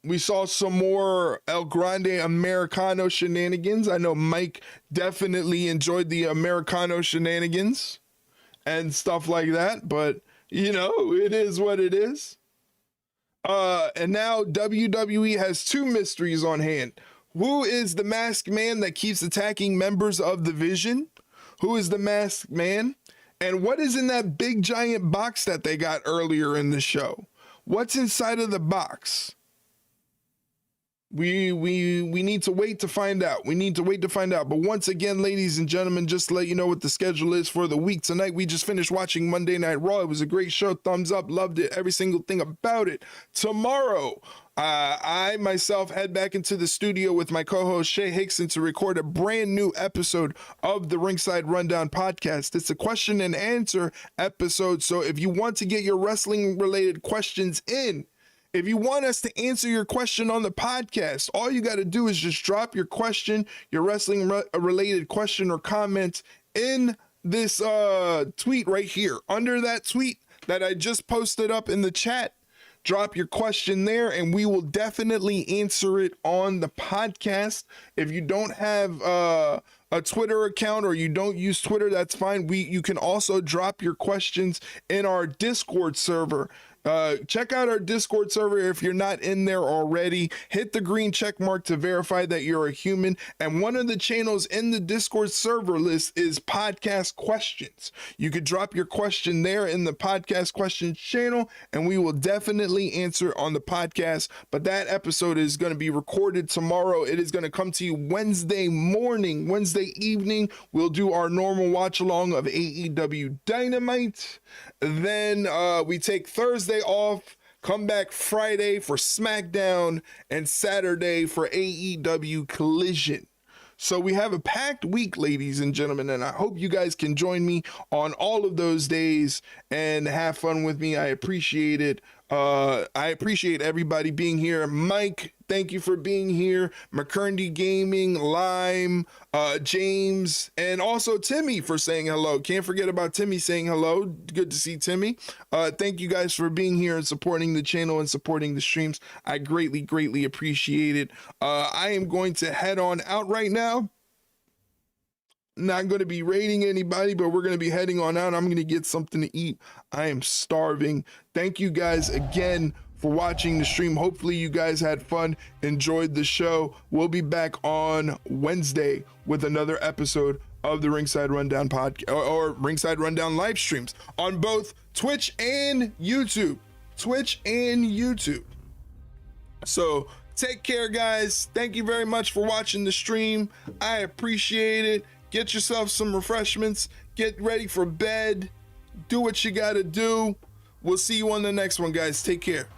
We saw some more El Grande Americano shenanigans. I know Mike definitely enjoyed the Americano shenanigans and stuff like that, but you know, it is what it is. And now WWE has two mysteries on hand. Who is the masked man that keeps attacking members of the Vision? Who is the masked man? And what is in that big giant box that they got earlier in the show? What's inside of the box? We need to wait to find out. We need to wait to find out. But once again, ladies and gentlemen, just to let you know what the schedule is for the week. Tonight, we just finished watching Monday Night Raw. It was a great show. Thumbs up. Loved it. Every single thing about it. Tomorrow, I myself head back into the studio with my co-host Shay Hickson to record a brand new episode of the Ringside Rundown podcast. It's a question and answer episode. So if you want to get your wrestling related questions in, if you want us to answer your question on the podcast, all you got to do is just drop your question, your wrestling related question or comment in this tweet right here. Under that tweet that I just posted up in the chat, drop your question there and we will definitely answer it on the podcast. If you don't have a Twitter account or you don't use Twitter, that's fine. You can also drop your questions in our Discord server. Check out our Discord server if you're not in there already. Hit the green check mark to verify that you're a human. And one of the channels in the Discord server list is podcast questions. You could drop your question there in the podcast questions channel and we will definitely answer on the podcast. But that episode is going to be recorded tomorrow. It is going to come to you Wednesday morning, Wednesday evening. We'll do our normal watch along of AEW Dynamite. Then we take Thursday off, come back Friday for SmackDown, and Saturday for AEW Collision. So we have a packed week, ladies and gentlemen, and I hope you guys can join me on all of those days and have fun with me. I appreciate it. I appreciate everybody being here. Mike, thank you for being here. McCurdy Gaming, Lime, James, and also Timmy for saying hello. Can't forget about Timmy saying hello. Good to see Timmy. Thank you guys for being here and supporting the channel and supporting the streams. I greatly, greatly appreciate it. I am going to head on out right now. Not going to be raiding anybody, but we're going to be heading on out. I'm going to get something to eat. I am starving. Thank you guys again for watching the stream. Hopefully you guys had fun, enjoyed the show. We'll be back on Wednesday with another episode of the Ringside Rundown podcast or Ringside Rundown live streams on both Twitch and YouTube. So take care, guys. Thank you very much for watching the stream. I appreciate it. Get yourself some refreshments, get ready for bed, do what you gotta do. We'll see you on the next one, guys. Take care.